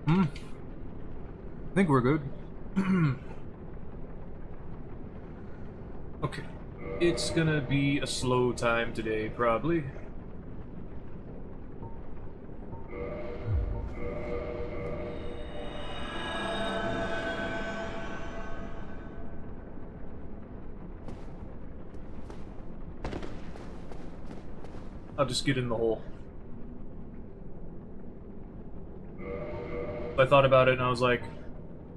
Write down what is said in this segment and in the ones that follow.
I think we're good. Okay. It's gonna be a slow time today, probably. I'll just get in the hole. I thought about it and I was like,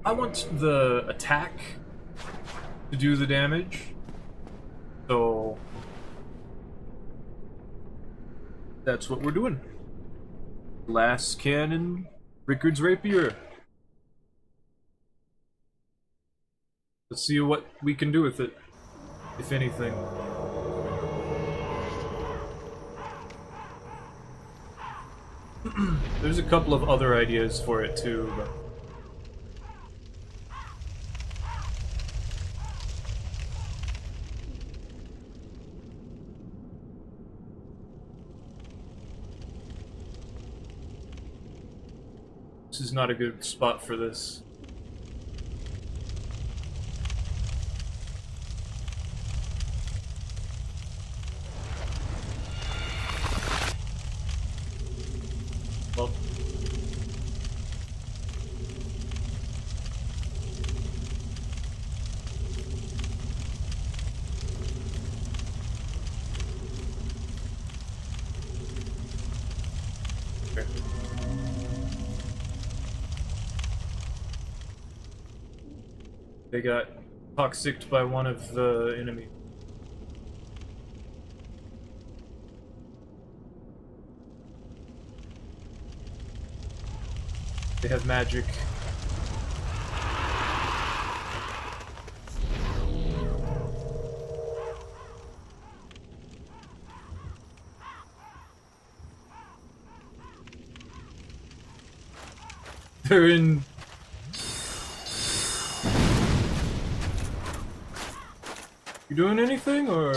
I want the attack to do the damage. So that's what we're doing. Glass cannon, Rickard's rapier. Let's see what we can do with it, if anything. There's a couple of other ideas for it too, but... This is not a good spot for this. Well. Okay. They got toxicked by one of the enemies. They have magic. They're in... You doing anything, or...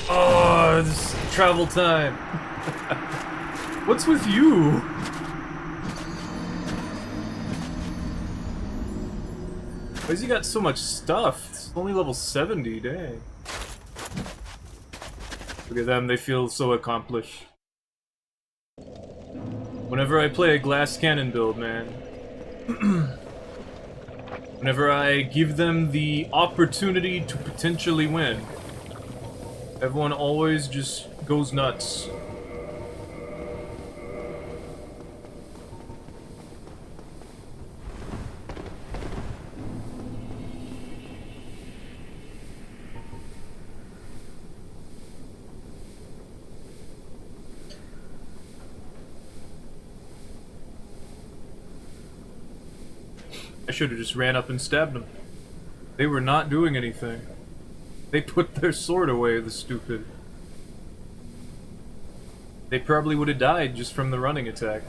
Oh, this travel time. What's with you? Why has he got so much stuff? It's only level 70, dang. Look at them, they feel so accomplished. Whenever I play a glass cannon build, man. Whenever I give them the opportunity to potentially win, everyone always just goes nuts. I should have just ran up and stabbed them. They were not doing anything. They put their sword away, the stupid. They probably would have died just from the running attack.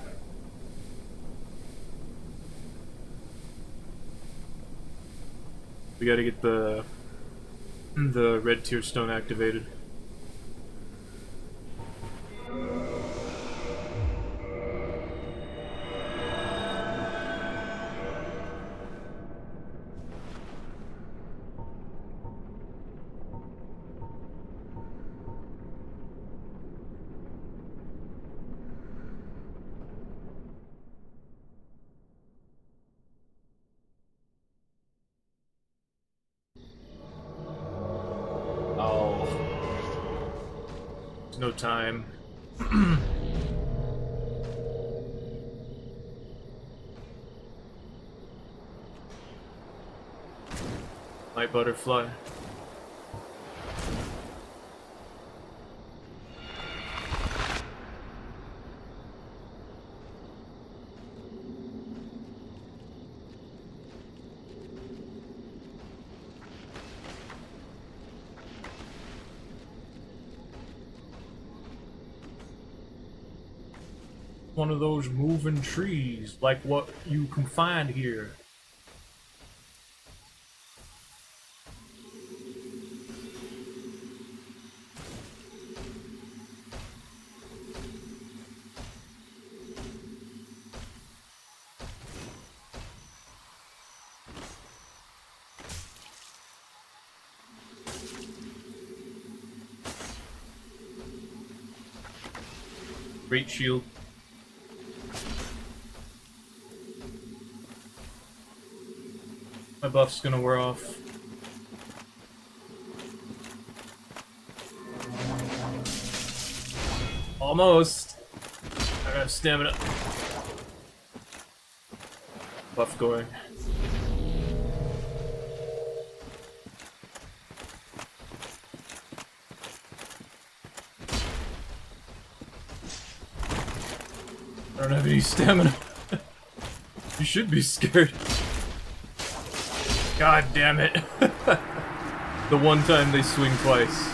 We gotta get the red tier stone activated. No time. My butterfly. One of those moving trees, like what you can find here. Great shield. My buff's gonna wear off. Almost. I have stamina. Buff going. I don't have any stamina. You should be scared. God damn it. The one time they swing twice.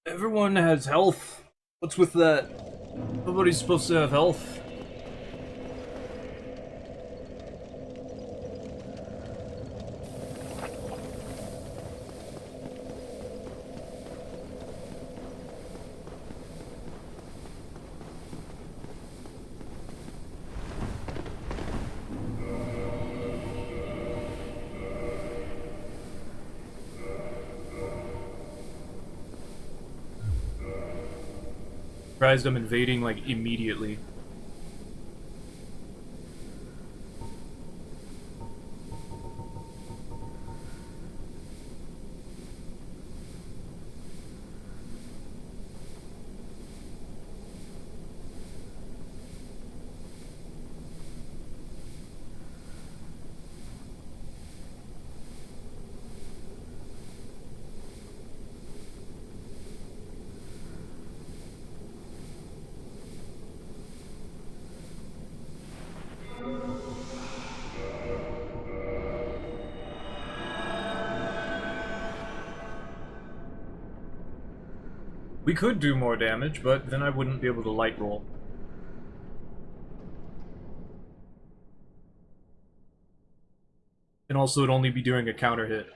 Everyone has health. What's with that? Nobody's supposed to have health. Surprised I'm invading, like, immediately. We could do more damage, but then I wouldn't be able to light roll. And also it'd only be doing a counter hit.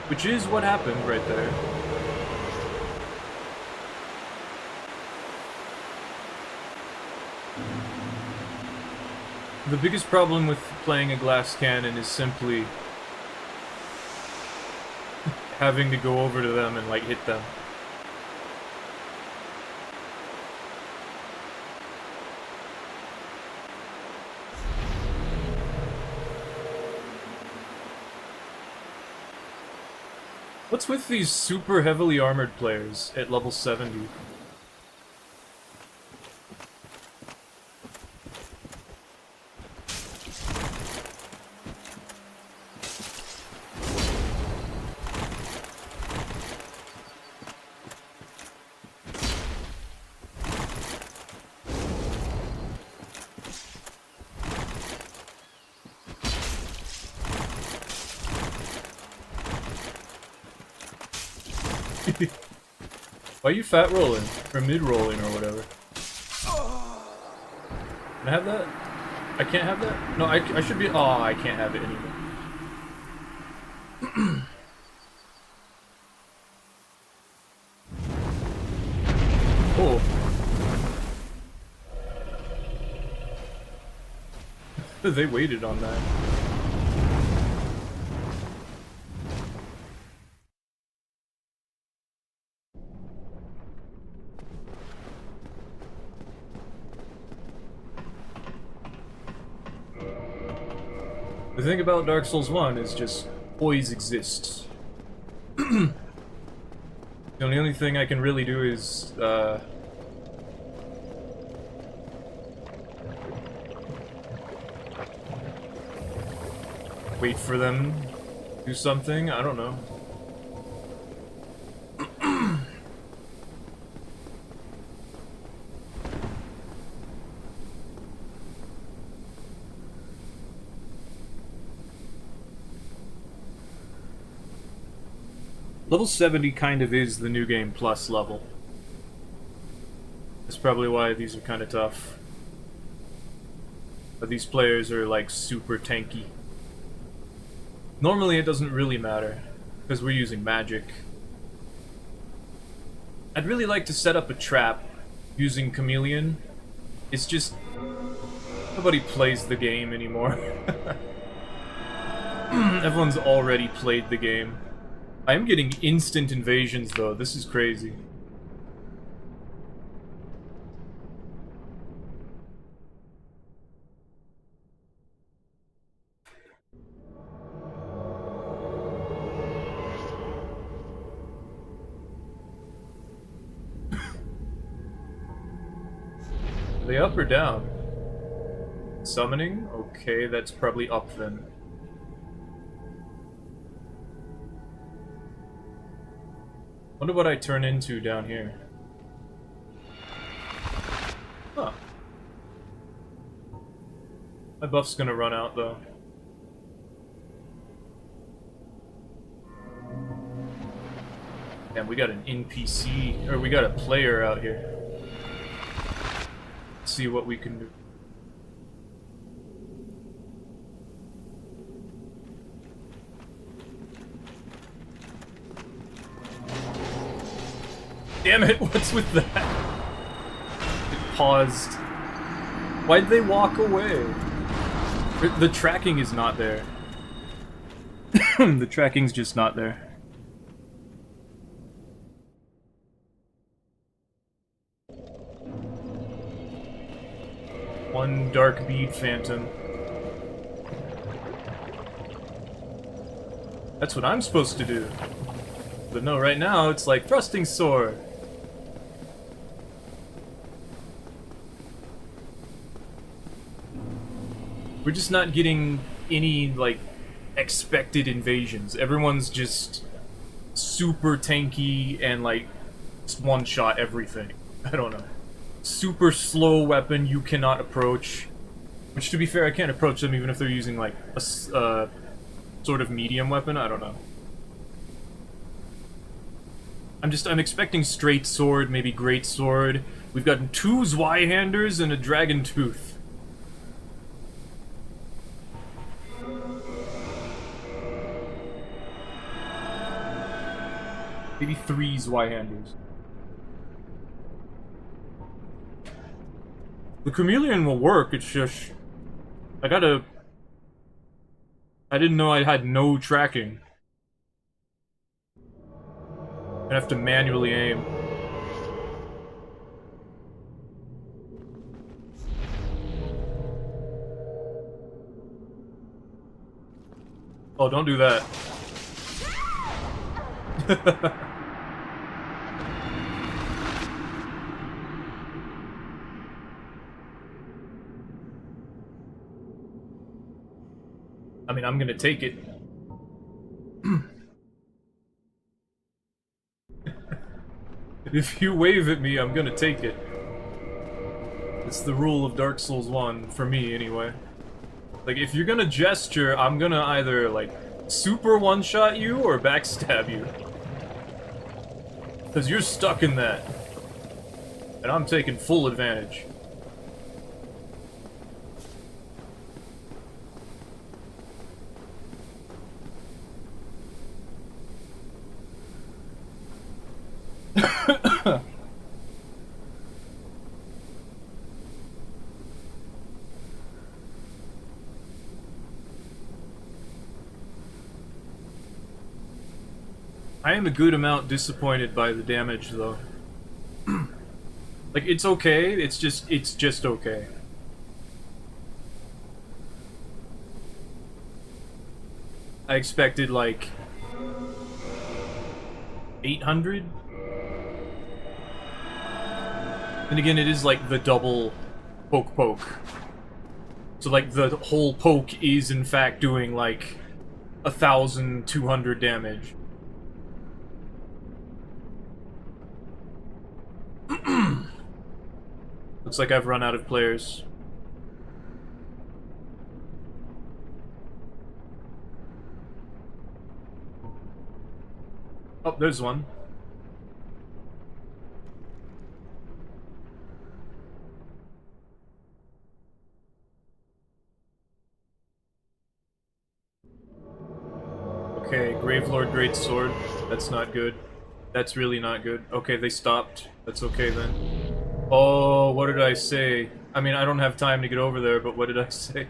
Which is what happened right there. The biggest problem with playing a glass cannon is simply having to go over to them and, like, hit them. What's with these super heavily armored players at level 70? Why are you fat rolling? Or mid rolling or whatever? Can I have that? I can't have that? No, I should be. Oh, I can't have it anymore. Oh. They waited on that. The thing about Dark Souls 1 is just poise exists. The only thing I can really do is, wait for them to do something? I don't know. Level 70 kind of is the New Game Plus level. That's probably why these are kind of tough. But these players are, like, super tanky. Normally it doesn't really matter, because we're using magic. I'd really like to set up a trap using Chameleon. It's just... Nobody plays the game anymore. Everyone's already played the game. I am getting instant invasions, though. This is crazy. Are they up or down? Summoning? Okay, that's probably up then. Wonder what I turn into down here. Huh. My buff's gonna run out though. Damn, we got an NPC, or we got a player out here. Let's see what we can do. Damn it, what's with that? It paused. Why'd they walk away? The tracking is not there. The tracking's just not there. One dark bead phantom. That's what I'm supposed to do. But no, right now it's like thrusting sword. We're just not getting any, like, expected invasions. Everyone's just super tanky and, like, just one-shot everything. I don't know. Super slow weapon you cannot approach. Which, to be fair, I can't approach them even if they're using, like, a sort of medium weapon. I don't know. I'm expecting straight sword, maybe great sword. We've got 2 Zweihanders and a dragon tooth. Maybe 3 Zweihanders. The chameleon will work, it's just... I didn't know I had no tracking. I'd have to manually aim. Oh, don't do that. I mean, I'm gonna take it. If you wave at me, I'm gonna take it. It's the rule of Dark Souls 1, for me anyway. Like, if you're gonna gesture, I'm gonna either, like, super one-shot you or backstab you. Because you're stuck in that. And I'm taking full advantage. I am a good amount disappointed by the damage, though. Like, it's okay, it's just okay. I expected, like... 800? And again, it is, like, the double poke. So, like, the whole poke is, in fact, doing, like, 1,200 damage. Looks like I've run out of players. Oh, there's one. Okay, Gravelord Greatsword. That's not good. That's really not good. Okay, they stopped. That's okay then. Oh, what did I say? I mean, I don't have time to get over there, but what did I say?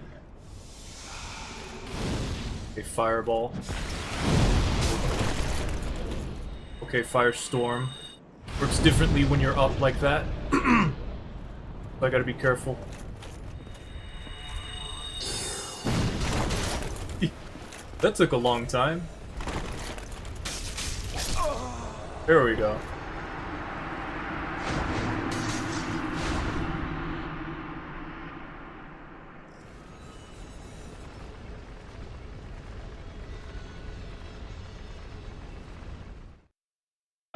A fireball. Okay, firestorm. Works differently when you're up like that. So I gotta be careful. That took a long time. There we go.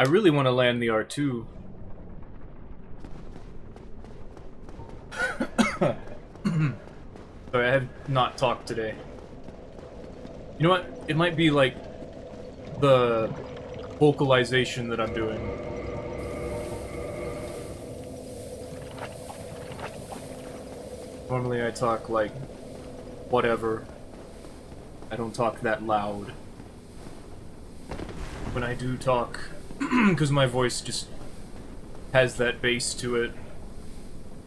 I really want to land the R2. Sorry, I have not talked today. You know what? It might be like the vocalization that I'm doing. Normally I talk like whatever. I don't talk that loud. When I do talk, because my voice just has that bass to it.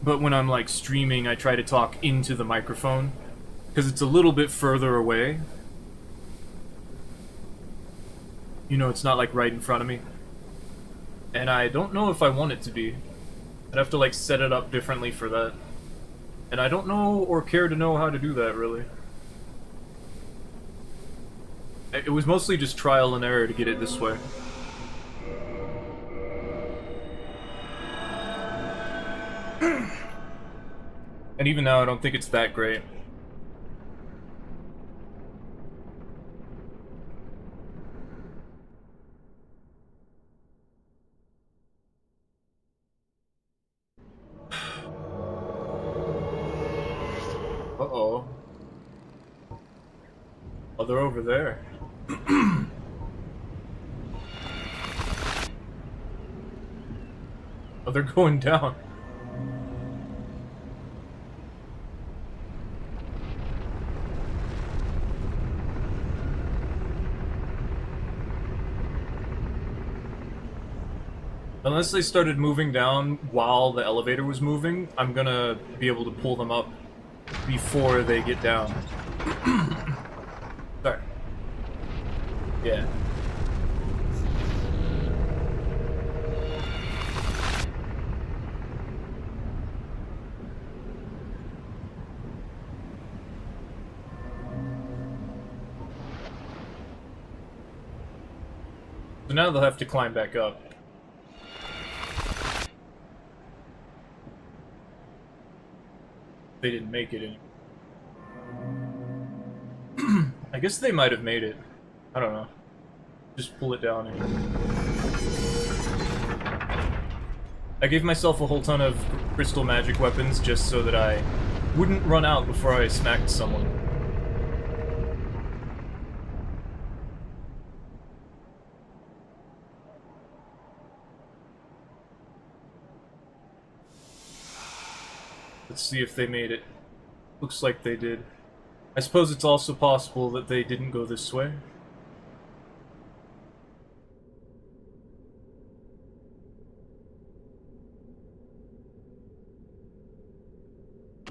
But when I'm like streaming, I try to talk into the microphone, because it's a little bit further away. You know, it's not like right in front of me. And I don't know if I want it to be. I'd have to like set it up differently for that. And I don't know or care to know how to do that, really. It was mostly just trial and error to get it this way. And even now, I don't think it's that great. Uh-oh. Oh, they're over there. Oh, they're going down. Unless they started moving down while the elevator was moving, I'm gonna be able to pull them up before they get down. Sorry. Yeah. So now they'll have to climb back up. They didn't make it in. I guess they might have made it. I don't know. Just pull it down and... I gave myself a whole ton of crystal magic weapons just so that I wouldn't run out before I smacked someone. Let's see if they made it. Looks like they did. I suppose it's also possible that they didn't go this way.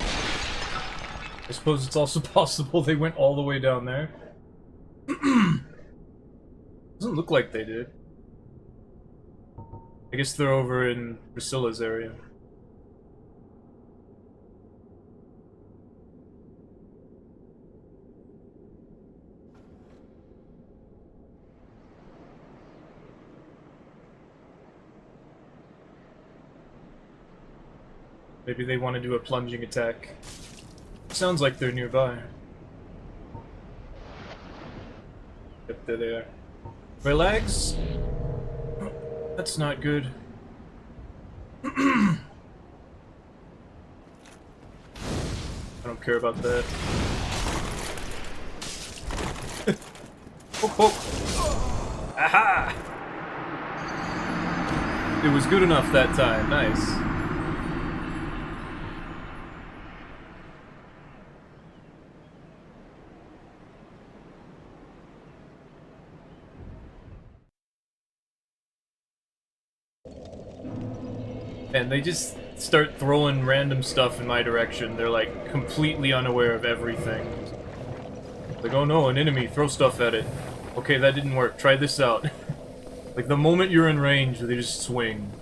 I suppose it's also possible they went all the way down there. Doesn't look like they did. I guess they're over in Priscilla's area. Maybe they want to do a plunging attack. Sounds like they're nearby. Yep, there they are. Relax. That's not good. I don't care about that. Poke, poke. Aha! It was good enough that time. Nice. And they just start throwing random stuff in my direction, they're like completely unaware of everything. Like, oh no, an enemy, throw stuff at it. Okay, that didn't work, try this out. Like, the moment you're in range, they just swing.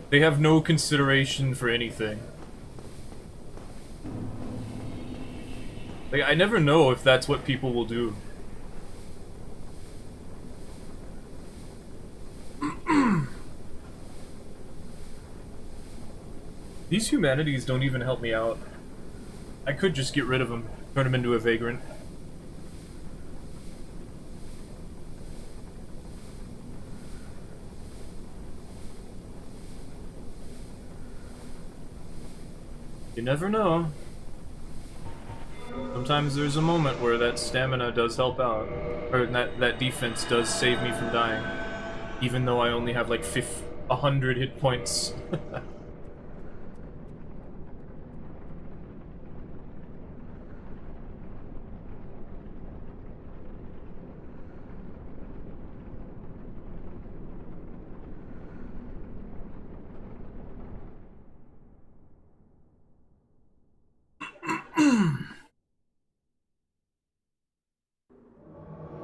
They have no consideration for anything. Like, I never know if that's what people will do. These humanities don't even help me out. I could just get rid of them, turn them into a vagrant. You never know. Sometimes there's a moment where that stamina does help out. Or that defense does save me from dying. Even though I only have like 100 hit points.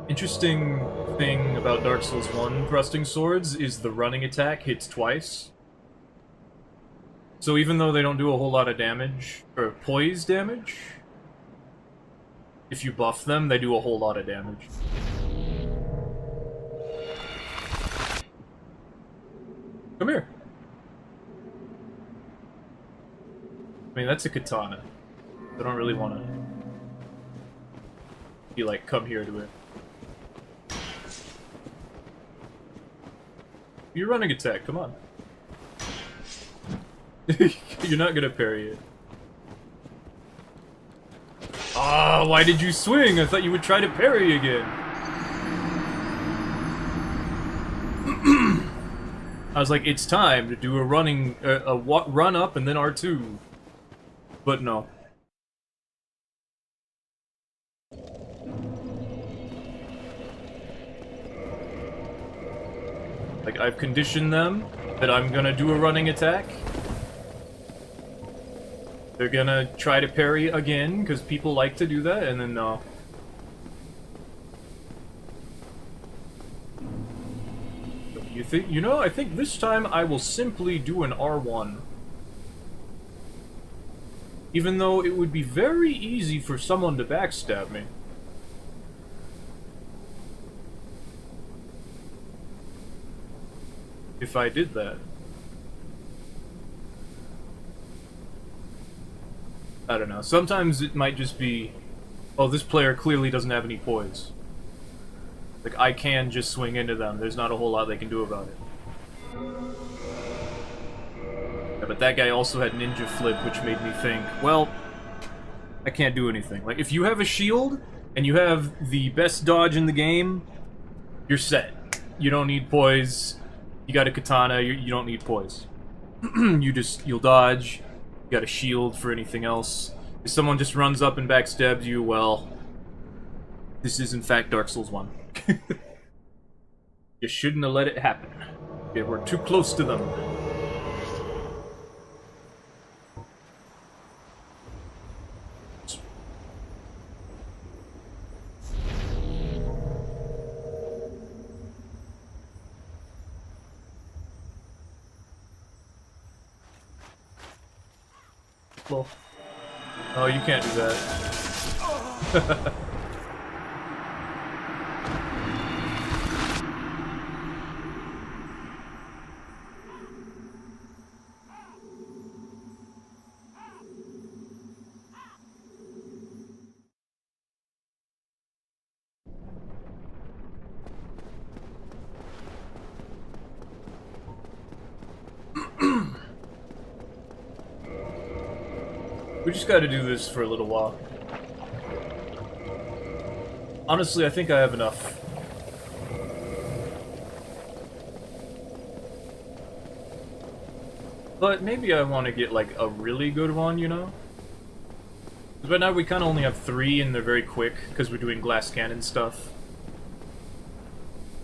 Interesting thing about Dark Souls 1 thrusting swords is the running attack hits twice. So even though they don't do a whole lot of damage, or poise damage, if you buff them, they do a whole lot of damage. Come here. I mean, that's a katana. I don't really want to be like, come here to it. You're running attack, come on. You're not gonna parry it. Ah, why did you swing? I thought you would try to parry again. I was like, it's time to do a running, run up and then R2. But no. Like, I've conditioned them that I'm gonna do a running attack. They're gonna try to parry again, because people like to do that, and then no. You think, you know, I think this time I will simply do an R1. Even though it would be very easy for someone to backstab me. If I did that. I don't know. Sometimes it might just be, oh, this player clearly doesn't have any poise. Like, I can just swing into them. There's not a whole lot they can do about it. Yeah, but that guy also had ninja flip, which made me think, well, I can't do anything. Like, if you have a shield, and you have the best dodge in the game, you're set. You don't need poise. You got a katana, you don't need poise. You'll dodge, you got a shield for anything else. If someone just runs up and backstabs you, well, this is in fact Dark Souls 1. You shouldn't have let it happen. Yeah, we're too close to them. Well, oh, you can't do that. We just gotta do this for a little while. Honestly, I think I have enough. But maybe I want to get, like, a really good one, you know? Because right now we kind of only have 3, and they're very quick, because we're doing glass cannon stuff.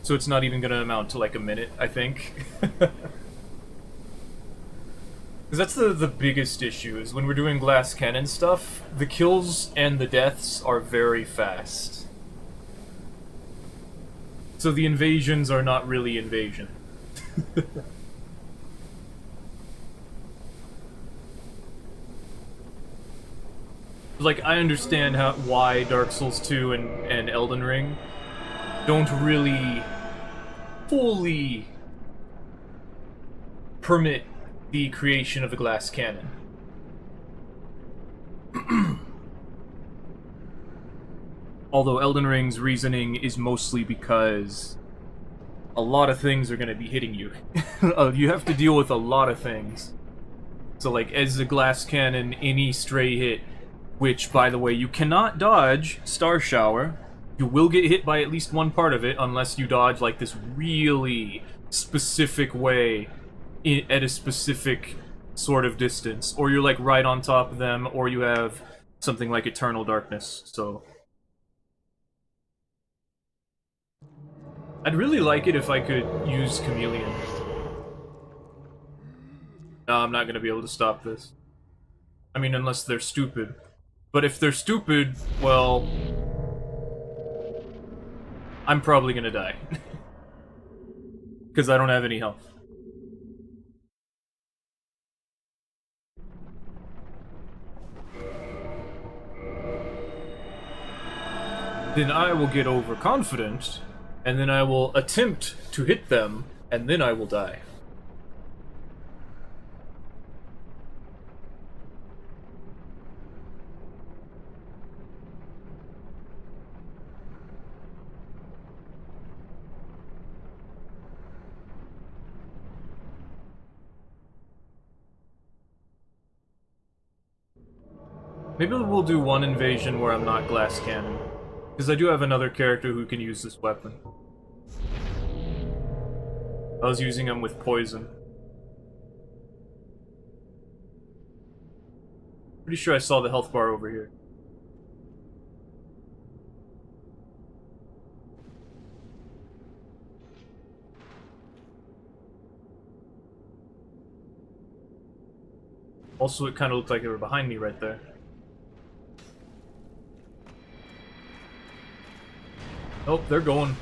So it's not even gonna amount to, like, a minute, I think. Because that's the biggest issue, is when we're doing glass cannon stuff, the kills and the deaths are very fast. So the invasions are not really invasion. Like, I understand why Dark Souls 2 and Elden Ring don't really fully permit the creation of the glass cannon. Although Elden Ring's reasoning is mostly because a lot of things are going to be hitting you. You have to deal with a lot of things. So, like, as a glass cannon, any stray hit, which, by the way, you cannot dodge Star Shower. You will get hit by at least one part of it unless you dodge, like, this really specific way at a specific sort of distance. Or you're, like, right on top of them, or you have something like Eternal Darkness, so... I'd really like it if I could use Chameleon. No, I'm not gonna be able to stop this. I mean, unless they're stupid. But if they're stupid, well... I'm probably gonna die. Because I don't have any health. Then I will get overconfident, and then I will attempt to hit them, and then I will die. Maybe we'll do one invasion where I'm not glass cannon. Because I do have another character who can use this weapon. I was using him with poison. Pretty sure I saw the health bar over here. Also, it kind of looked like they were behind me right there. Oh, they're going.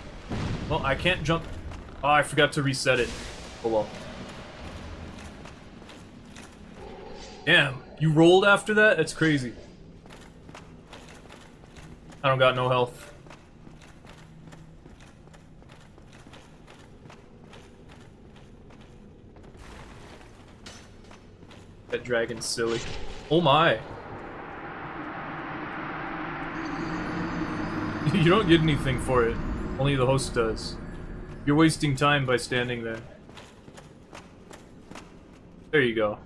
Well, I can't jump. Oh, I forgot to reset it. Oh well. Damn, you rolled after that? That's crazy. I don't got no health. That dragon's silly. Oh my. You don't get anything for it. Only the host does. You're wasting time by standing there. There you go.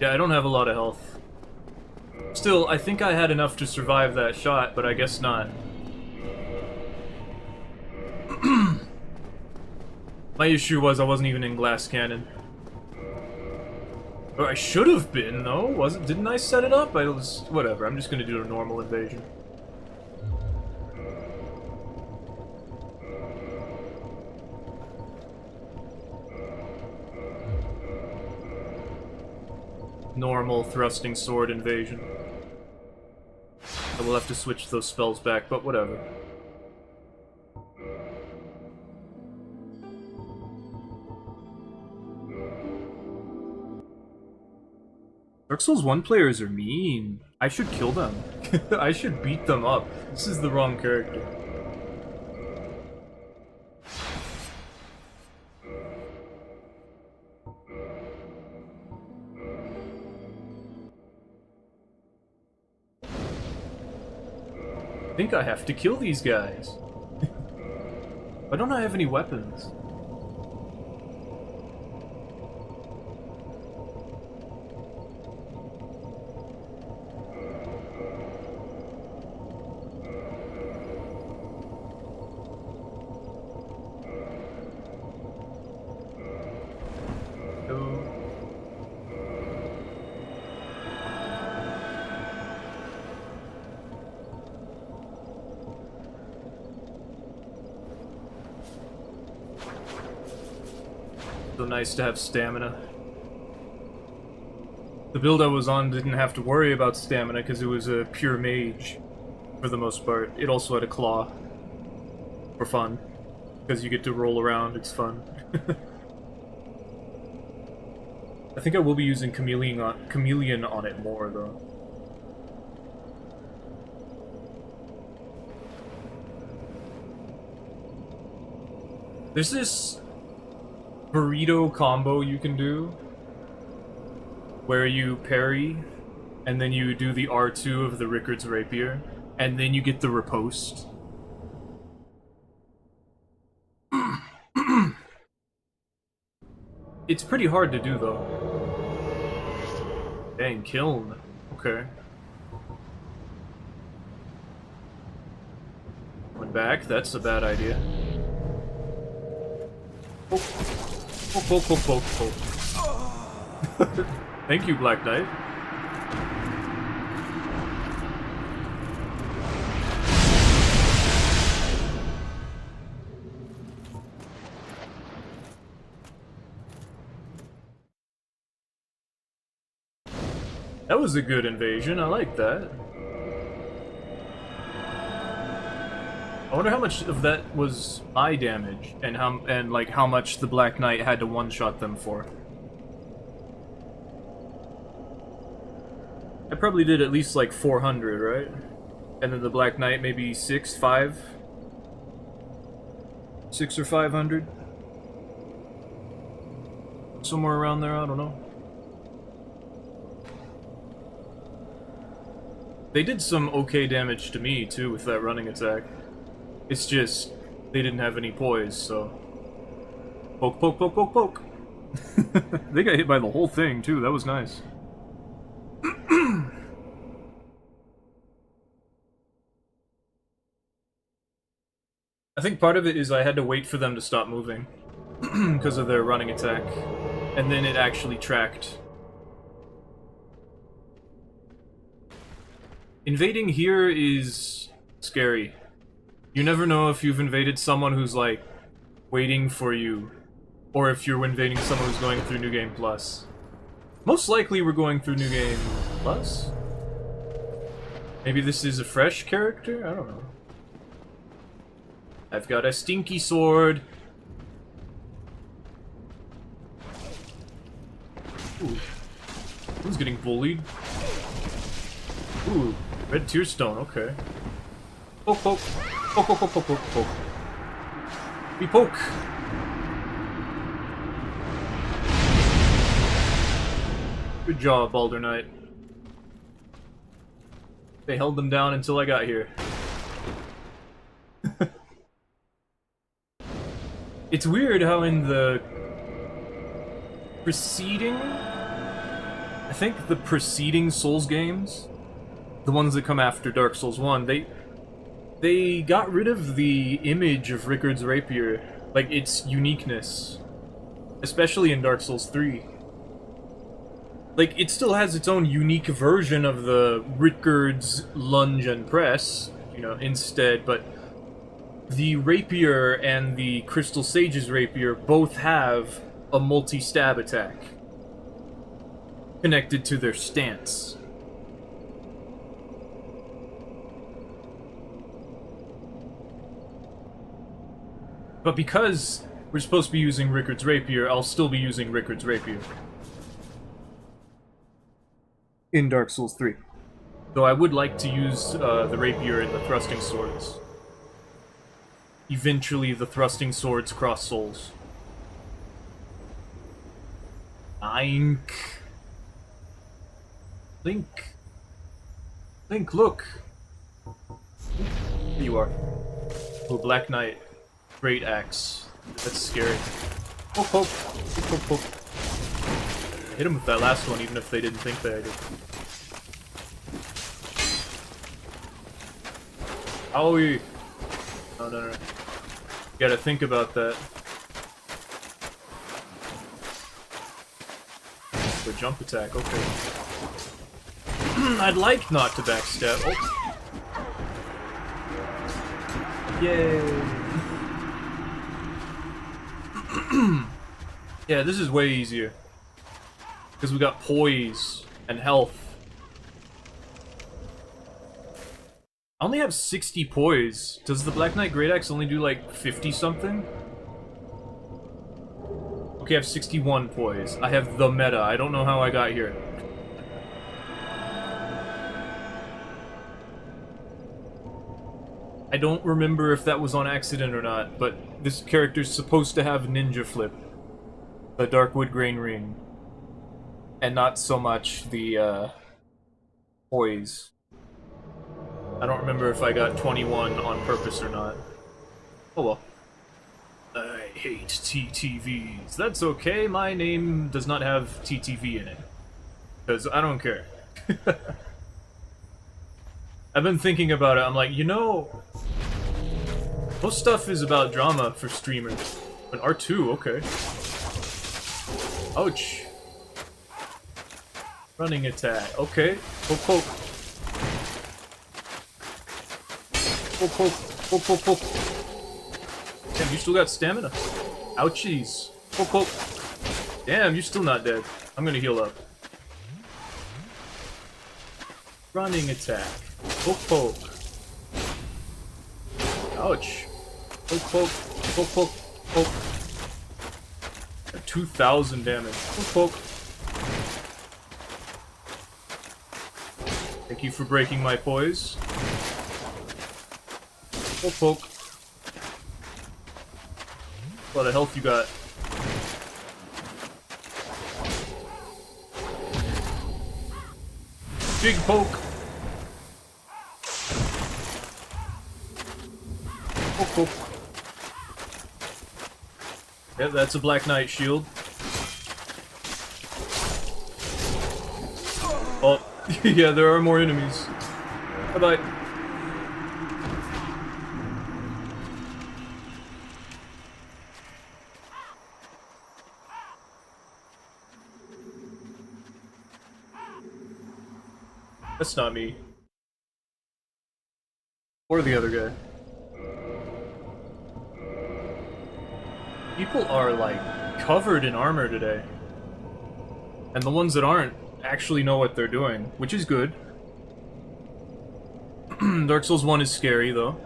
Yeah, I don't have a lot of health. Still, I think I had enough to survive that shot, but I guess not. My issue was I wasn't even in glass cannon. Or I should have been, though. Didn't I set it up? I was... Whatever, I'm just gonna do a normal invasion. Normal thrusting sword invasion. I will have to switch those spells back, but whatever. Dark Souls 1 players are mean. I should kill them. I should beat them up. This is the wrong character. I think I have to kill these guys. Why don't I have any weapons? So nice to have stamina. The build I was on didn't have to worry about stamina because it was a pure mage, for the most part. It also had a claw. For fun. Because you get to roll around, it's fun. I think I will be using Chameleon on it more, though. There's this burrito combo you can do, where you parry, and then you do the R2 of the Rickard's Rapier, and then you get the riposte. It's pretty hard to do, though. Dang, kiln. Okay. Going back, that's a bad idea. Poke. Poke, poke, poke, poke, poke. Thank you, Black Knight. That was a good invasion, I like that. I wonder how much of that was my damage, and how much the Black Knight had to one-shot them for. I probably did at least like 400, right? And then the Black Knight maybe 6 or 500? Somewhere around there, I don't know. They did some okay damage to me, too, with that running attack. It's just, they didn't have any poise, so... Poke, poke, poke, poke, poke! They got hit by the whole thing, too, that was nice. I think part of it is I had to wait for them to stop moving, because of their running attack, and then it actually tracked. Invading here is scary. You never know if you've invaded someone who's, like, waiting for you, or if you're invading someone who's going through New Game Plus. Most likely we're going through New Game Plus? Maybe this is a fresh character? I don't know. I've got a stinky sword. Ooh. Who's getting bullied? Ooh. Red Tear Stone, okay. Poke, poke. Poke, poke, poke, poke, poke, poke. We poke. Good job, Balder Knight. They held them down until I got here. It's weird how in the preceding... I think the preceding Souls games, the ones that come after Dark Souls 1, they got rid of the image of Rickard's Rapier, like its uniqueness, especially in Dark Souls 3. Like, it still has its own unique version of the Rickard's lunge and press, you know, instead, but the Rapier and the Crystal Sage's Rapier both have a multi-stab attack connected to their stance. But because we're supposed to be using Rickard's Rapier, I'll still be using Rickard's Rapier in Dark Souls 3. Though I would like to use the Rapier in the thrusting swords. Eventually the thrusting swords cross souls. Link. Link, look! There you are. Oh, Black Knight. Great axe. That's scary. Poke, poke. Poke, poke, poke. Hit him with that last one, even if they didn't think that I did. Owie! No, no, no. You gotta think about that. The jump attack, okay. I'd like not to backstab. Oh. Yay! Yeah, this is way easier. Because we got poise and health. I only have 60 poise. Does the Black Knight Great Axe only do like 50 something? Okay, I have 61 poise. I have the meta. I don't know how I got here. I don't remember if that was on accident or not, but this character's supposed to have Ninja Flip. The Dark Wood Grain Ring. And not so much the, poise. I don't remember if I got 21 on purpose or not. Oh well. I hate TTVs. That's okay, my name does not have TTV in it. Because I don't care. I've been thinking about it, I'm like, you know... most stuff is about drama for streamers. An R2, okay. Ouch. Running attack, okay. Poke, poke. Poke, poke, poke, poke, poke. Damn, you still got stamina. Ouchies. Poke, poke. Damn, you're still not dead. I'm gonna heal up. Running attack. Poke, poke. Ouch. Poke, poke. Poke, poke. Poke. 2,000 damage. Poke, poke. Thank you for breaking my poise. Poke, poke. A lot of health you got. Big poke. Poke, poke. Yeah, that's a Black Knight shield. Oh, yeah, there are more enemies. Bye-bye. That's not me. Or the other guy. People are, like, covered in armor today. And the ones that aren't actually know what they're doing, which is good. Dark Souls 1 is scary, though.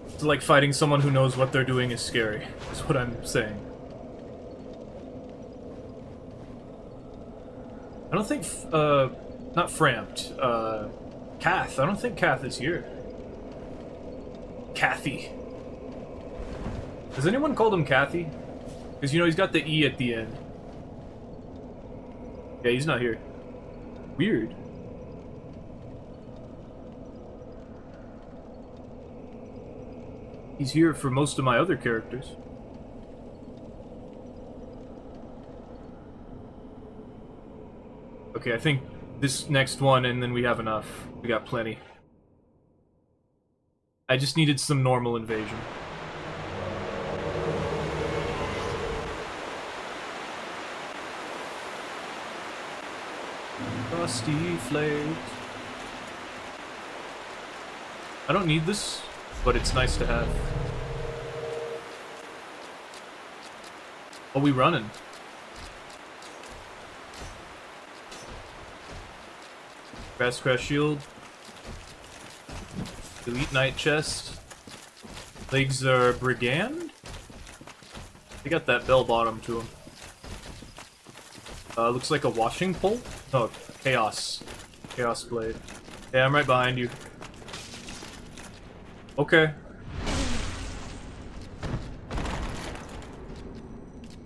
It's like fighting someone who knows what they're doing is scary, is what I'm saying. I don't think, not Framped, Kath. I don't think Kath is here. Kathy. Has anyone called him Kathy? Because, you know, he's got the E at the end. Yeah, he's not here. Weird. He's here for most of my other characters. Okay, I think this next one, and then we have enough. We got plenty. I just needed some normal invasion. Frosty flakes. I don't need this, but it's nice to have. Oh, we running. Grass Crash Shield. Elite Knight Chest. Legs are Brigand? They got that bell bottom to them. Looks like a washing pole? Oh, Chaos. Chaos Blade. Yeah, I'm right behind you. Okay.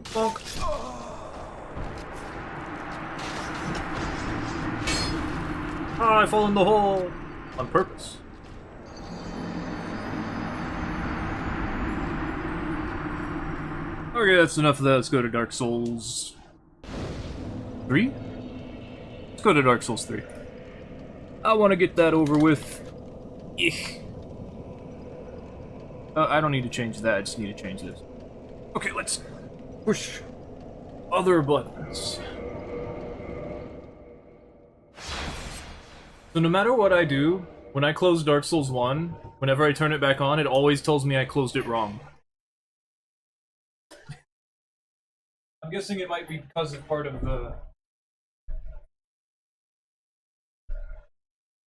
Bonk. Ah, I fall in the hole! On purpose. Okay, that's enough of that. Let's go to Dark Souls 3? Let's go to Dark Souls 3. I want to get that over with. I don't need to change that, I just need to change this. Okay, let's push other buttons. So no matter what I do, When I close Dark Souls 1, whenever I turn it back on, it always tells me I closed it wrong. I'm guessing it might be because of part of the...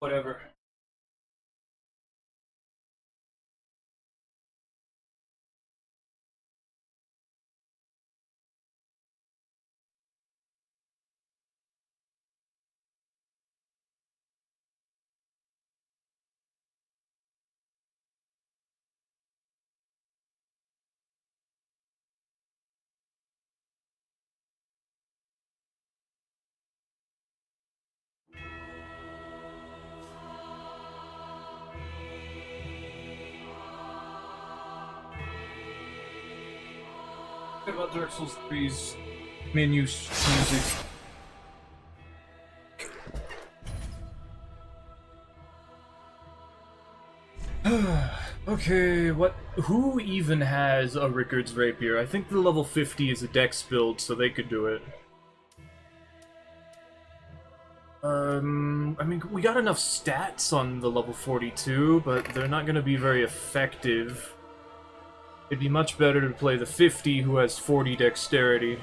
whatever. What about Dark Souls 3's menu music? Okay, what? Who even has a Rickard's Rapier? I think the level 50 is a dex build, so they could do it. I mean, we got enough stats on the level 42, but they're not gonna be very effective. It'd be much better to play the 50, who has 40 dexterity.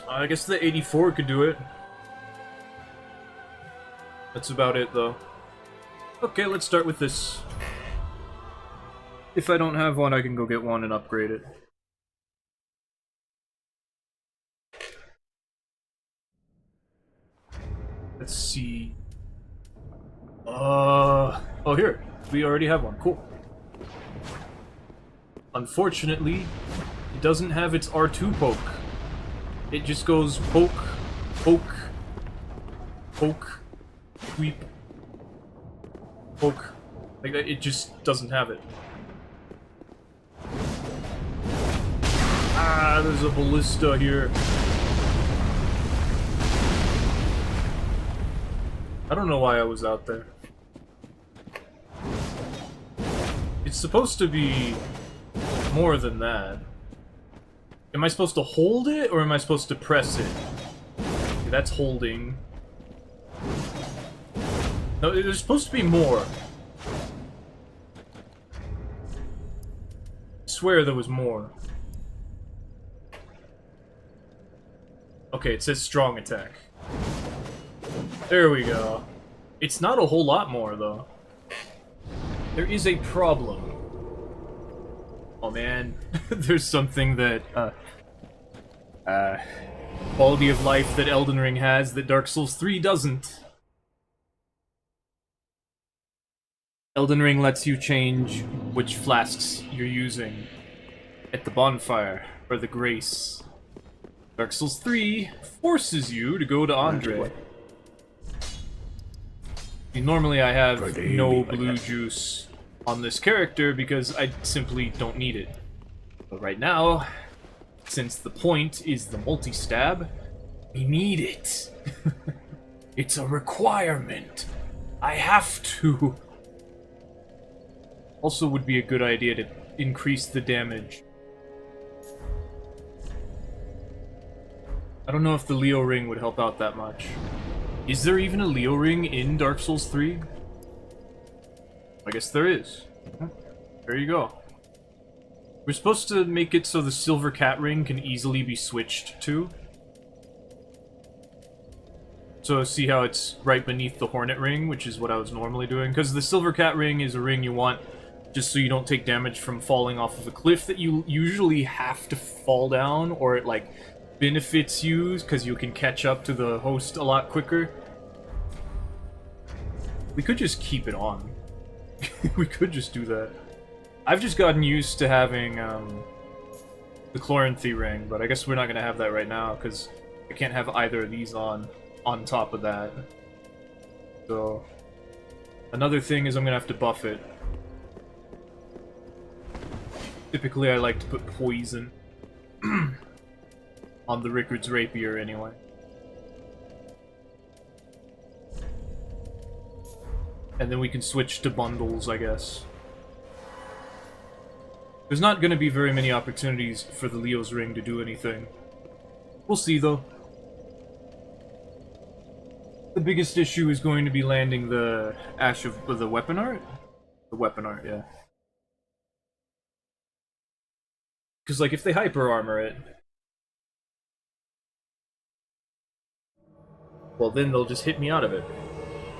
I guess the 84 could do it. That's about it, though. Okay, let's start with this. If I don't have one, I can go get one and upgrade it. Let's see. Oh, here. We already have one. Cool. Unfortunately, it doesn't have its R2 poke. It just goes poke, poke, poke, sweep, poke. Like that, it just doesn't have it. Ah, there's a ballista here. I don't know why I was out there. It's supposed to be more than that. Am I supposed to hold it, or am I supposed to press it? Okay, that's holding. No, there's supposed to be more. I swear there was more. Okay, it says strong attack. There we go. It's not a whole lot more, though. There is a problem. Oh man, there's something that, quality of life that Elden Ring has that Dark Souls 3 doesn't. Elden Ring lets you change which flasks you're using at the bonfire, for the grace. Dark Souls 3 forces you to go to Andre. Normally I have no blue juice on this character because I simply don't need it. But right now, since the point is the multi-stab, we need it. It's a requirement. I have to. Also would be a good idea to increase the damage. I don't know if the Leo ring would help out that much. Is there even a Leo ring in Dark Souls 3? I guess there is. There you go. We're supposed to make it so the silver cat ring can easily be switched to. So see how it's right beneath the hornet ring, which is what I was normally doing? Because the silver cat ring is a ring you want just so you don't take damage from falling off of a cliff that you usually have to fall down, or it, like, benefits you because you can catch up to the host a lot quicker. We could just keep it on. We could just do that. I've just gotten used to having the Chloranthy ring, but I guess we're not going to have that right now because I can't have either of these on top of that. So another thing is I'm going to have to buff it. Typically I like to put poison on the Rickard's Rapier anyway. And then we can switch to bundles, I guess. There's not going to be very many opportunities for the Leo's ring to do anything. We'll see, though. The biggest issue is going to be landing the Ash of the weapon art? The weapon art, yeah. Because, like, if they hyper armor it, well, then they'll just hit me out of it.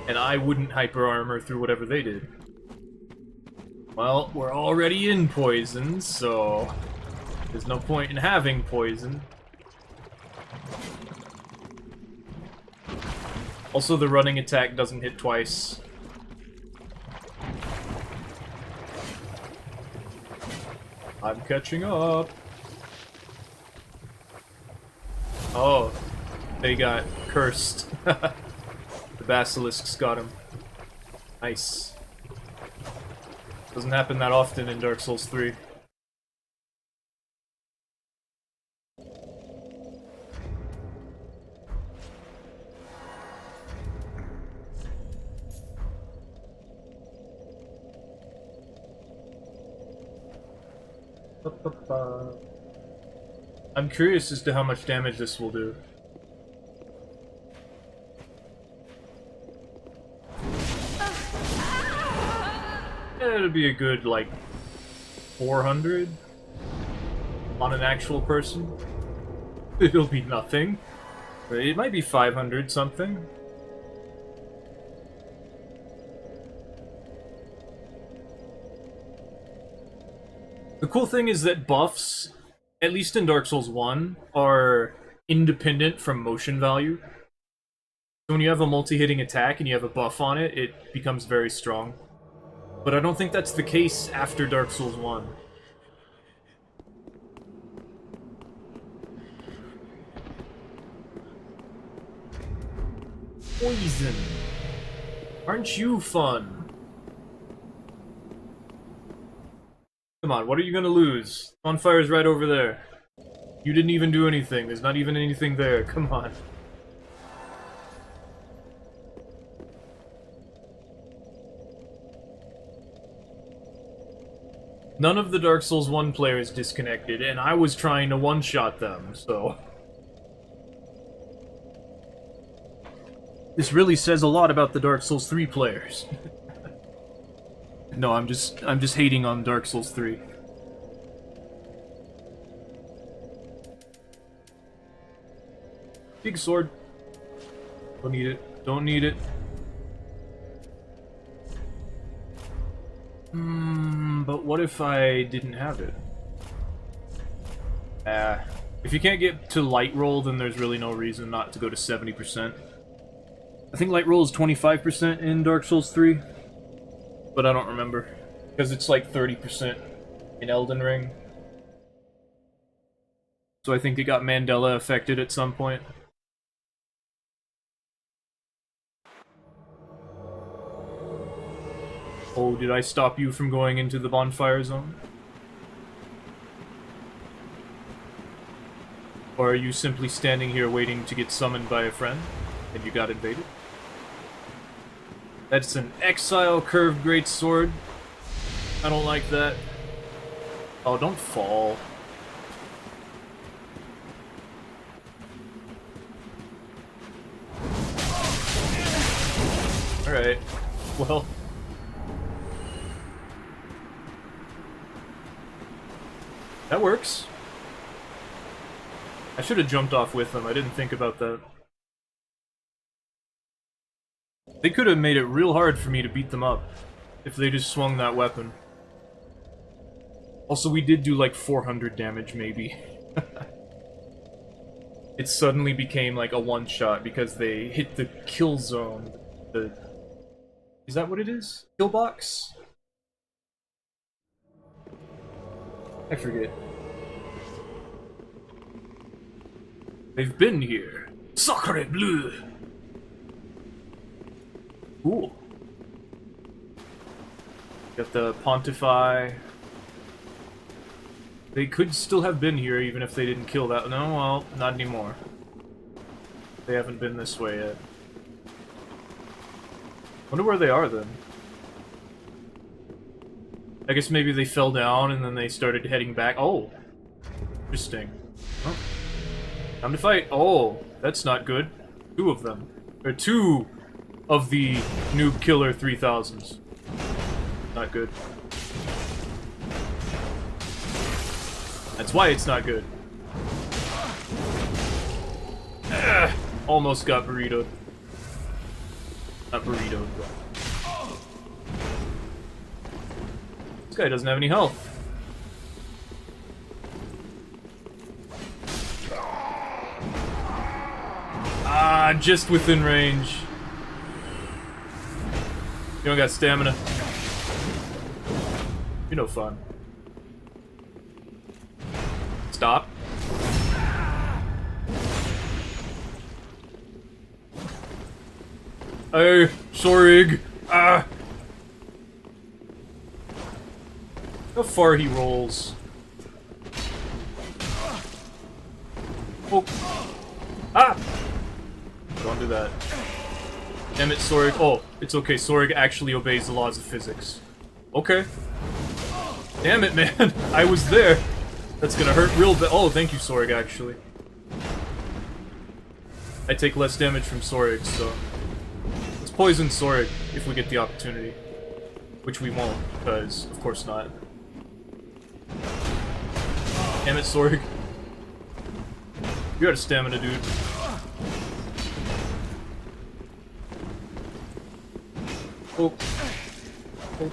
And I wouldn't hyper armor through whatever they did. Well, we're already in poison, so there's no point in having poison. Also, the running attack doesn't hit twice. I'm catching up. Oh, they got cursed. The basilisks got him. Nice. Doesn't happen that often in Dark Souls 3. I'm curious as to how much damage this will do. It'll be a good, like, 400 on an actual person. It'll be nothing. It might be 500 something. The cool thing is that buffs, at least in Dark Souls 1, are independent from motion value. So when you have a multi-hitting attack and you have a buff on it, it becomes very strong. But I don't think that's the case after Dark Souls 1. Poison. Aren't you fun? Come on, what are you gonna lose? Bonfire's right over there. You didn't even do anything. There's not even anything there. Come on. None of the Dark Souls 1 players disconnected, and I was trying to one-shot them, so... This really says a lot about the Dark Souls 3 players. No, I'm just hating on Dark Souls 3. Big sword. Don't need it. Don't need it. But what if I didn't have it? If you can't get to light roll, then there's really no reason not to go to 70%. I think light roll is 25% in Dark Souls 3. But I don't remember. Because it's like 30% in Elden Ring. So I think it got Mandela affected at some point. Oh, did I stop you from going into the bonfire zone? Or are you simply standing here waiting to get summoned by a friend, and you got invaded? That's an Exile Curved Greatsword. I don't like that. Oh, don't fall. Alright. Well... that works. I should have jumped off with them. I didn't think about that. They could have made it real hard for me to beat them up if they just swung that weapon. Also, we did do like 400 damage, maybe. It suddenly became like a one-shot because they hit the kill zone. Is that what it is? Kill box? I forget. They've been here. Sacre bleu! Cool. Got the Pontify. They could still have been here even if they didn't kill that. No, well, not anymore. They haven't been this way yet. Wonder where they are then. I guess maybe they fell down and then they started heading back. Oh! Interesting. Oh. Time to fight. Oh, that's not good. 2 of them. Or 2 of the Noob Killer 3000s. Not good. That's why it's not good. Almost got burritoed. Not burritoed, but... This guy doesn't have any health. Ah, just within range. You don't got stamina. You're no fun. Stop. Hey, Sorig. Ah. How far he rolls. Oh. Ah! Don't do that. Damn it, Sorig. Oh, it's okay. Sorig actually obeys the laws of physics. Okay. Damn it, man. I was there. That's gonna hurt real bad. Oh, thank you, Sorig, actually. I take less damage from Sorig, so... Let's poison Sorig if we get the opportunity. Which we won't, because, of course not. Damn it, Sorig. You're out of stamina, dude. Oh. Oh.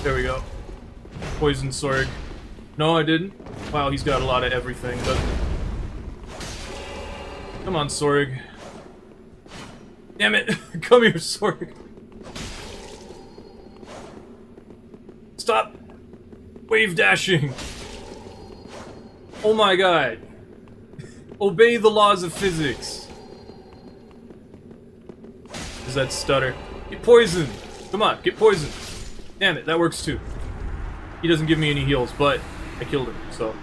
There we go. Poison Sorig. No, I didn't. Wow, he's got a lot of everything, doesn't he? Come on, Sorig. Damn it! Come here, Sorig. Stop! Wave dashing! Oh my god. Obey the laws of physics. Is that stutter? Get poisoned! Come on, get poisoned! Damn it, that works too. He doesn't give me any heals, but I killed him, so...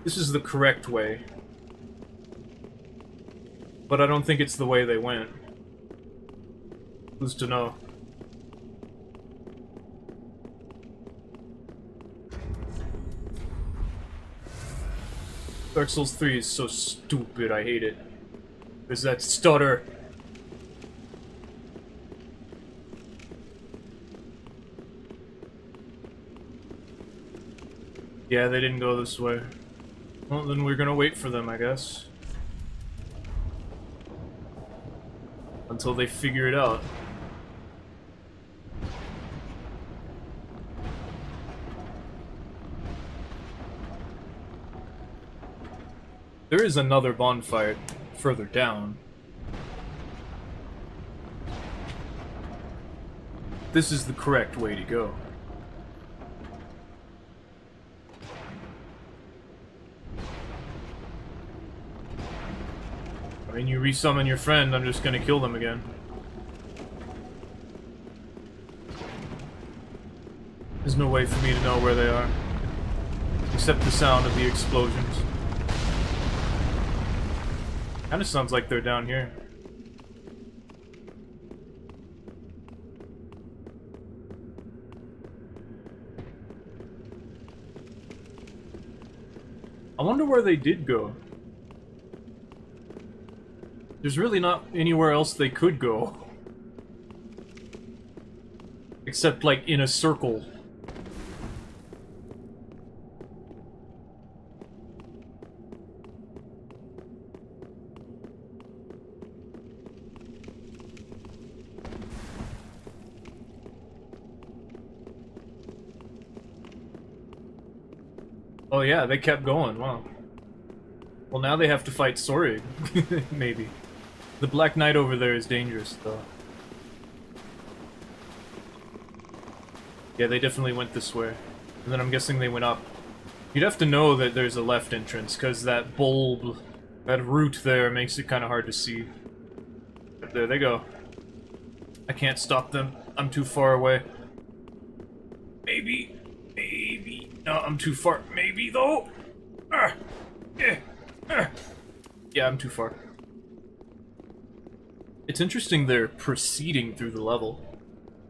This is the correct way. But I don't think it's the way they went. Who's to know? Dark Souls 3 is so stupid, I hate it. There's that stutter. Yeah, they didn't go this way. Well, then we're gonna wait for them, I guess. Until they figure it out. There is another bonfire further down. This is the correct way to go. I mean, you resummon your friend, I'm just gonna kill them again. There's no way for me to know where they are. Except the sound of the explosions. Kinda sounds like they're down here. I wonder where they did go. There's really not anywhere else they could go. Except, like, in a circle. Oh yeah, they kept going, wow. Well, now they have to fight Sorig. Maybe. The Black Knight over there is dangerous, though. Yeah, they definitely went this way. And then I'm guessing they went up. You'd have to know that there's a left entrance, because that bulb, that root there, makes it kind of hard to see. But there they go. I can't stop them. I'm too far away. Maybe. Maybe. No, I'm too far. Maybe, though. Yeah, I'm too far. It's interesting they're proceeding through the level.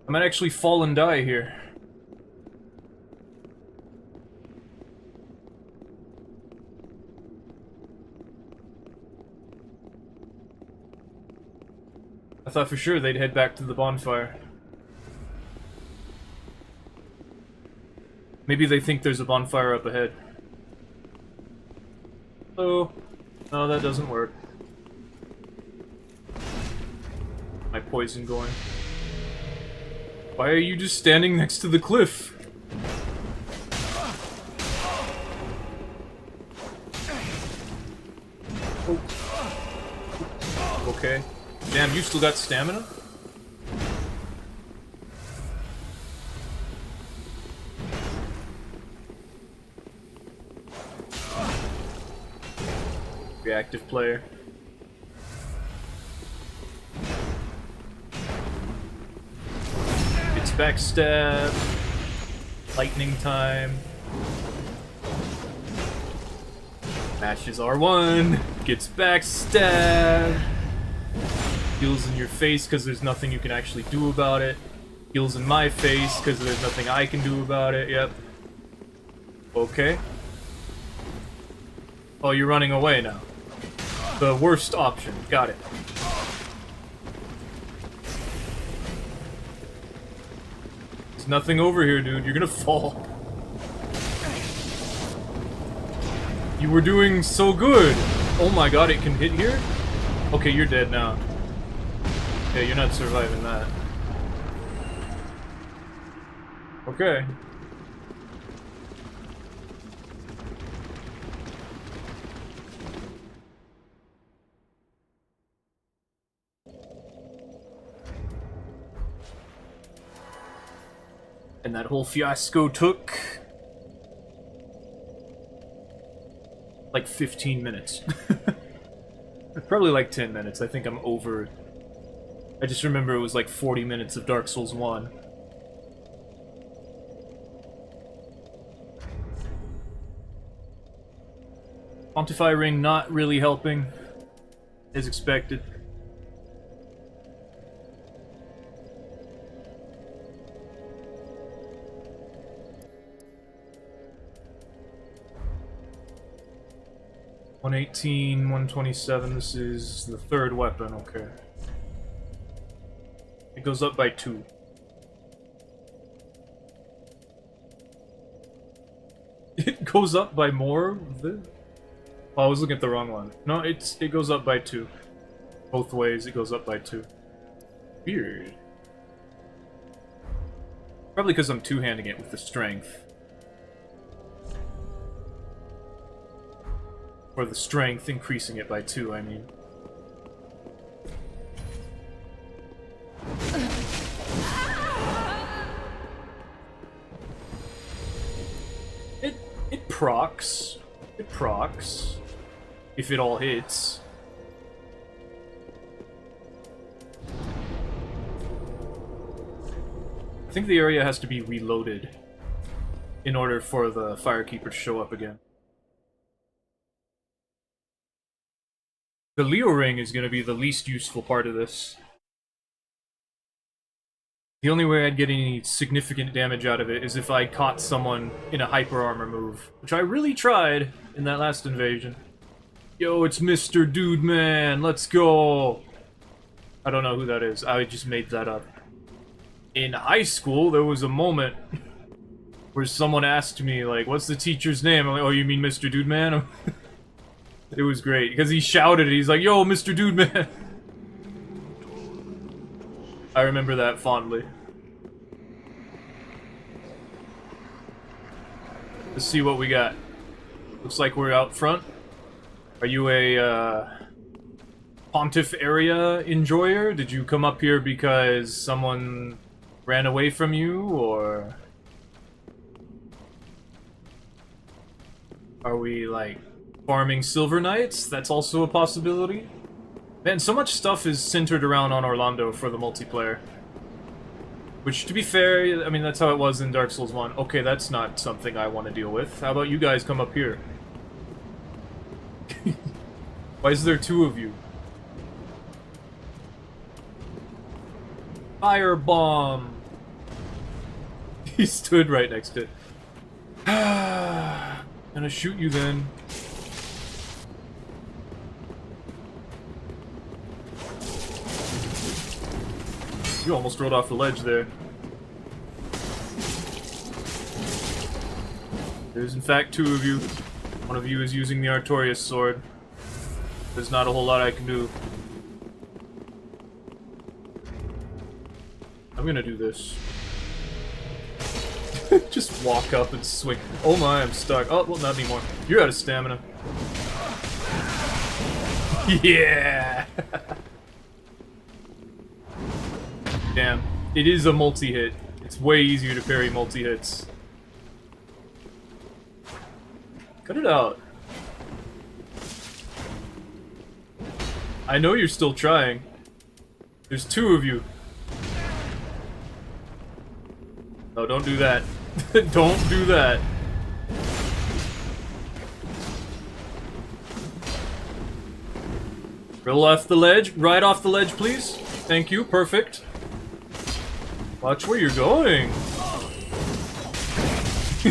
I might actually fall and die here. I thought for sure they'd head back to the bonfire. Maybe they think there's a bonfire up ahead. Oh, no, that doesn't work. My poison going. Why are you just standing next to the cliff? Oh. Okay. Damn, you still got stamina? Reactive player. It's backstab. Lightning time. Mashes R1. Gets backstab. Heals in your face because there's nothing you can actually do about it. Heals in my face because there's nothing I can do about it. Yep. Okay. Oh, you're running away now. The worst option. Got it. There's nothing over here, dude. You're gonna fall. You were doing so good. Oh my god, it can hit here? Okay, you're dead now. Yeah, you're not surviving that. Okay. And that whole fiasco took like 15 minutes. Probably like 10 minutes. I think I'm over. I just remember it was like 40 minutes of Dark Souls 1. Quantify ring not really helping, as expected. $118, $127, this is the third weapon, okay. It goes up by 2. It goes up by more? Oh, I was looking at the wrong one. No, it goes up by 2. Both ways, it goes up by 2. Weird. Probably because I'm two-handing it with the strength. Or the strength, increasing it by 2, I mean. It procs. It procs. If it all hits. I think the area has to be reloaded in order for the Firekeeper to show up again. The Leo ring is going to be the least useful part of this. The only way I'd get any significant damage out of it is if I caught someone in a hyper armor move, which I really tried in that last invasion. Yo, it's Mr. Dude Man, let's go! I don't know who that is, I just made that up. In high school, there was a moment where someone asked me, like, what's the teacher's name? I'm like, oh, you mean Mr. Dude Man? It was great, because he shouted it, he's like, yo, Mr. Dude Man! I remember that fondly. Let's see what we got. Looks like we're out front. Are you a, Pontiff area enjoyer? Did you come up here because someone ran away from you, or... Are we, like, farming Silver Knights? That's also a possibility. Man, so much stuff is centered around on Orlando for the multiplayer. Which, to be fair, I mean, that's how it was in Dark Souls 1. Okay, that's not something I want to deal with. How about you guys come up here? Why is there 2 of you? Firebomb! He stood right next to it. Gonna shoot you then. You almost rolled off the ledge there. There's in fact two of you. One of you is using the Artorias sword. There's not a whole lot I can do. I'm gonna do this. Just walk up and swing. Oh my, I'm stuck. Oh, well, not anymore. You're out of stamina. Yeah! Damn. It is a multi-hit. It's way easier to parry multi-hits. Cut it out. I know you're still trying. There's two of you. No, don't do that. Don't do that. Roll off the ledge. Right off the ledge, please. Thank you. Perfect. Watch where you're going.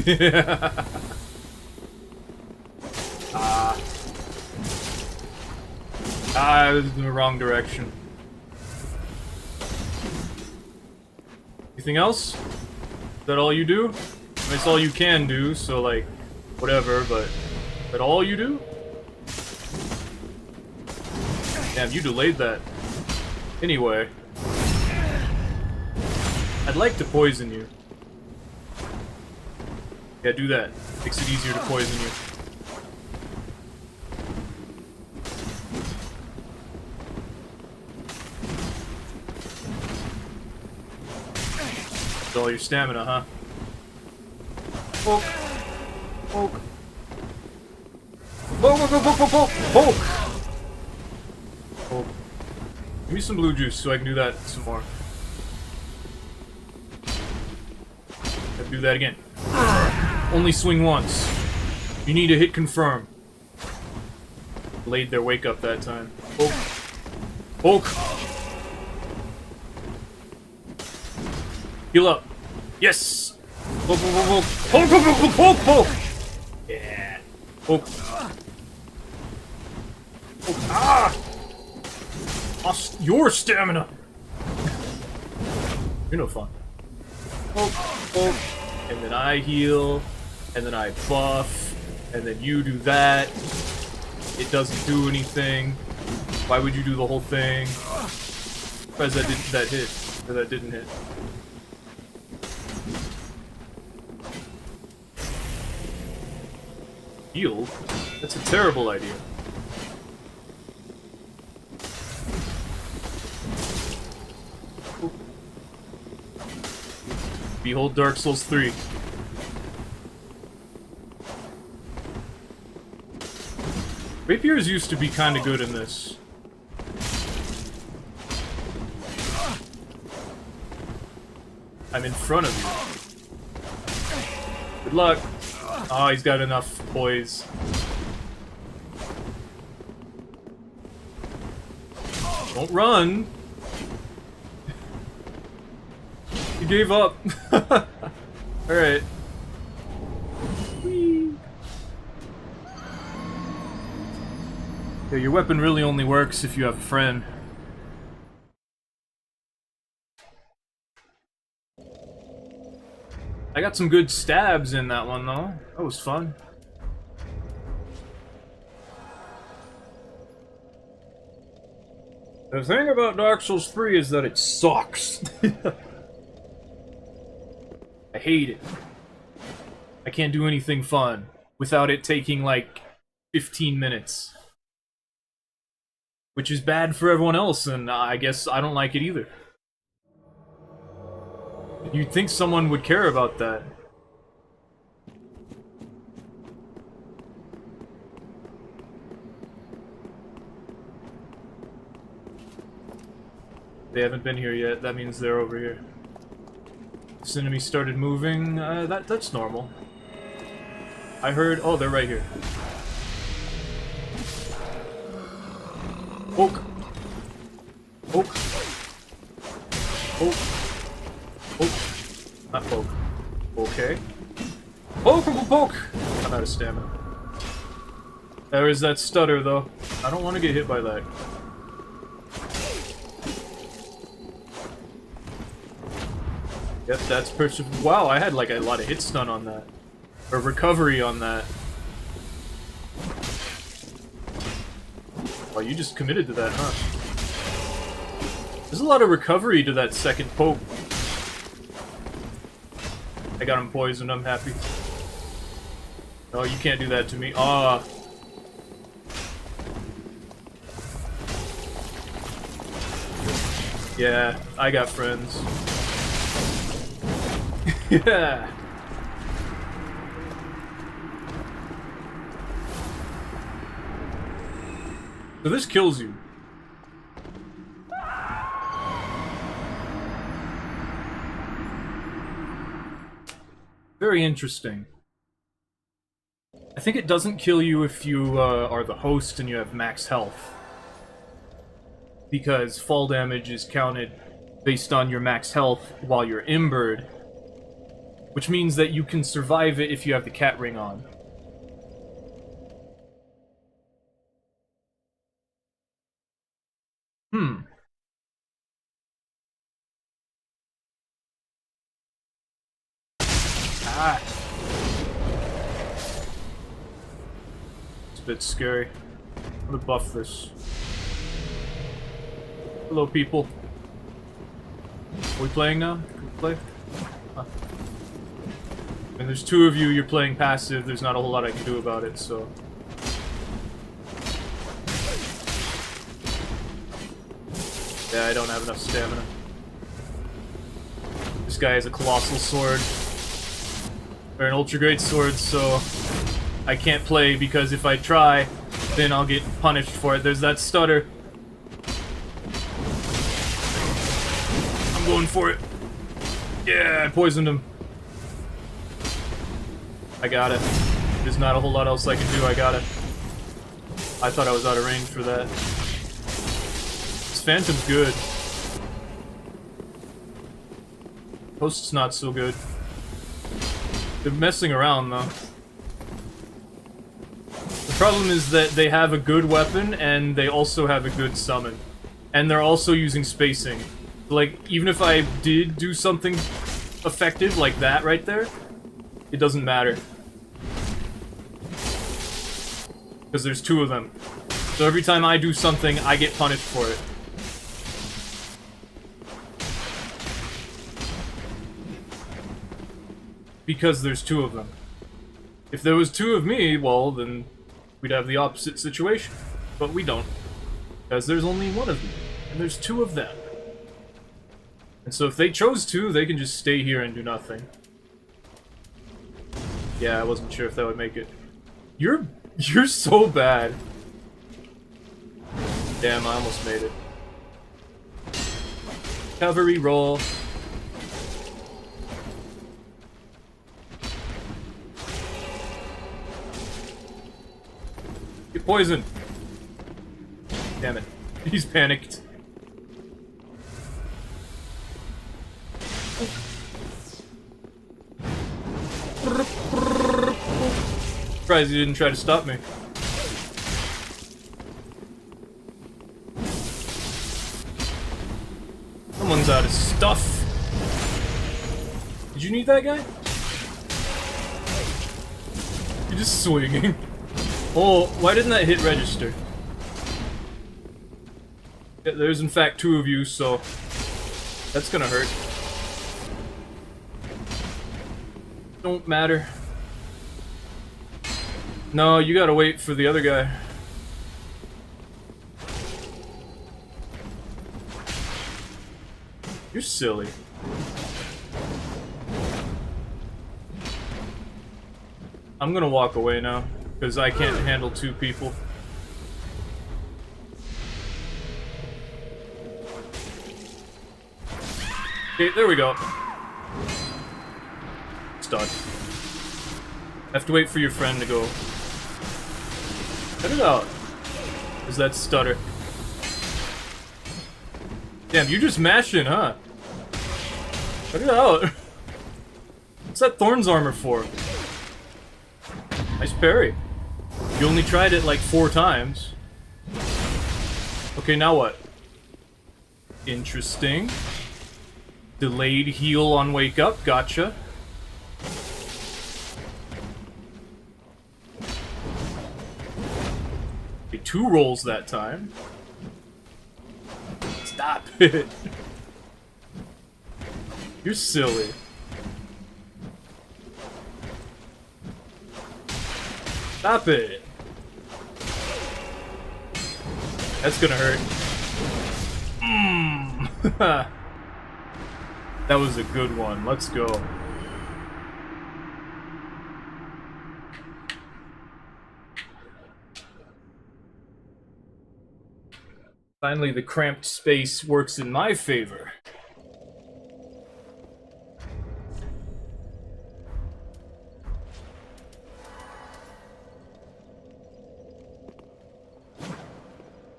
Yeah. I was in the wrong direction. Anything else? Is that all you do? I mean, it's all you can do, so like, whatever, but... Is that all you do? Damn, you delayed that. Anyway. I'd like to poison you. Yeah, do that. Makes it easier to poison you. All your stamina, huh? Poke. Poke. Poke, poke, poke, poke, poke, poke! Poke. Give me some blue juice so I can do that some more. Gotta do that again. Only swing once. You need to hit confirm. Laid their wake up that time. Poke. Poke! Heal up. Yes! Poke, poke, poke, poke, poke, poke, poke, poke, poke! Yeah. Poke. Poke. Ah! Lost your stamina! You're no fun. Poke, poke, and then I heal, and then I buff, and then you do that. It doesn't do anything. Why would you do the whole thing? Because that hit, or that didn't hit. Heal? That's a terrible idea. Behold Dark Souls 3. Rapiers used to be kinda good in this. I'm in front of you. Good luck. Oh, he's got enough poise. Don't run! He gave up. Alright. Yeah, your weapon really only works if you have a friend. I got some good stabs in that one, though. That was fun. The thing about Dark Souls 3 is that it sucks. I hate it. I can't do anything fun without it taking, like, 15 minutes. Which is bad for everyone else, and I guess I don't like it either. You'd think someone would care about that. They haven't been here yet, that means they're over here. This enemy started moving, that's normal. I heard, oh, they're right here. Poke! Poke! Poke! Poke! Not poke. Okay. Poke! Poke! Poke! I'm out of stamina. There is that stutter, though. I don't want to get hit by that. Yep, that's wow, I had like a lot of hit stun on that. Or recovery on that. Oh, you just committed to that, huh? There's a lot of recovery to that second poke. I got him poisoned, I'm happy. No, you can't do that to me. Ah. Yeah, I got friends. Yeah. So this kills you. Very interesting. I think it doesn't kill you if you are the host and you have max health. Because fall damage is counted based on your max health while you're embered. Which means that you can survive it if you have the cat ring on. Ah. It's a bit scary. I'm gonna buff this. Hello, people. Are we playing now? Can we play? Huh. And there's two of you, you're playing passive, there's not a whole lot I can do about it, so... Yeah, I don't have enough stamina. This guy has a colossal sword. Or an ultra great sword, so... I can't play, because if I try, then I'll get punished for it. There's that stutter. I'm going for it. Yeah, I poisoned him. I got it. There's not a whole lot else I can do, I got it. I thought I was out of range for that. This Phantom's good. Host's not so good. They're messing around, though. The problem is that they have a good weapon, and they also have a good summon. And they're also using spacing. Like, even if I did do something effective like that right there, it doesn't matter. Because there's two of them. So every time I do something, I get punished for it. Because there's two of them. If there was two of me, well, then we'd have the opposite situation. But we don't. Because there's only one of me. And there's two of them. And so if they chose to, they can just stay here and do nothing. Yeah, I wasn't sure if that would make it. You're so bad. Damn, I almost made it. Cavalry roll. Get poisoned. Damn it. He's panicked. Surprised he didn't try to stop me. Someone's out of stuff. Did you need that guy? You're just swinging. Oh, why didn't that hit register? Yeah, there's in fact two of you, so that's gonna hurt. Don't matter. No, you gotta wait for the other guy. You're silly. I'm gonna walk away now, because I can't handle two people. Okay, there we go. It's done. Have to wait for your friend to go. Cut it out. Is that stutter? Damn, you just mashing, huh? Cut it out. What's that Thorn's armor for? Nice parry. You only tried it like 4 times. Okay, now what? Interesting. Delayed heal on wake up, gotcha. Okay, 2 rolls that time. Stop it. You're silly. Stop it. That's gonna hurt. That was a good one. Let's go. Finally, the cramped space works in my favor.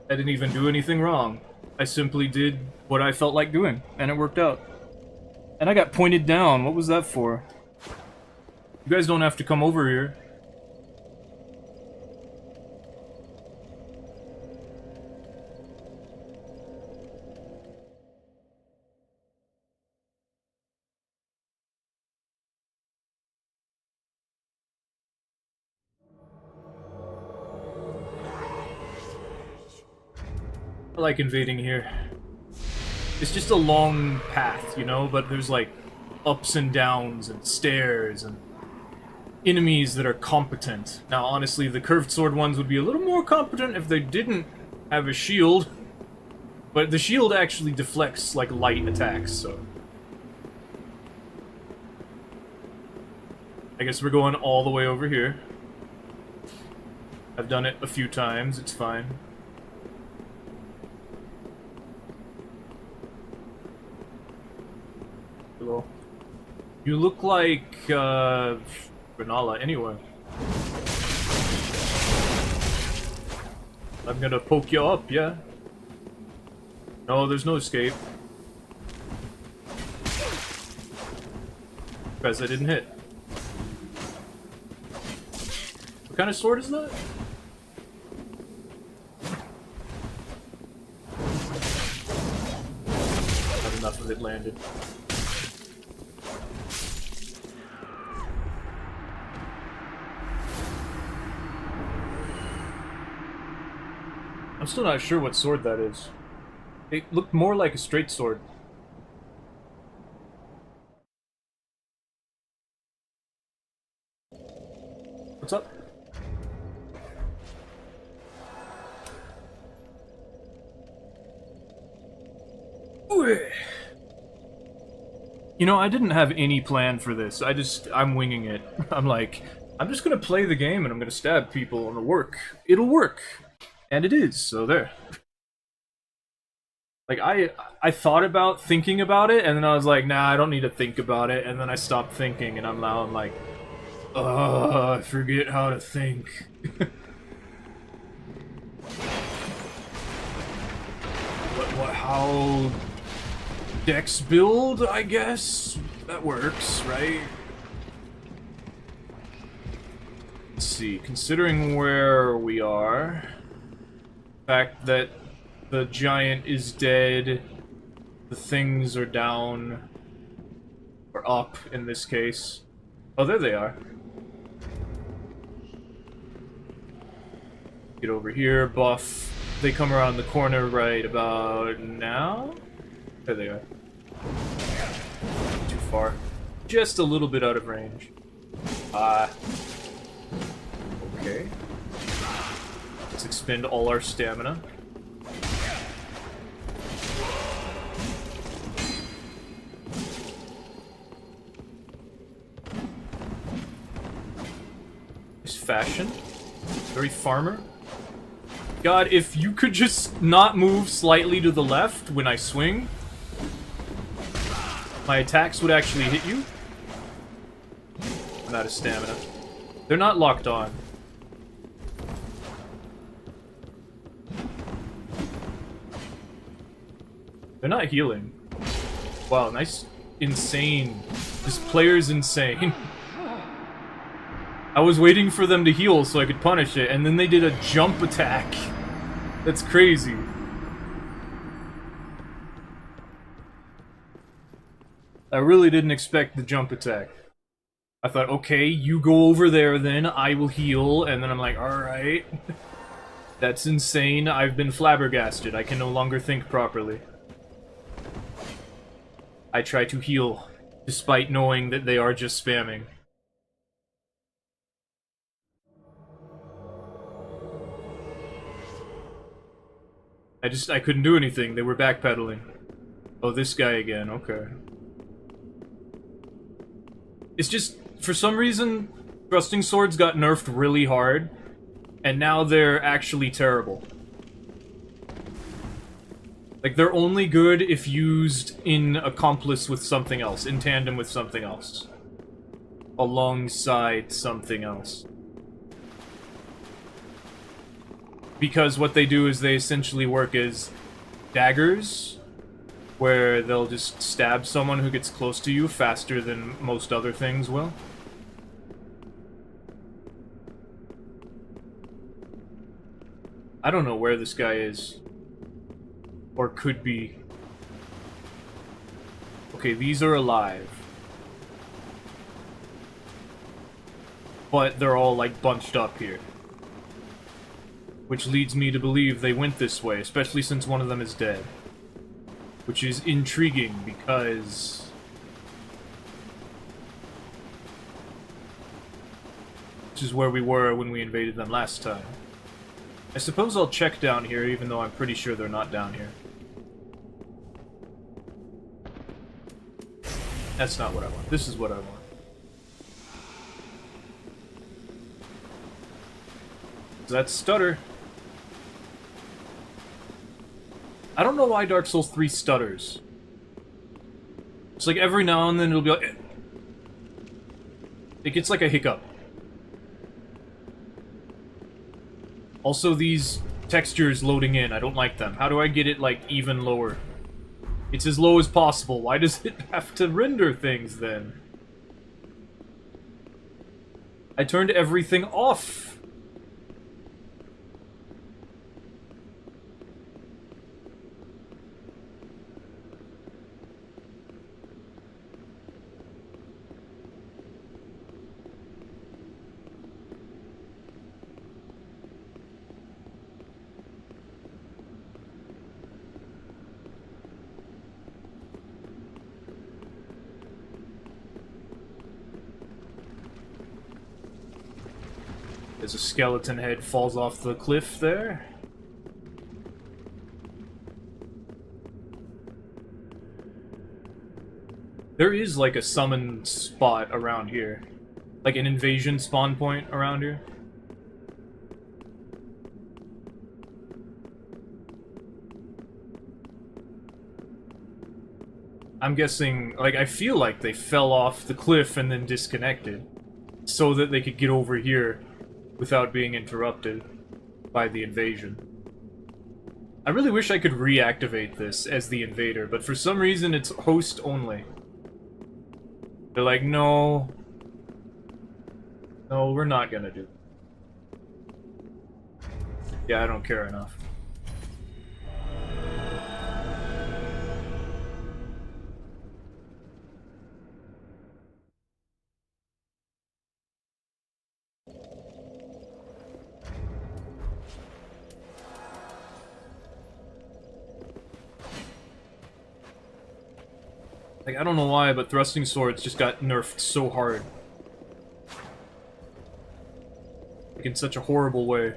I didn't even do anything wrong. I simply did what I felt like doing, and it worked out. And I got pointed down. What was that for? You guys don't have to come over here. I like invading here. It's just a long path, you know, but there's like ups and downs and stairs and enemies that are competent. Now, honestly, the curved sword ones would be a little more competent if they didn't have a shield, but the shield actually deflects like light attacks, so I guess we're going all the way over here. I've done it a few times, it's fine. Hello. You look like, Renala anyway. I'm gonna poke you up, yeah? No, there's no escape. Guys, I didn't hit. What kind of sword is that? Not enough of it landed. I'm still not sure what sword that is. It looked more like a straight sword. What's up? You know, I didn't have any plan for this. I'm winging it. I'm like, I'm just gonna play the game and I'm gonna stab people and it'll work. It'll work. And it is, so there. Like, I thought about thinking about it, and then I was like, nah, I don't need to think about it, and then I stopped thinking, and I'm like, I forget how to think. How... Dex build, I guess? That works, right? Let's see, considering where we are... The fact that the giant is dead, the things are down, or up in this case. Oh, there they are. Get over here, buff. They come around the corner right about now. There they are. Too far. Just a little bit out of range. Okay. Let's expend all our stamina. Nice fashion. Very farmer. God, if you could just not move slightly to the left when I swing, my attacks would actually hit you. I'm out of stamina. They're not locked on. They're not healing. Wow, nice. Insane. This player's insane. I was waiting for them to heal so I could punish it, and then they did a jump attack. That's crazy. I really didn't expect the jump attack. I thought, okay, you go over there then, I will heal, and then I'm like, alright. That's insane, I've been flabbergasted, I can no longer think properly. I try to heal, despite knowing that they are just spamming. I couldn't do anything, they were backpedaling. Oh, this guy again, okay. It's just, for some reason, thrusting swords got nerfed really hard, and now they're actually terrible. Like, they're only good if used in accomplice with something else, in tandem with something else. Alongside something else. Because what they do is they essentially work as daggers, where they'll just stab someone who gets close to you faster than most other things will. I don't know where this guy is. Or could be. Okay, these are alive. But they're all, like, bunched up here. Which leads me to believe they went this way, especially since one of them is dead. Which is intriguing, because... which is where we were when we invaded them last time. I suppose I'll check down here, even though I'm pretty sure they're not down here. That's not what I want. This is what I want. That's stutter. I don't know why Dark Souls 3 stutters. It's like every now and then it'll be like... it gets like a hiccup. Also, these textures loading in, I don't like them. How do I get it, like, even lower? It's as low as possible. Why does it have to render things, then? I turned everything off. As a skeleton head falls off the cliff there. There is like a summon spot around here. Like an invasion spawn point around here. I'm guessing, like, I feel like they fell off the cliff and then disconnected. So that they could get over here without being interrupted by the invasion. I really wish I could reactivate this as the invader, but for some reason it's host only. They're like, no. No, we're not gonna do it. Yeah, I don't care enough. Like, I don't know why, but thrusting swords just got nerfed so hard. Like, in such a horrible way.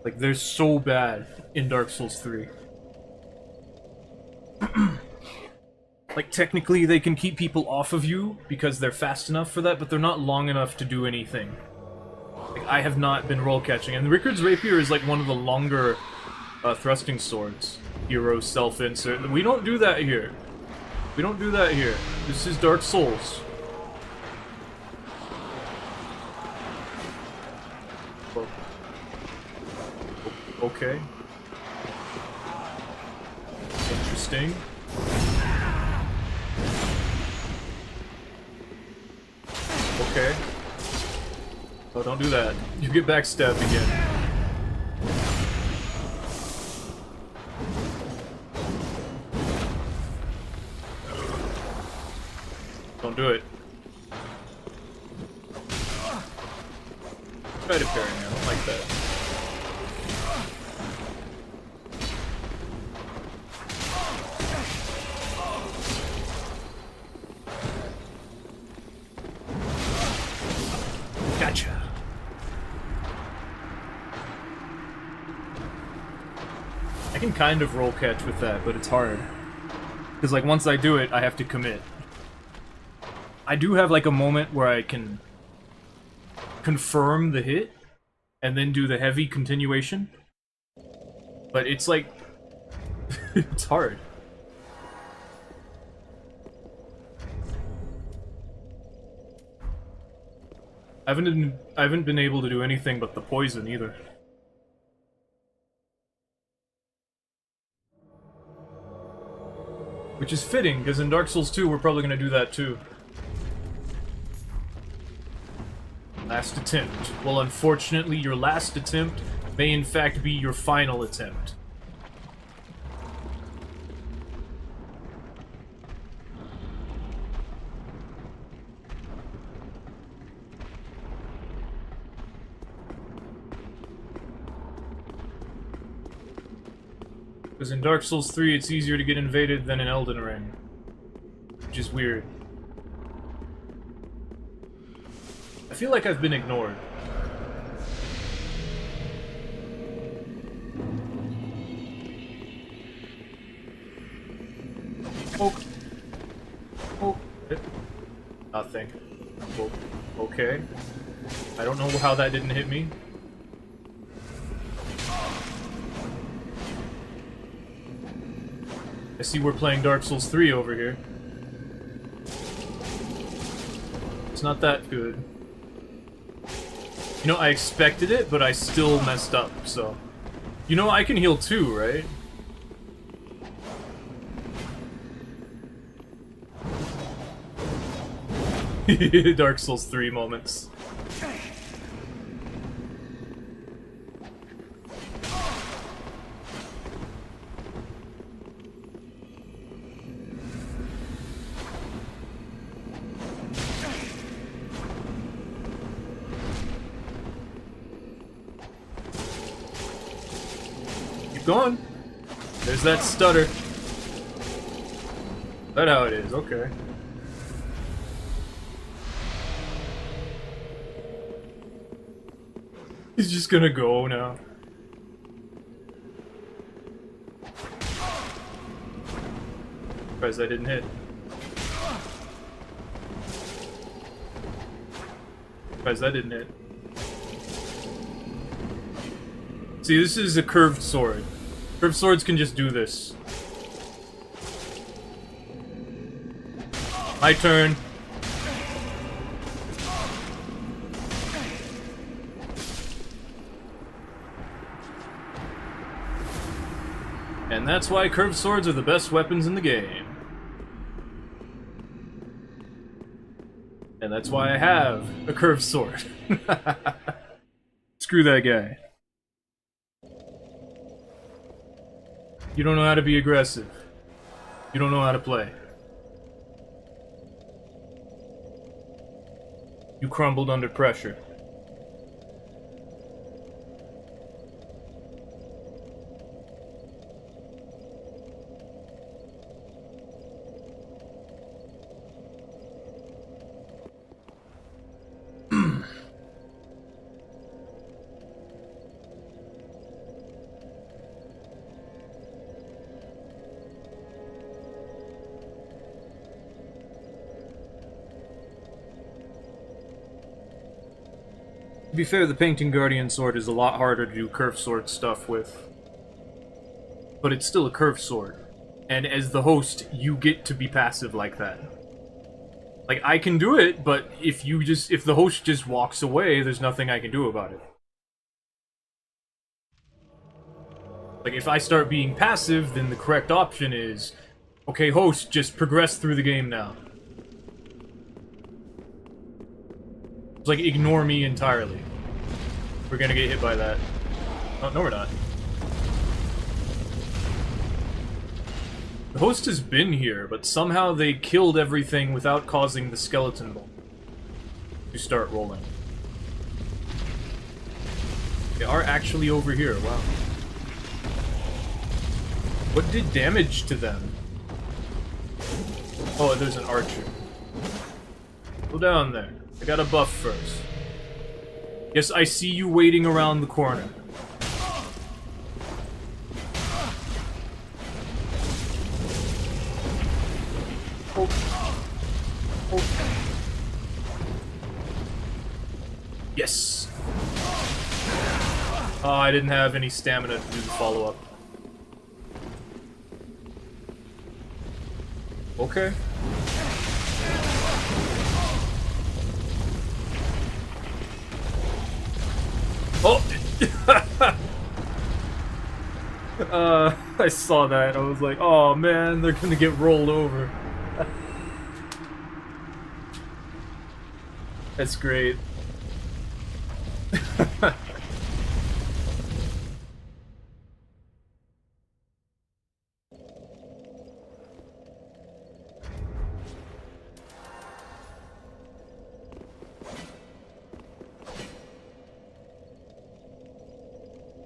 Like, they're so bad in Dark Souls 3. Like, technically they can keep people off of you because they're fast enough for that, but they're not long enough to do anything. Like, I have not been roll catching, and the Rickard's Rapier is like one of the longer thrusting swords. Hero self-insert. We don't do that here. We don't do that here. This is Dark Souls. Okay. Interesting. Okay. Oh, don't do that. You get backstabbed again. Don't do it. Try to parry me, I don't like that. Gotcha. I can kind of roll catch with that, but it's hard. Because, like, once I do it, I have to commit. I do have, like, a moment where I can confirm the hit, and then do the heavy continuation. But it's, like... it's hard. I haven't been able to do anything but the poison, either. Which is fitting, because in Dark Souls 2, we're probably going to do that, too. Last attempt. Well, unfortunately, your last attempt may in fact be your final attempt. Because in Dark Souls 3, it's easier to get invaded than in Elden Ring. Which is weird. I feel like I've been ignored. Oh. Oh. Nothing. Oh. Okay. I don't know how that didn't hit me. I see we're playing Dark Souls 3 over here. It's not that good. You know, I expected it, but I still messed up, so... You know, I can heal too, right? Dark Souls 3 moments. Going. There's that stutter. That's how it is, okay. He's just gonna go now. Surprised I didn't hit. Surprised that didn't hit. See, this is a curved sword. Curved swords can just do this. My turn. And that's why curved swords are the best weapons in the game. And that's why I have a curved sword. Screw that guy. You don't know how to be aggressive. You don't know how to play. You crumbled under pressure. To be fair, the Painting Guardian sword is a lot harder to do curved sword stuff with. But it's still a curved sword. And as the host, you get to be passive like that. Like, I can do it, but if the host just walks away, there's nothing I can do about it. Like, if I start being passive, then the correct option is, okay, host, just progress through the game now. It's like, ignore me entirely. We're gonna get hit by that. Oh, no we're not. The host has been here, but somehow they killed everything without causing the skeleton ball to start rolling. They are actually over here, wow. What did damage to them? Oh, there's an archer. Go down there. I got a buff first. Yes, I see you waiting around the corner. Oh. Oh. Yes. Oh, I didn't have any stamina to do the follow-up. Okay. Oh! I saw that. I was like, oh man, they're gonna get rolled over. That's great.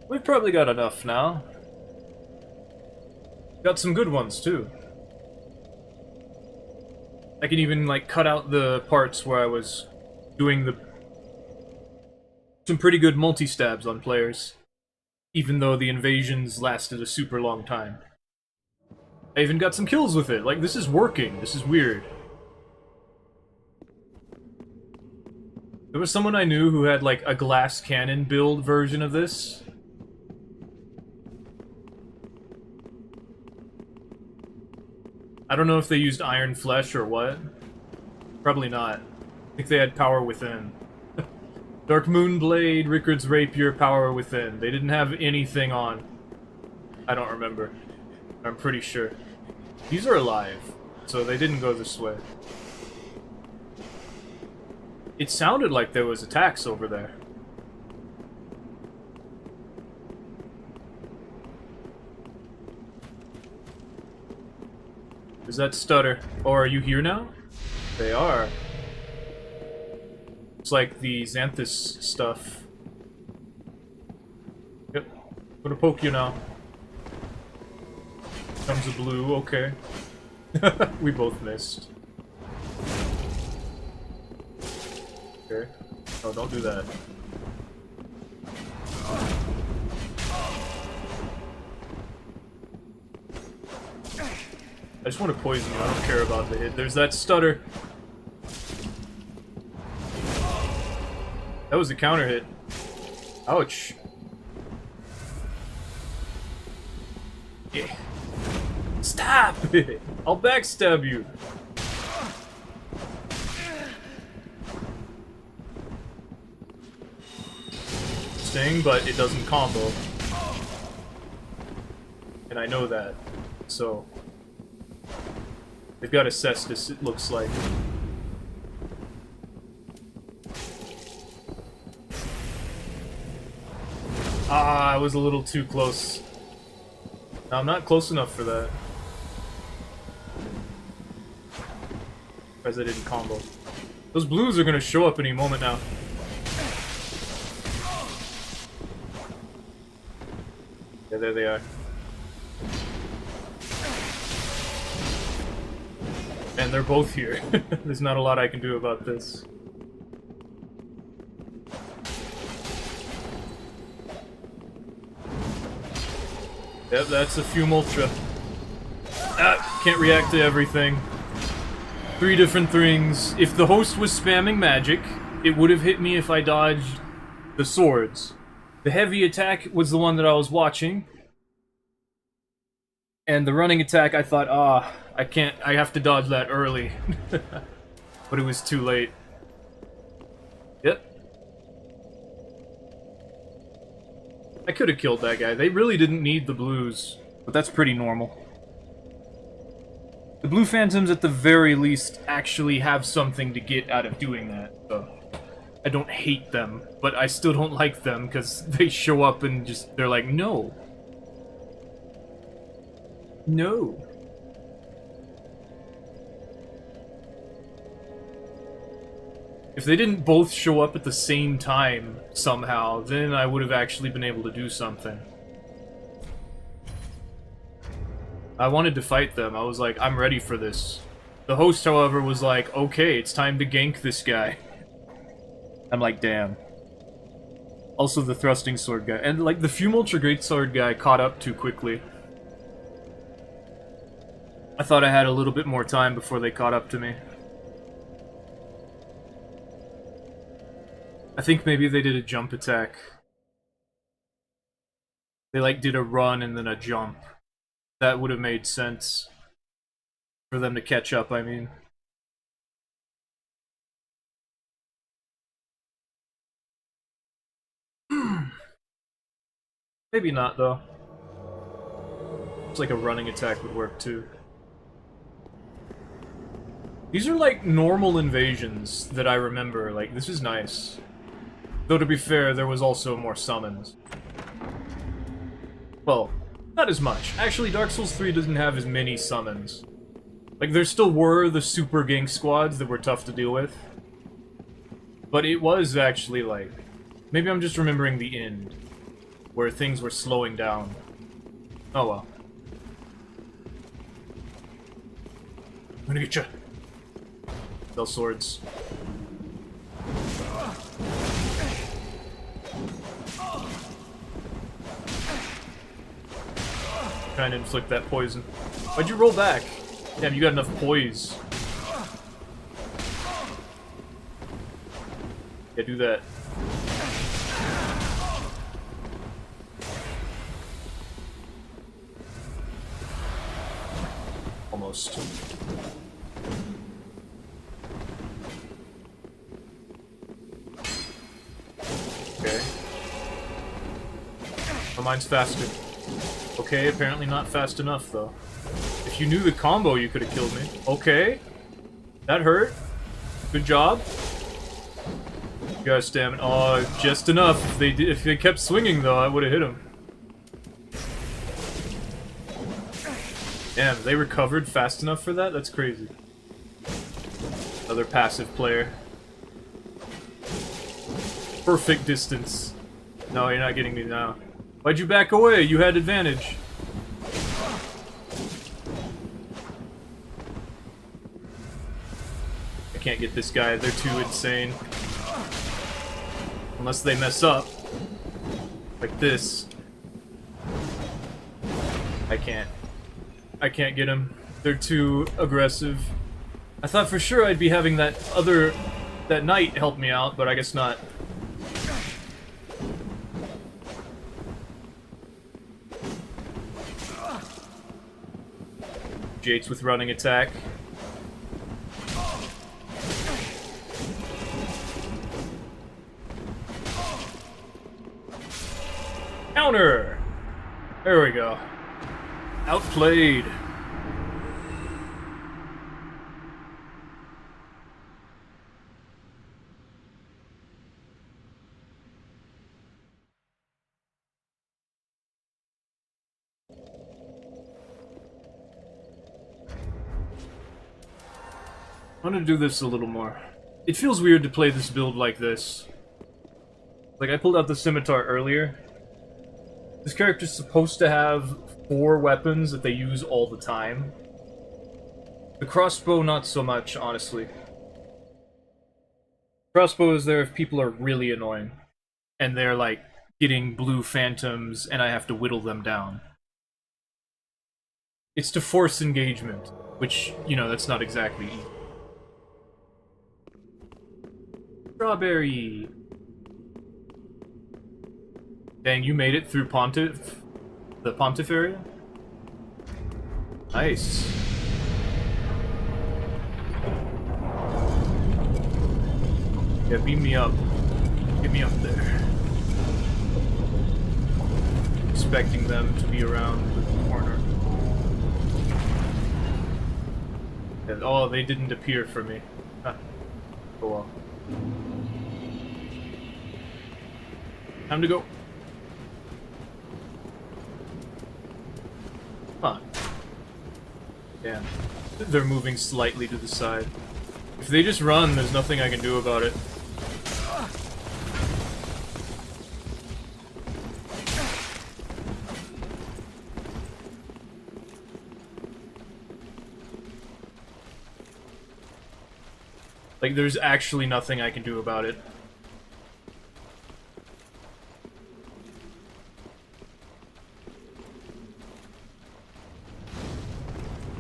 We've probably got enough now. Got some good ones, too. I can even, like, cut out the parts where I was doing some pretty good multi-stabs on players. Even though the invasions lasted a super long time. I even got some kills with it. Like, this is working. This is weird. There was someone I knew who had, like, a glass cannon build version of this. I don't know if they used iron flesh or what. Probably not. I think they had power within. Dark Moonblade, Rickard's Rapier, power within. They didn't have anything on. I don't remember. I'm pretty sure. These are alive, so they didn't go this way. It sounded like there was attacks over there. Is that stutter? Or are you here now? They are. It's like the Xanthus stuff. Yep. I'm gonna poke you now. Comes a blue, okay. We both missed. Okay. Oh, don't do that. I just want to poison you, I don't care about the hit. There's that stutter. That was a counter hit. Ouch. Yeah. Stop it! I'll backstab you. Sting, but it doesn't combo. And I know that. So they've got assessed this, it looks like. Ah, I was a little too close. No, I'm not close enough for that. Because I didn't combo. Those blues are gonna show up any moment now. Yeah, there they are. And they're both here. There's not a lot I can do about this. Yep, that's a Fume Ultra. Ah, can't react to everything. 3 different things. If the host was spamming magic, it would have hit me if I dodged the swords. The heavy attack was the one that I was watching. And the running attack, I thought, I have to dodge that early. But it was too late. Yep. I could have killed that guy. They really didn't need the blues. But that's pretty normal. The blue phantoms, at the very least, actually have something to get out of doing that. So I don't hate them, but I still don't like them, because they show up and just, they're like, no. No. If they didn't both show up at the same time, somehow, then I would have actually been able to do something. I wanted to fight them. I was like, I'm ready for this. The host, however, was like, okay, it's time to gank this guy. I'm like, damn. Also the thrusting sword guy. And, like, the Fume Ultra Greatsword guy caught up too quickly. I thought I had a little bit more time before they caught up to me. I think maybe they did a jump attack. They, like, did a run and then a jump. That would have made sense. For them to catch up, I mean. Maybe not, though. It's like a running attack would work, too. These are, like, normal invasions that I remember. Like, this is nice. Though, to be fair, there was also more summons. Well, not as much. Actually, Dark Souls 3 doesn't have as many summons. Like, there still were the super gank squads that were tough to deal with. But it was actually, like... Maybe I'm just remembering the end. Where things were slowing down. Oh well. I'm gonna get you. Sell swords. Trying to inflict that poison. Why'd you roll back? Damn, you got enough poise. Yeah, do that. Almost. Okay. Oh, mine's faster. Okay, apparently not fast enough, though. If you knew the combo, you could have killed me. Okay. That hurt. Good job. You got stamina. Oh, just enough. If they kept swinging, though, I would have hit him. Damn, they recovered fast enough for that? That's crazy. Another passive player. Perfect distance. No, you're not getting me now. Why'd you back away? You had advantage. I can't get this guy. They're too insane. Unless they mess up. Like this. I can't. I can't get him. They're too aggressive. I thought for sure I'd be having that knight help me out, but I guess not. Jates with running attack. Counter! There we go. Outplayed. I'm gonna do this a little more. It feels weird to play this build like this. Like, I pulled out the scimitar earlier. This character's supposed to have 4 weapons that they use all the time. The crossbow, not so much, honestly. Crossbow is there if people are really annoying. And they're, like, getting blue phantoms, and I have to whittle them down. It's to force engagement, which, you know, that's not exactly easy. Strawberry! Dang, you made it through the Pontiff area? Nice. Yeah, beam me up. Get me up there. Expecting them to be around the corner. And, oh, they didn't appear for me. Huh. Oh well. Time to go. Come on. Damn. They're moving slightly to the side. If they just run, there's nothing I can do about it. Like, there's actually nothing I can do about it.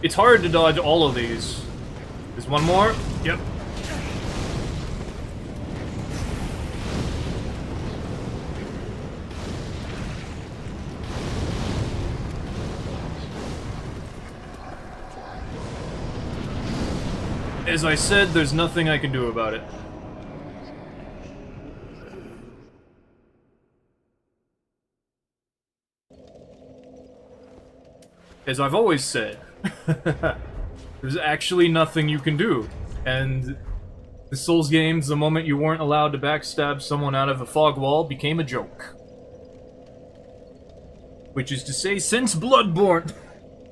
It's hard to dodge all of these. There's one more. Yep. As I said, there's nothing I can do about it. As I've always said, there's actually nothing you can do. And the Souls games, the moment you weren't allowed to backstab someone out of a fog wall, became a joke. Which is to say, since Bloodborne!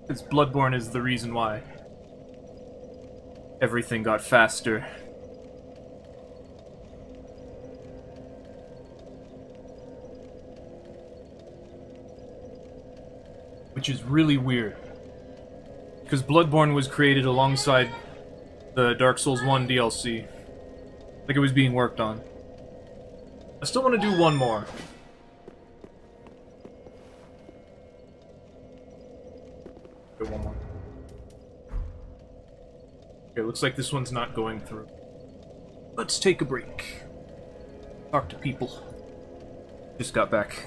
Because Bloodborne is the reason why. Everything got faster. Which is really weird. Because Bloodborne was created alongside the Dark Souls 1 DLC. Like it was being worked on. I still want to do one more. Okay, one more. Okay, looks like this one's not going through. Let's take a break. Talk to people. Just got back.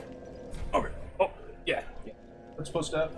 Okay. Oh, yeah. What's supposed to happen?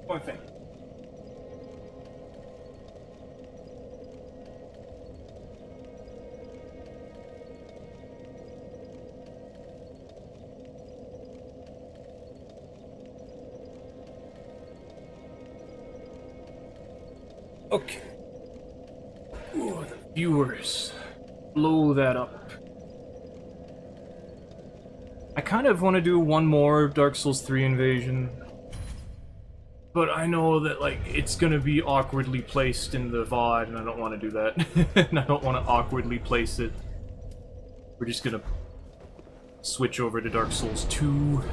Poor thing. Okay. Ooh, the viewers. Blow that up. I kind of want to do one more Dark Souls 3 invasion. But I know that, like, it's gonna be awkwardly placed in the VOD, and I don't want to do that. And I don't want to awkwardly place it. We're just gonna switch over to Dark Souls 2.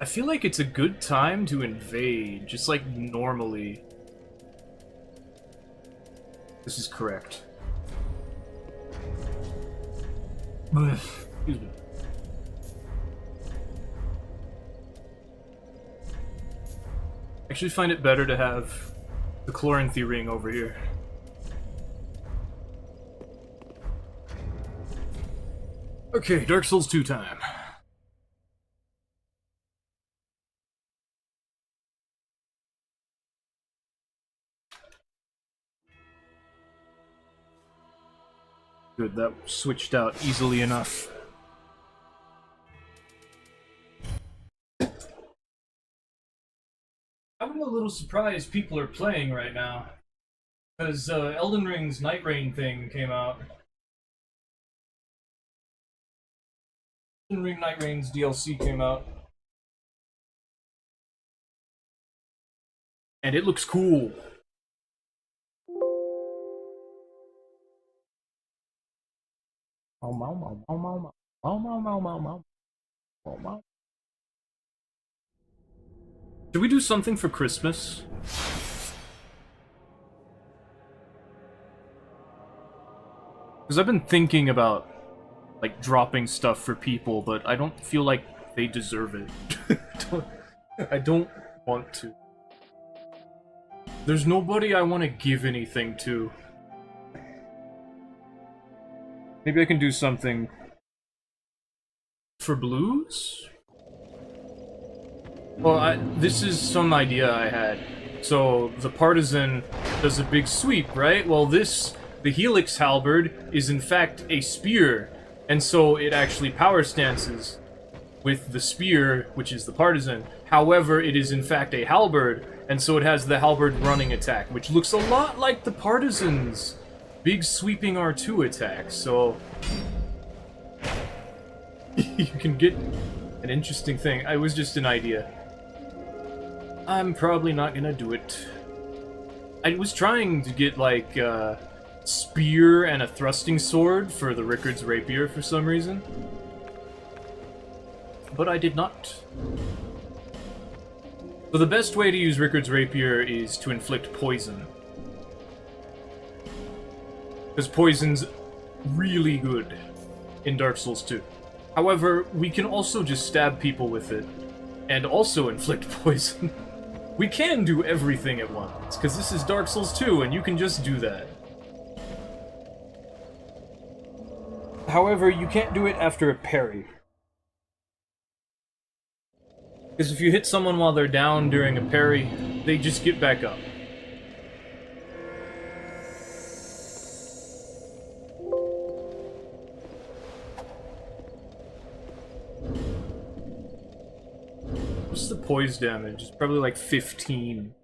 I feel like it's a good time to invade, just like normally. This is correct. Excuse me. I actually find it better to have the Chloranthy ring over here. Okay, Dark Souls 2 time. Good, that switched out easily enough. I'm a little surprised people are playing right now. Because Elden Ring's Night Rain thing came out. Elden Ring Night Rain's DLC came out. And it looks cool. Should we do something for Christmas? Because I've been thinking about, like, dropping stuff for people, but I don't feel like they deserve it. I don't want to. There's nobody I want to give anything to. Maybe I can do something for blues? Well, this is some idea I had. So, the Partisan does a big sweep, right? Well, the Helix Halberd is in fact a spear, and so it actually power stances with the spear, which is the Partisan. However, it is in fact a halberd, and so it has the halberd running attack, which looks a lot like the Partisan's big sweeping R2 attack, so you can get an interesting thing. It was just an idea. I'm probably not gonna do it. I was trying to get, like, spear and a thrusting sword for the Rickard's Rapier for some reason. But I did not. So the best way to use Rickard's Rapier is to inflict poison. Because poison's really good in Dark Souls 2. However, we can also just stab people with it, and also inflict poison. We can do everything at once, because this is Dark Souls 2, and you can just do that. However, you can't do it after a parry. Because if you hit someone while they're down during a parry, they just get back up. What's the poise damage? It's probably like 15.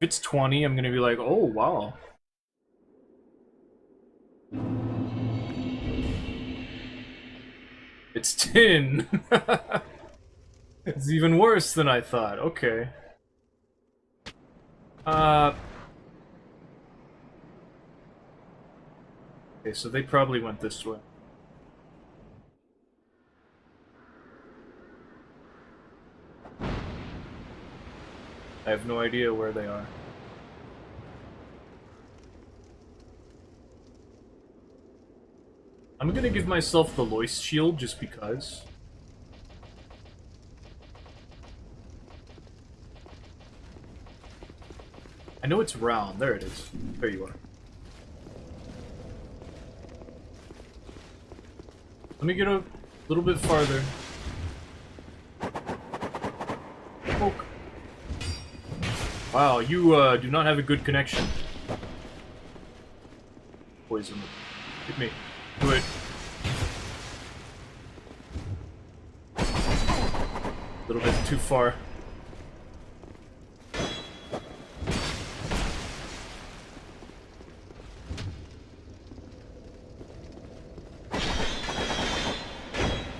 If it's 20, I'm gonna be like, oh, wow. It's 10! It's even worse than I thought. Okay. Okay, so they probably went this way. I have no idea where they are. I'm gonna give myself the Lois shield just because. I know it's round. There it is. There you are. Let me get a little bit farther. Wow, you do not have a good connection. Poison. Hit me. Do it. A little bit too far.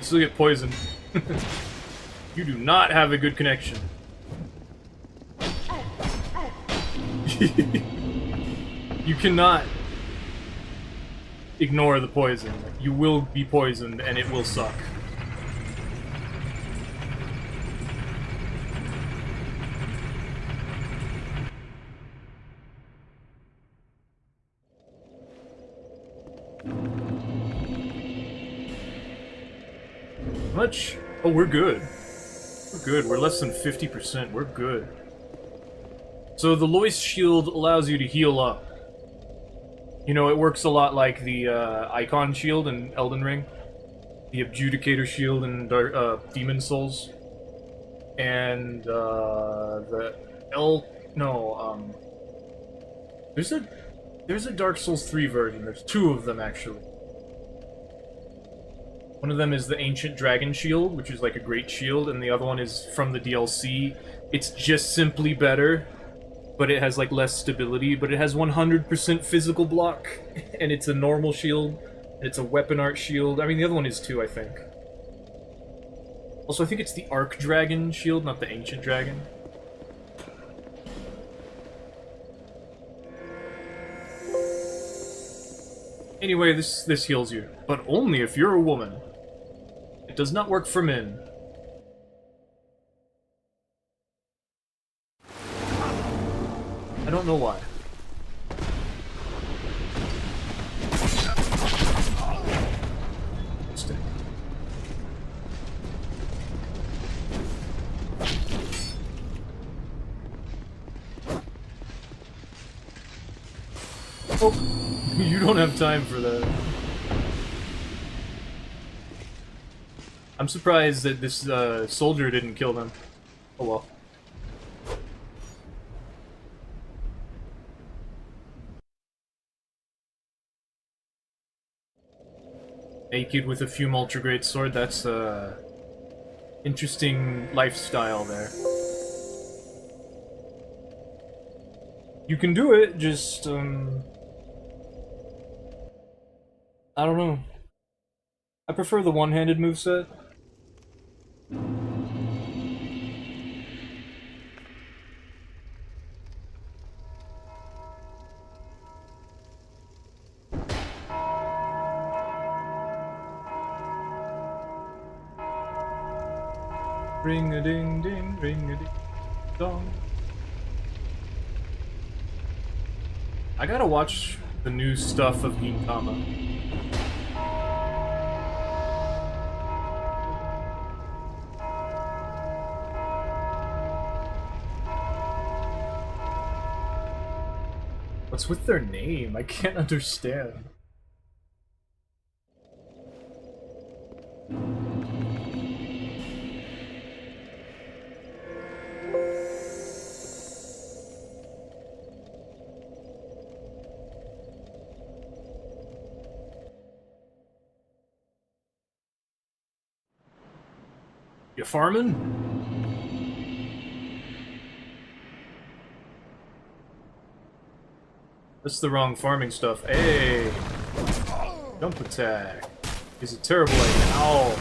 Still get poisoned. You do not have a good connection. You cannot ignore the poison. You will be poisoned and it will suck. Much? Oh, we're good. We're good. We're less than 50%. We're good. So the Lois shield allows you to heal up. You know, it works a lot like the Icon shield in Elden Ring, the Adjudicator shield in Demon Souls, and there's a Dark Souls 3 version. There's two of them actually. One of them is the Ancient Dragon Shield, which is like a great shield, and the other one is from the DLC. It's just simply better, but it has like less stability, but it has 100% physical block, and it's a normal shield, and it's a weapon art shield. I mean, the other one is too, I think. Also, I think it's the Arc Dragon Shield, not the Ancient Dragon. Anyway, this heals you, but only if you're a woman. It does not work for men. I don't know why. Stay. Oh, you don't have time for that. I'm surprised that this soldier didn't kill them. Oh well. Naked with a fume ultra great sword, that's interesting lifestyle there. You can do it, just I don't know. I prefer the one-handed moveset. Ring-a-ding-ding, ring-a-ding-dong. I gotta watch the new stuff of Gintama. What's with their name? I can't understand. You farming? That's the wrong farming stuff. Hey! Jump attack. Is it terrible like ow?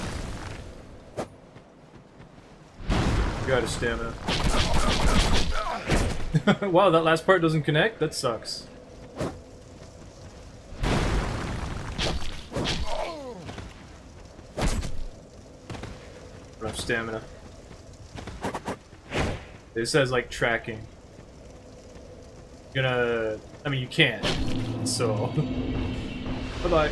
You got a stamina. Wow, that last part doesn't connect? That sucks. Enough stamina. This has like tracking. You're gonna... I mean, you can't. So... Bye-bye.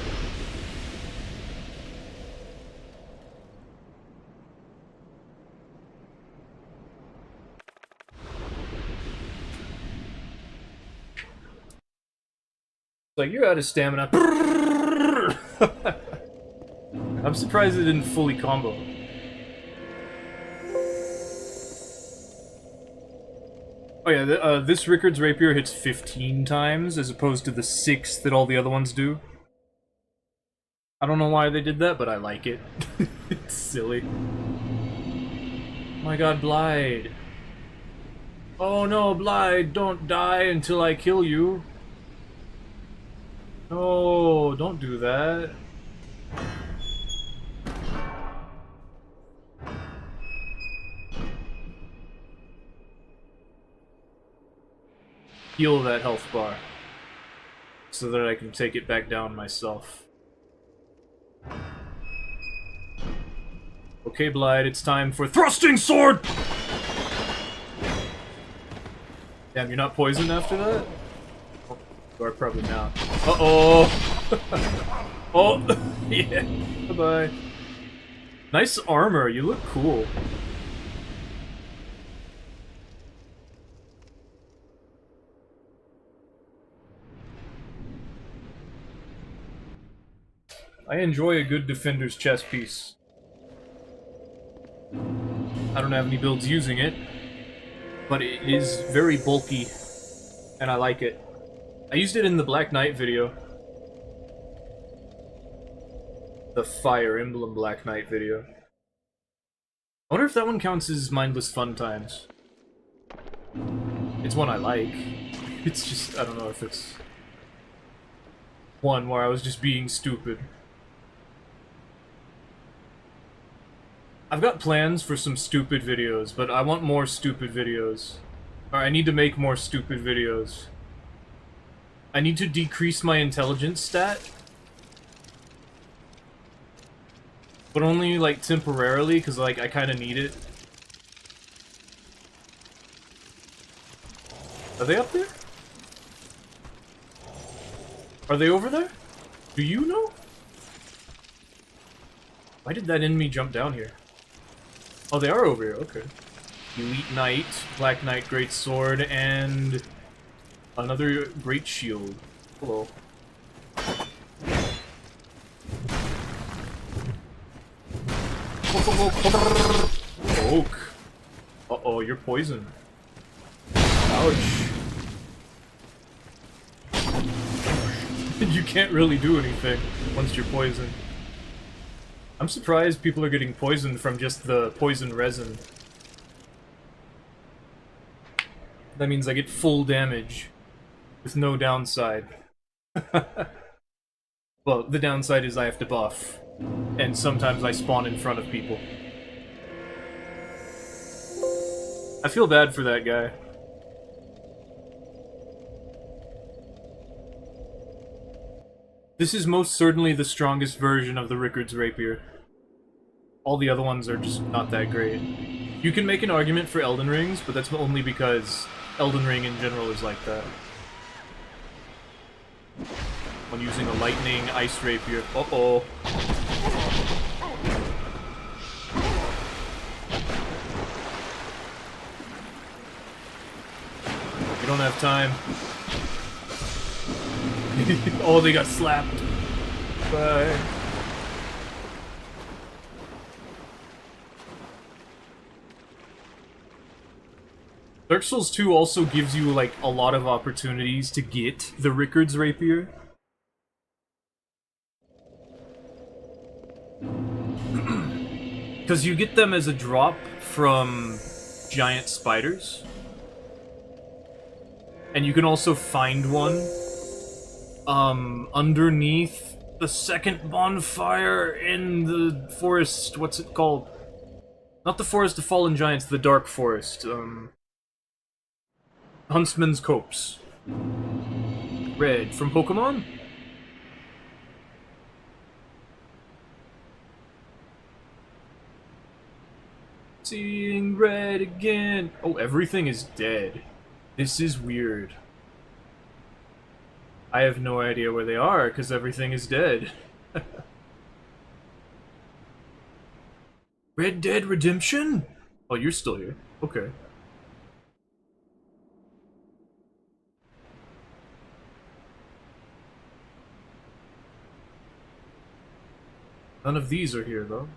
Like, you're out of stamina. I'm surprised it didn't fully combo. Oh yeah, this Rickard's Rapier hits 15 times, as opposed to the 6 that all the other ones do. I don't know why they did that, but I like it. It's silly. My god, Blide. Oh no, Blide, don't die until I kill you. No, don't do that. Heal that health bar, so that I can take it back down myself. Okay, Blide, it's time for Thrusting Sword! Damn, you're not poisoned after that? Oh, you are probably now. Uh-oh! Oh, yeah. Bye-bye. Nice armor, you look cool. I enjoy a good defender's chess piece. I don't have any builds using it, but it is very bulky, and I like it. I used it in the Black Knight video. The Fire Emblem Black Knight video. I wonder if that one counts as Mindless Fun Times. It's one I like. It's just, I don't know if it's one where I was just being stupid. I've got plans for some stupid videos, but I want more stupid videos. Or I need to make more stupid videos. I need to decrease my intelligence stat. But only, like, temporarily, because, like, I kind of need it. Are they up there? Are they over there? Do you know? Why did that enemy jump down here? Oh, they are over here, okay. Elite Knight, Black Knight Great Sword, and another Great Shield. Hello. Oak. Uh-oh, you're poisoned. Ouch. You can't really do anything once you're poisoned. I'm surprised people are getting poisoned from just the poison resin. That means I get full damage with no downside. Well, the downside is I have to buff, and sometimes I spawn in front of people. I feel bad for that guy. This is most certainly the strongest version of the Rickard's Rapier. All the other ones are just not that great. You can make an argument for Elden Rings, but that's only because Elden Ring in general is like that. When using a lightning ice rapier. Uh-oh. We don't have time. Oh, they got slapped. Bye. Dark Souls 2 also gives you, like, a lot of opportunities to get the Rickard's Rapier. Because you get them as a drop from giant spiders. And you can also find one underneath the second bonfire in the forest. What's it called? Not the Forest of Fallen Giants, the Dark Forest. Huntsman's Copse. Red from Pokemon? Seeing red again. Oh, everything is dead. This is weird. I have no idea where they are, because everything is dead. Red Dead Redemption? Oh, you're still here. Okay. None of these are here, though.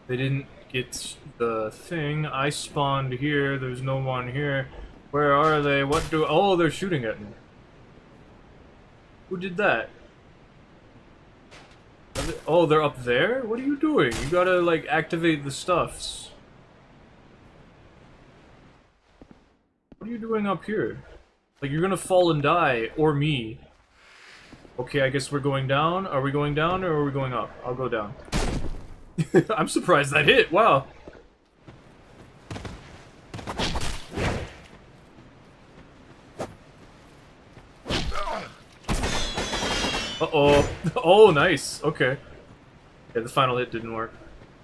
They didn't get the thing. I spawned here. There's no one here. Where are they? What do... Oh, they're shooting at me. Who did that? Oh, they're up there? What are you doing? You gotta, like, activate the stuffs. What are you doing up here? Like, you're gonna fall and die. Or me. Okay, I guess we're going down. Are we going down or are we going up? I'll go down. I'm surprised that hit. Wow. Uh-oh. Oh, nice. Okay. Yeah, the final hit didn't work.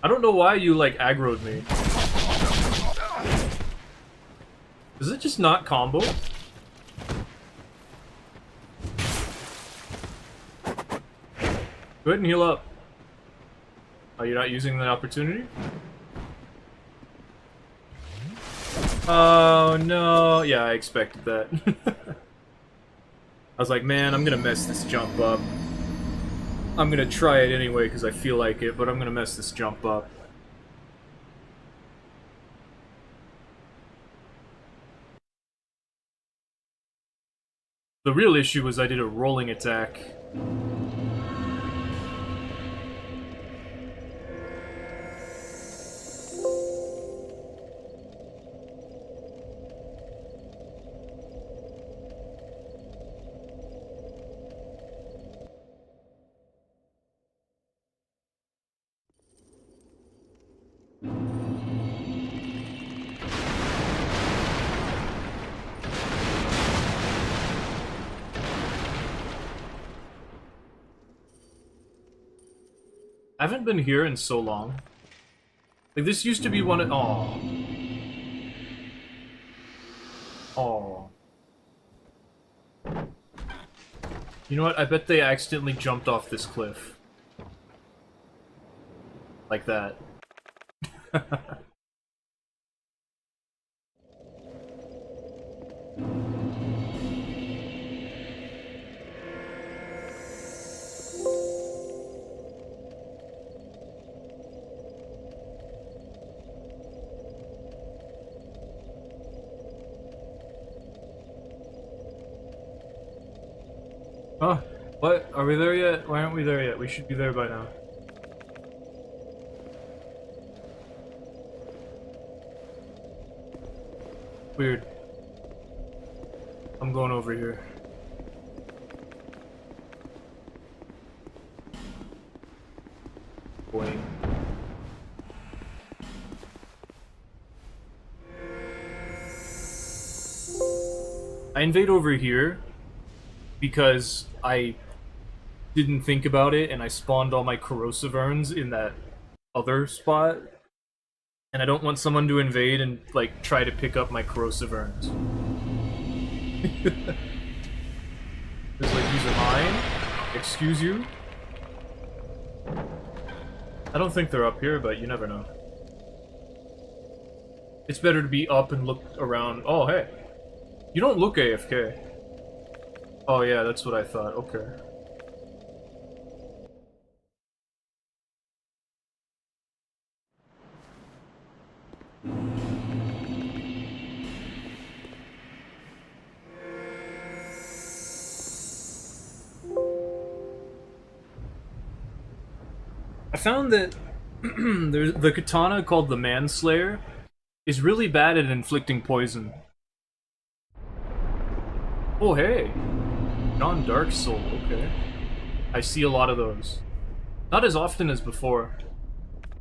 I don't know why you, like, aggroed me. Does it just not combo? Go ahead and heal up. Oh, you're not using the opportunity? Oh, no. Yeah, I expected that. I was like, man, I'm gonna mess this jump up. I'm gonna try it anyway because I feel like it, but I'm gonna mess this jump up. The real issue was I did a rolling attack. I haven't been here in so long. Like, this used to be one of... Aww. Aww. You know what? I bet they accidentally jumped off this cliff. Like that. Huh? What? Are we there yet? Why aren't we there yet? We should be there by now. Weird. I'm going over here. Boing. I invade over here because I didn't think about it and I spawned all my corrosive urns in that other spot. And I don't want someone to invade and, like, try to pick up my corrosive urns. There's, like, these are mine. Excuse you? I don't think they're up here, but you never know. It's better to be up and look around. Oh, hey. You don't look AFK. Oh, yeah, that's what I thought. Okay. I found that there's the katana called the Manslayer is really bad at inflicting poison. Oh hey, John Dark Soul. Okay, I see a lot of those. Not as often as before,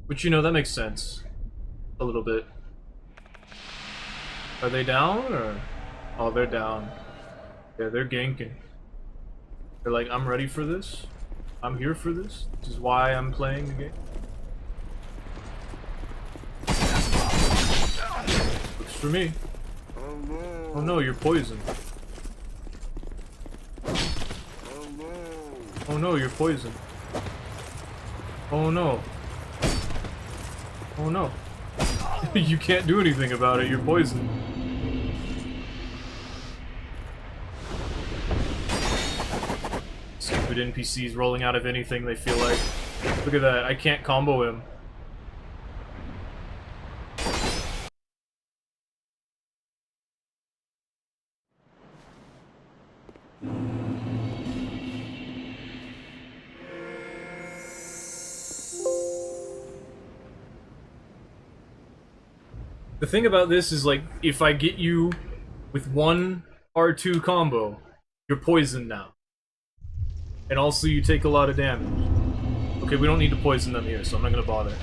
but you know that makes sense. A little bit. Are they down or? Oh, they're down. Yeah, they're ganking. They're like, I'm ready for this. I'm here for this. This is why I'm playing the game. Looks for me. Oh no, you're poisoned. Oh no, you're poisoned. Oh no. Oh no. You can't do anything about it, you're poisoned. Stupid NPCs rolling out of anything they feel like. Look at that, I can't combo him. The thing about this is, like, if I get you with one R2 combo, you're poisoned now. And also you take a lot of damage. Okay, we don't need to poison them here, so I'm not gonna bother.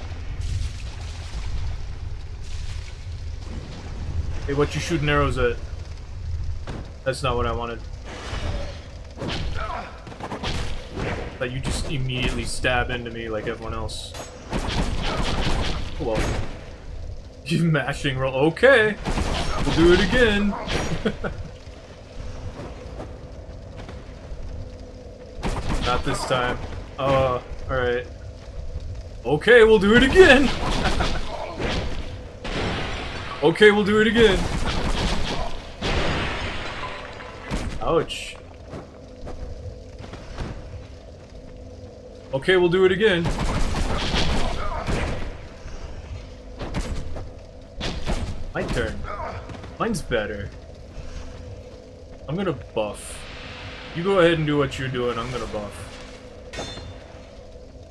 Hey, what you shooting arrows at? That's not what I wanted. That you just immediately stab into me like everyone else. Hello. You mashing roll. Okay. We'll do it again. Not this time. Alright. Okay, we'll do it again. Okay, we'll do it again. Ouch. Okay, we'll do it again. My turn. Mine's better. I'm gonna buff. You go ahead and do what you're doing, I'm gonna buff.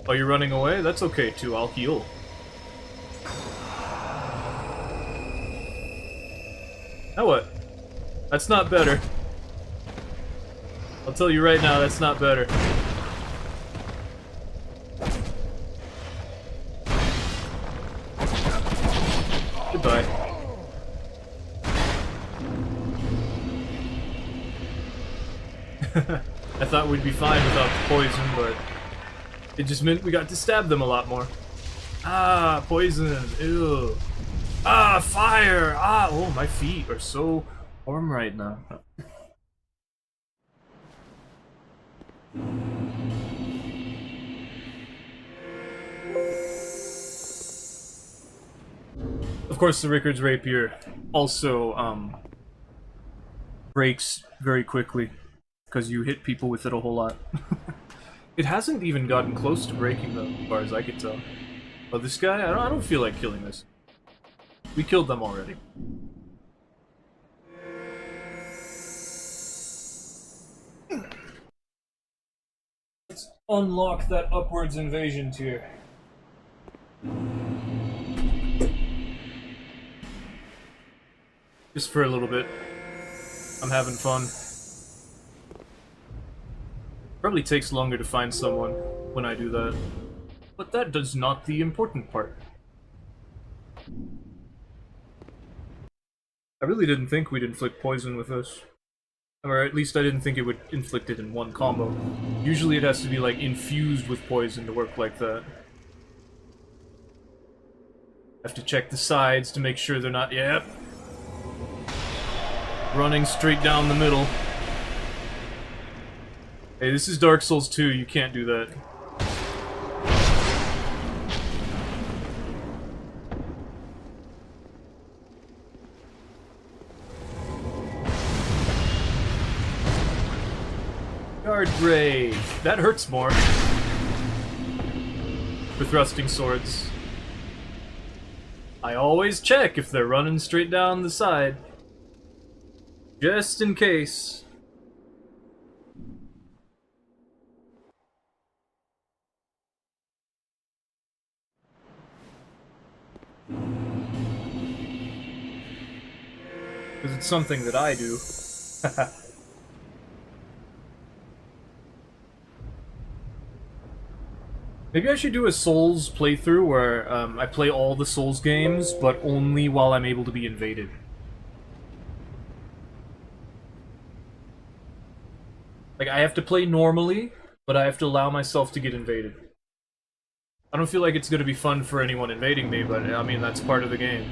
Oh, you're running away? That's okay too, I'll heal. Now what? That's not better. I'll tell you right now, that's not better. Goodbye. I thought we'd be fine without the poison, but it just meant we got to stab them a lot more. Ah, poison. Ew. Ah, fire! Ah, oh, my feet are so warm right now. Of course, the Rickard's Rapier also, breaks very quickly, because you hit people with it a whole lot. It hasn't even gotten close to breaking, though, as far as I can tell. Oh, this guy? I don't feel like killing this. We killed them already. Let's unlock that upwards invasion tier. Just for a little bit. I'm having fun. Probably takes longer to find someone when I do that. But that does not the important part. I really didn't think we'd inflict poison with this. Or at least I didn't think it would inflict it in one combo. Usually it has to be, like, infused with poison to work like that. Have to check the sides to make sure they're not... Yep. Running straight down the middle. Hey, this is Dark Souls 2, you can't do that. Guard Brave. That hurts more. For thrusting swords. I always check if they're running straight down the side. Just in case. Because it's something that I do. Maybe I should do a Souls playthrough where I play all the Souls games, but only while I'm able to be invaded. Like, I have to play normally, but I have to allow myself to get invaded. I don't feel like it's gonna be fun for anyone invading me, but I mean, that's part of the game.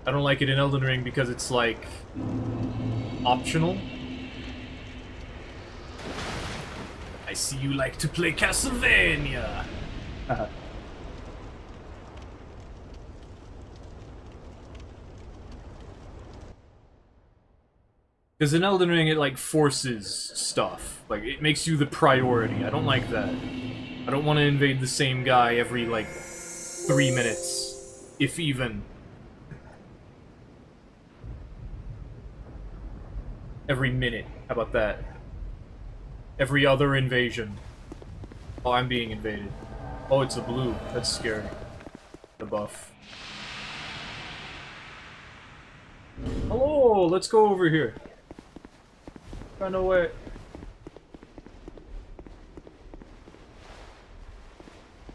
I don't like it in Elden Ring because it's, like, optional. I see you like to play Castlevania! Because in Elden Ring, it, like, forces stuff. Like, it makes you the priority. I don't like that. I don't want to invade the same guy every, like, 3 minutes. If even. Every minute. How about that? Every other invasion. Oh, I'm being invaded. Oh, it's a blue. That's scary. the buff. Hello, let's go over here. Run away.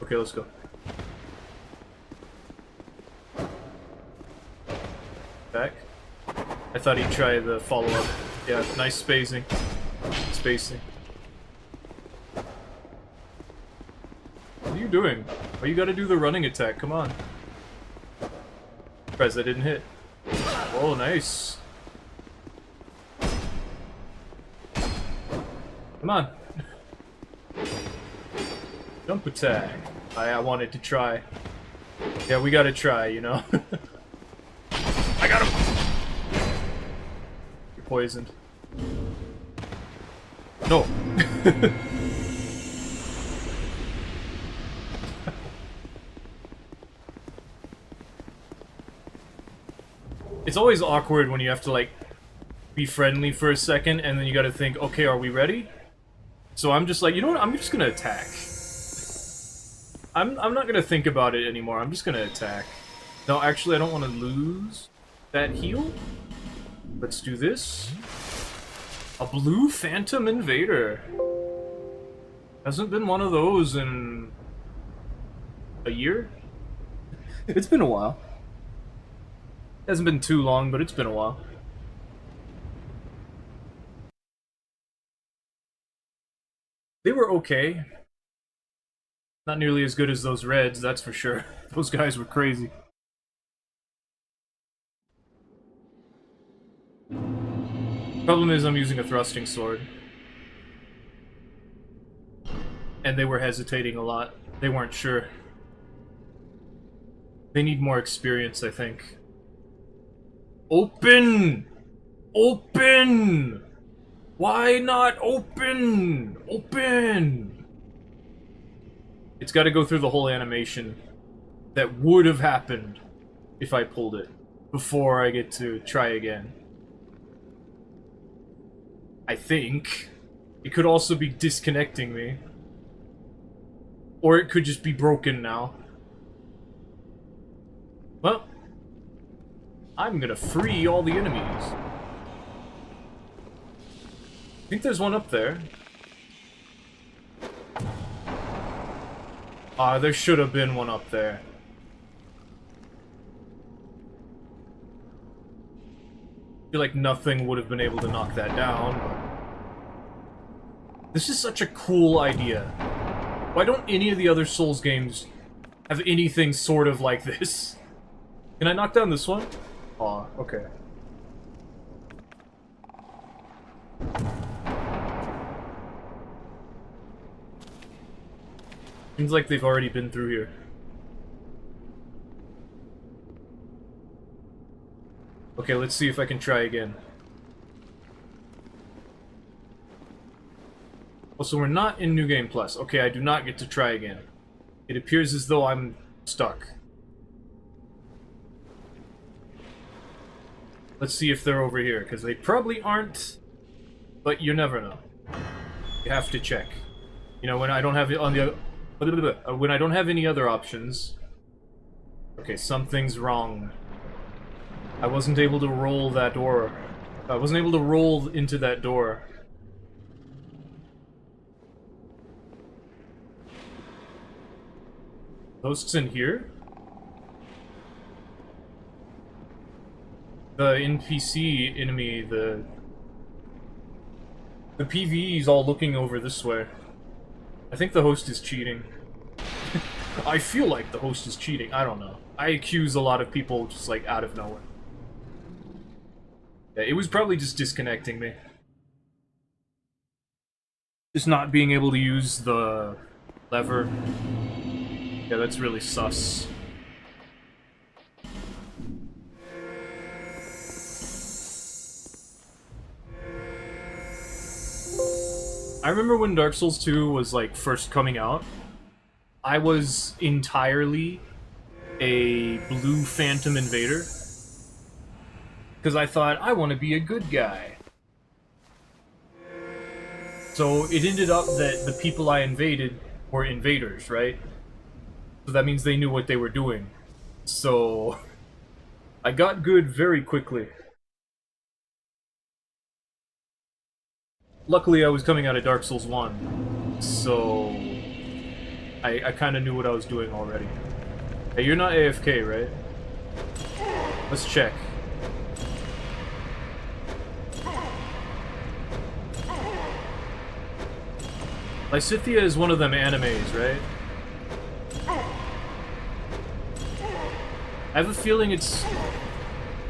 Okay, let's go. Back. I thought he'd try the follow-up. Yeah, nice spacing. Spacing. What are you doing? Oh, you gotta do the running attack, come on. Surprised that didn't hit. Oh, nice. Come on. Jump attack. I wanted to try. Yeah, we gotta try, you know? I got him! You're poisoned. No. It's always awkward when you have to, like, be friendly for a second, and then you gotta think, okay, are we ready? So I'm just like, you know what, I'm just gonna attack. I'm not gonna think about it anymore, I'm just gonna attack. No, actually, I don't want to lose that heal. Let's do this. A blue Phantom Invader. Hasn't been one of those in a year? It's been a while. Hasn't been too long, but it's been a while. They were okay. Not nearly as good as those reds, that's for sure. Those guys were crazy. Problem is, I'm using a thrusting sword. And they were hesitating a lot. They weren't sure. They need more experience, I think. Open! Open! Why not open? Open! It's gotta go through the whole animation that would have happened if I pulled it before I get to try again. I think. It could also be disconnecting me. Or it could just be broken now. Well, I'm gonna free all the enemies. I think there's one up there. Ah, there should have been one up there. I feel like nothing would have been able to knock that down. This is such a cool idea. Why don't any of the other Souls games have anything sort of like this? Can I knock down this one? Aw, okay. Seems like they've already been through here. Okay, let's see if I can try again. Also, we're not in New Game Plus. Okay, I do not get to try again. It appears as though I'm stuck. Let's see if they're over here, because they probably aren't, but you never know. You have to check. You know, when I don't have it on the when I don't have any other options. Okay, something's wrong. I wasn't able to roll that door. I wasn't able to roll into that door. Ghosts in here? The NPC enemy, the PvE is all looking over this way. I think the host is cheating. I feel like the host is cheating. I don't know. I accuse a lot of people just like out of nowhere. Yeah, it was probably just disconnecting me. Just not being able to use the lever. Yeah, that's really sus. I remember when Dark Souls 2 was, like, first coming out, I was entirely a blue Phantom Invader. Because I thought, I want to be a good guy. So it ended up that the people I invaded were invaders, right? So that means they knew what they were doing. So I got good very quickly. Luckily, I was coming out of Dark Souls 1, so I kind of knew what I was doing already. Hey, you're not AFK, right? Let's check. Lysithea is one of them animes, right? I have a feeling it's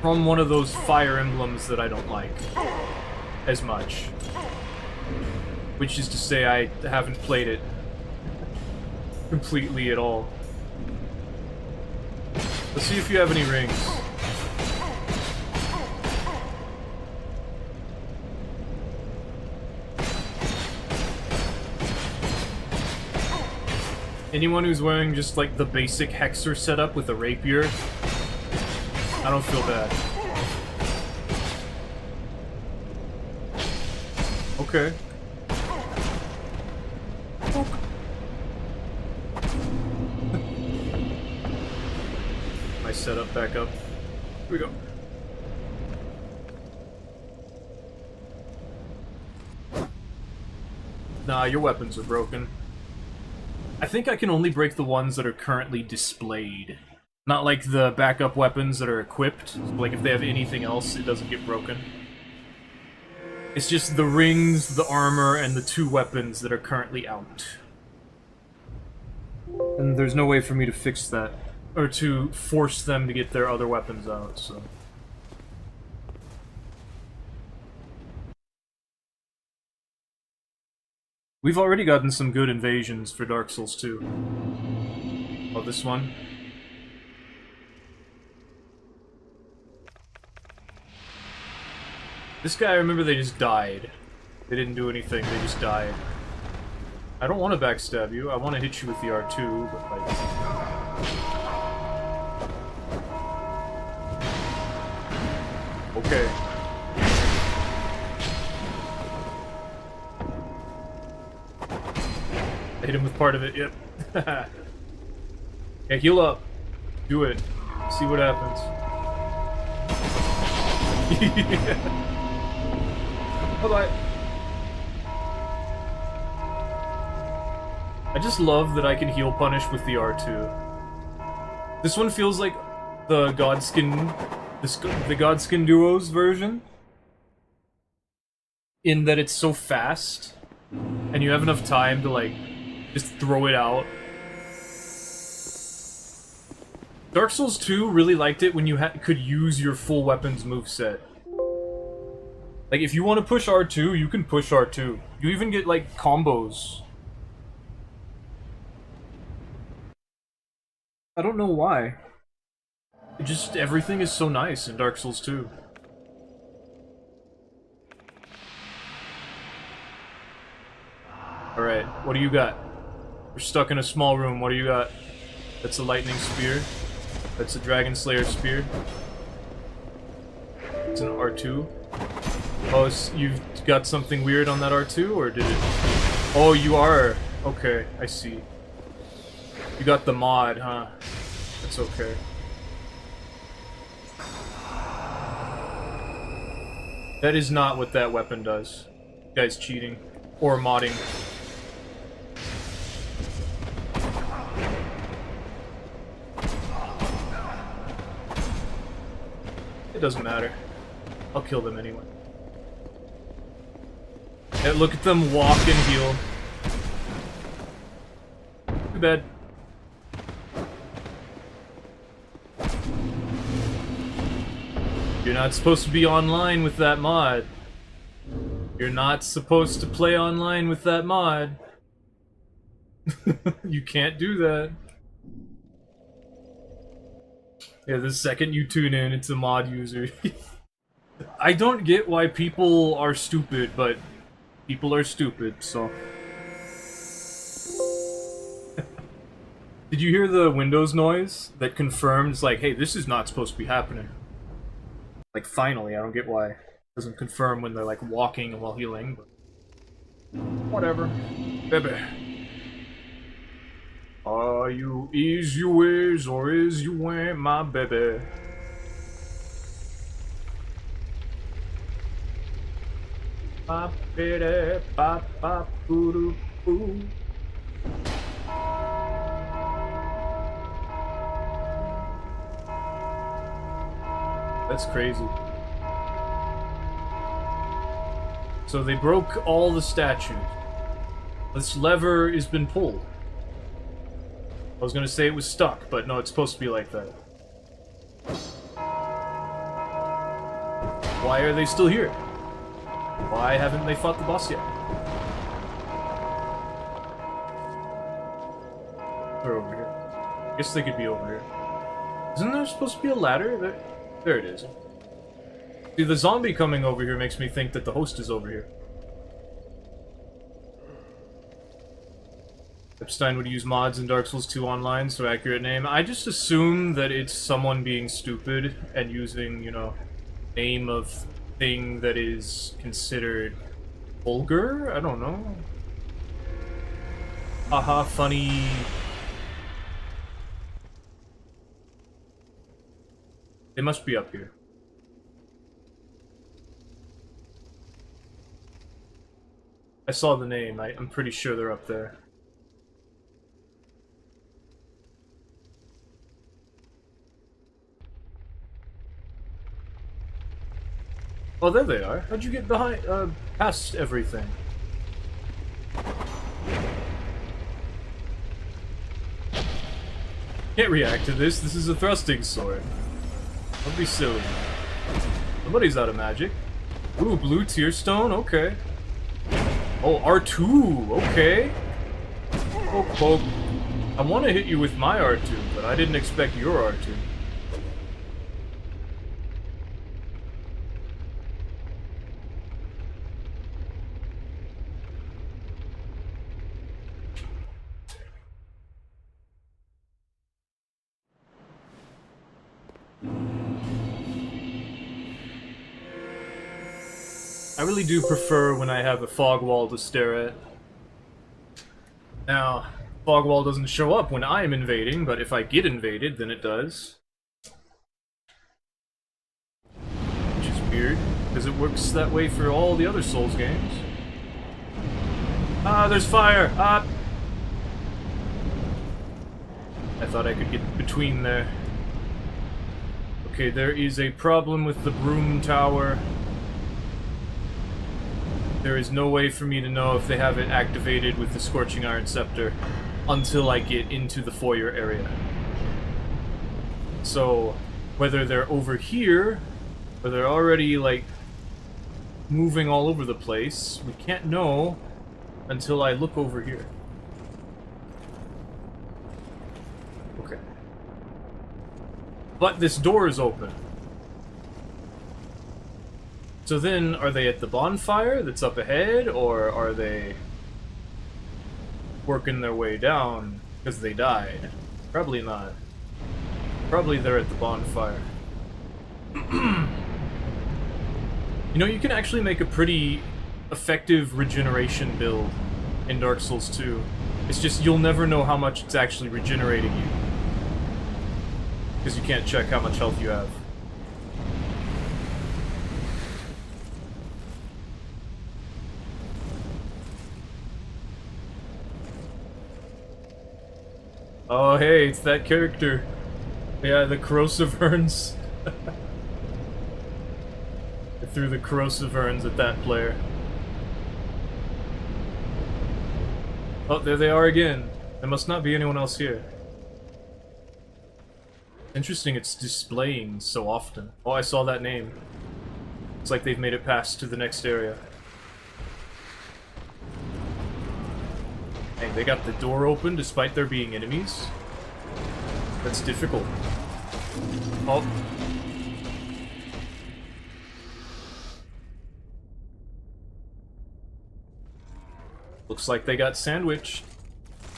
from one of those Fire Emblems that I don't like as much. Which is to say, I haven't played it completely at all. Let's see if you have any rings. Anyone who's wearing just like the basic Hexer setup with a rapier, I don't feel bad. Okay. My setup back up. Here we go. Nah, your weapons are broken. I think I can only break the ones that are currently displayed. Not like the backup weapons that are equipped. Like if they have anything else, it doesn't get broken. It's just the rings, the armor, and the 2 weapons that are currently out. And there's no way for me to fix that. Or to force them to get their other weapons out, so... We've already gotten some good invasions for Dark Souls 2. Oh, this one? This guy, I remember they just died. They didn't do anything, they just died. I don't want to backstab you, I want to hit you with the R2, but like... Okay. I hit him with part of it, yep. Yeah, heal up. Do it. See what happens. Bye-bye. I just love that I can heal punish with the R2. This one feels like the Godskin... the Godskin Duos version. In that it's so fast, and you have enough time to, like, just throw it out. Dark Souls 2 really liked it when you could use your full weapons moveset. Like, if you want to push R2, you can push R2. You even get, like, combos. I don't know why. It just, everything is so nice in Dark Souls 2. Alright, what do you got? We're stuck in a small room, what do you got? That's a lightning spear. That's a Dragon Slayer spear. It's an R2. Oh, so you've got something weird on that R2, or did it... Oh, you are... Okay, I see. You got the mod, huh? That's okay. That is not what that weapon does. You guys cheating. Or modding. It doesn't matter. I'll kill them anyway. Yeah, look at them walk and heal. Too bad. You're not supposed to be online with that mod. You're not supposed to play online with that mod. You can't do that. Yeah, the second you tune in, it's a mod user. I don't get why people are stupid, but people are stupid, so... Did you hear the Windows noise that confirms, like, hey, this is not supposed to be happening? Like, finally, I don't get why. It doesn't confirm when they're, like, walking while healing, but... Whatever. Bebe. Are you is you is or is you ain't my baby? Ba biddy, ba ba boo doo boo. That's crazy. So they broke all the statues. This lever has been pulled. I was gonna say it was stuck, but no, it's supposed to be like that. Why are they still here? Why haven't they fought the boss yet? They're over here. I guess they could be over here. Isn't there supposed to be a ladder? There it is. See, the zombie coming over here makes me think that the host is over here. Epstein would use mods in Dark Souls 2 Online, so accurate name. I just assume that it's someone being stupid and using, you know, name of thing that is considered vulgar? I don't know. Haha, funny. They must be up here. I saw the name. I'm pretty sure they're up there. Oh, there they are. How'd you get behind, past everything? Can't react to this. This is a thrusting sword. Don't be silly. Somebody's out of magic. Ooh, blue tear stone. Okay. Oh, R2. Okay. Oh, I want to hit you with my R2, but I didn't expect your R2. I really do prefer when I have a fog wall to stare at. Now, fog wall doesn't show up when I'm invading, but if I get invaded, then it does. Which is weird, because it works that way for all the other Souls games. Ah, there's fire! Ah! I thought I could get between there. Okay, there is a problem with the broom tower. There is no way for me to know if they have it activated with the Scorching Iron Scepter until I get into the foyer area. So, whether they're over here, or they're already, like, moving all over the place, we can't know until I look over here. Okay. But this door is open. So then, are they at the bonfire that's up ahead, or are they working their way down because they died? Probably not. Probably they're at the bonfire. You know, you can actually make a pretty effective regeneration build in Dark Souls 2. It's just you'll never know how much it's actually regenerating you. Because you can't check how much health you have. Oh, hey, it's that character. Yeah, the corrosive urns. I threw the corrosive urns at that player. Oh, there they are again. There must not be anyone else here. Interesting, it's displaying so often. Oh, I saw that name. It's like they've made it past to the next area. Hey, they got the door open despite there being enemies? That's difficult. Oh. Looks like they got sandwiched.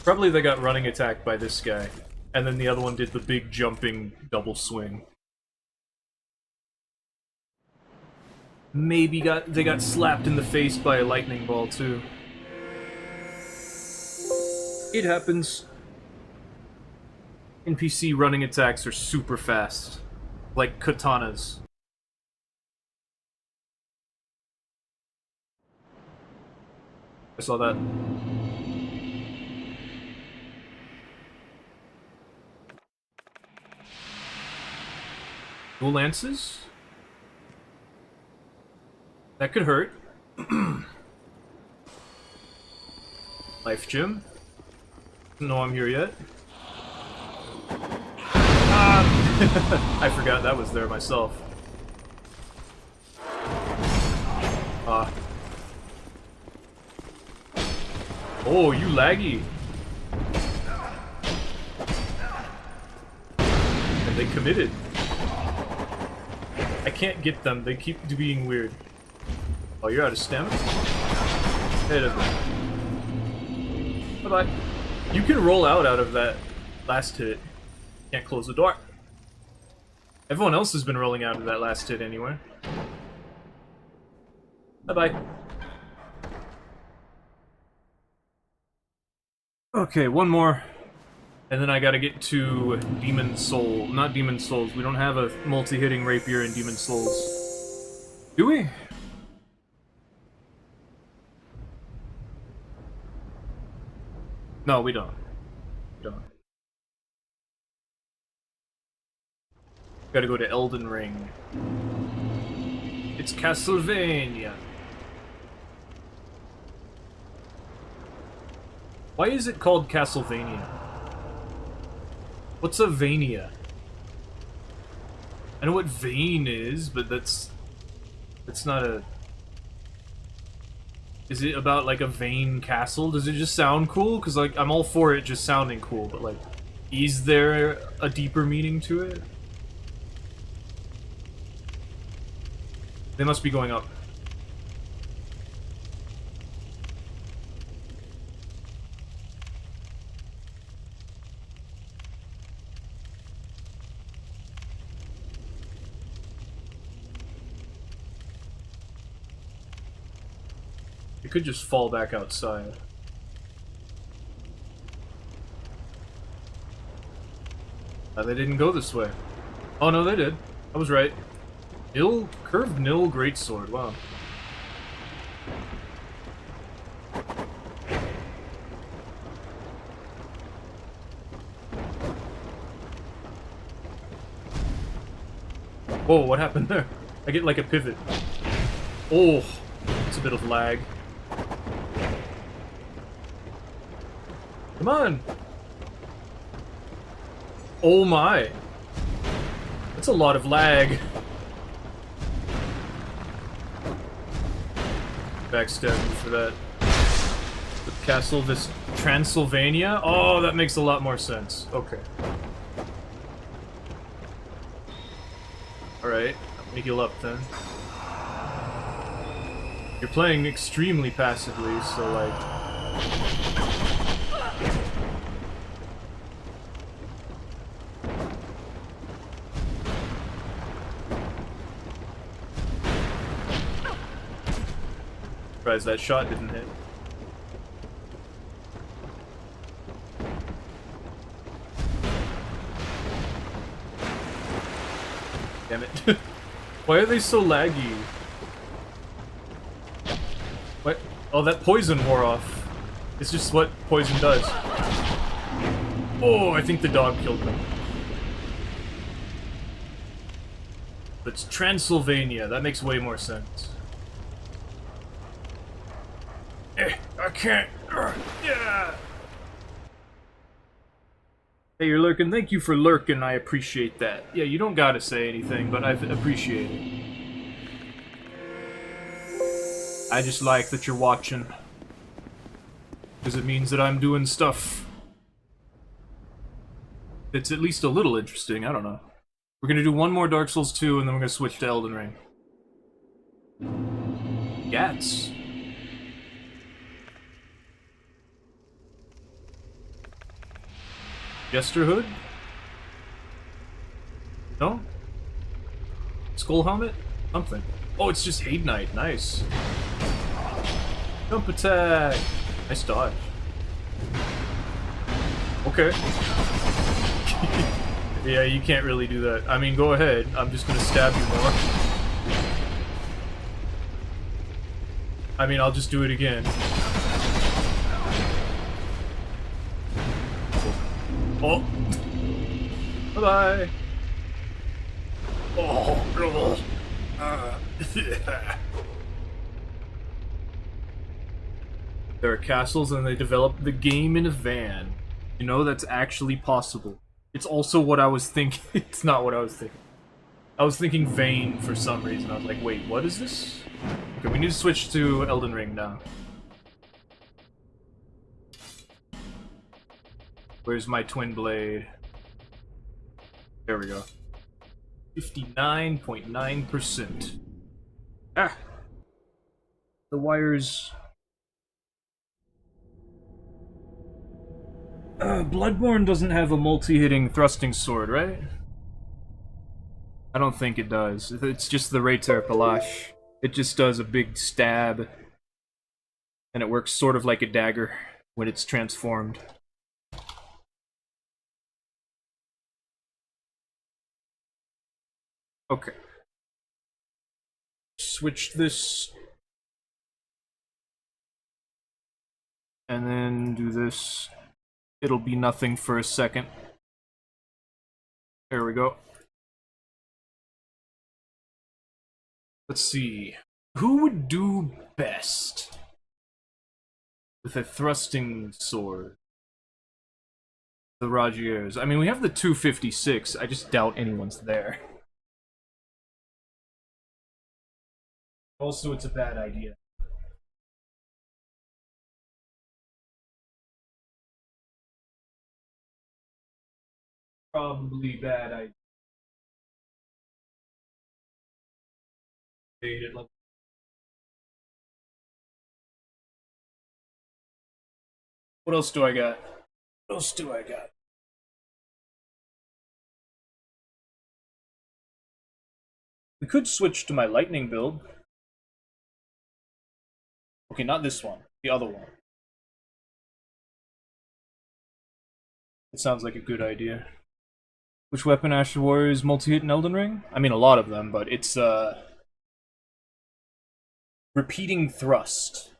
Probably they got running attacked by this guy. And then the other one did the big jumping double swing. Maybe they got slapped in the face by a lightning ball too. It happens. NPC running attacks are super fast. Like katanas. I saw that. Dual lances? That could hurt. Life gem. Don't know I'm here yet. Ah! I forgot that was there myself. Ah. Oh, you laggy. And they committed. I can't get them. They keep being weird. Oh, you're out of stamina? Hey, bye-bye. You can roll out of that last hit. Can't close the door. Everyone else has been rolling out of that last hit anyway. Bye-bye. Okay, one more. And then I gotta get to Demon Soul. Not Demon Souls. We don't have a multi-hitting rapier in Demon Souls. Do we? No, we don't. We don't. Gotta go to Elden Ring. It's Castlevania. Why is it called Castlevania? What's a Vania? I know what vein is, but that's not a... Is it about, like, a vain castle? Does it just sound cool? Because, like, I'm all for it just sounding cool, but, like, is there a deeper meaning to it? They must be going up. You could just fall back outside. They didn't go this way. Oh no, they did. I was right. Curved nil greatsword. Wow. Whoa, what happened there? I get like a pivot. Oh, it's a bit of lag. Come on! Oh my! That's a lot of lag. Backstab me for that. The castle, this Transylvania? Oh, that makes a lot more sense. Okay. Alright, let me heal up then. You're playing extremely passively, so like... Surprised that shot didn't hit. Damn it. Why are they so laggy? What? Oh, that poison wore off. It's just what poison does. Oh, I think the dog killed me. It's Transylvania. That makes way more sense. I can't. Yeah. Hey, you're lurking. Thank you for lurking. I appreciate that. Yeah, you don't gotta say anything, but I appreciate it. I just like that you're watching. Because it means that I'm doing stuff that's at least a little interesting. I don't know. We're gonna do one more Dark Souls 2, and then we're gonna switch to Elden Ring. Gats. Jester hood? No? Skull helmet? Something. Oh, it's just Hate Knight. Nice. Jump attack! Nice dodge. Okay. Yeah, you can't really do that. I mean, go ahead. I'm just gonna stab you more. I mean, I'll just do it again. Oh! Bye-bye! Oh, there are castles and they develop the game in a van. You know, that's actually possible. It's also what I was thinking. It's not what I was thinking. I was thinking Vane for some reason. I was like, wait, what is this? Okay, we need to switch to Elden Ring now. Where's my twin blade? There we go. 59.9%. Ah! The wires... Bloodborne doesn't have a multi-hitting thrusting sword, right? I don't think it does. It's just the Rater Palash. It just does a big stab. And it works sort of like a dagger when it's transformed. Okay. Switch this. And then do this. It'll be nothing for a second. There we go. Let's see. Who would do best with a thrusting sword? The Rajiers. I mean, we have the 256. I just doubt anyone's there. Also, it's a bad idea. Probably bad idea. What else do I got? What else do I got? We could switch to my lightning build. Okay, not this one. The other one. It sounds like a good idea. Which weapon Asher Warriors multi-hit in Elden Ring? I mean, a lot of them, but it's, repeating thrust.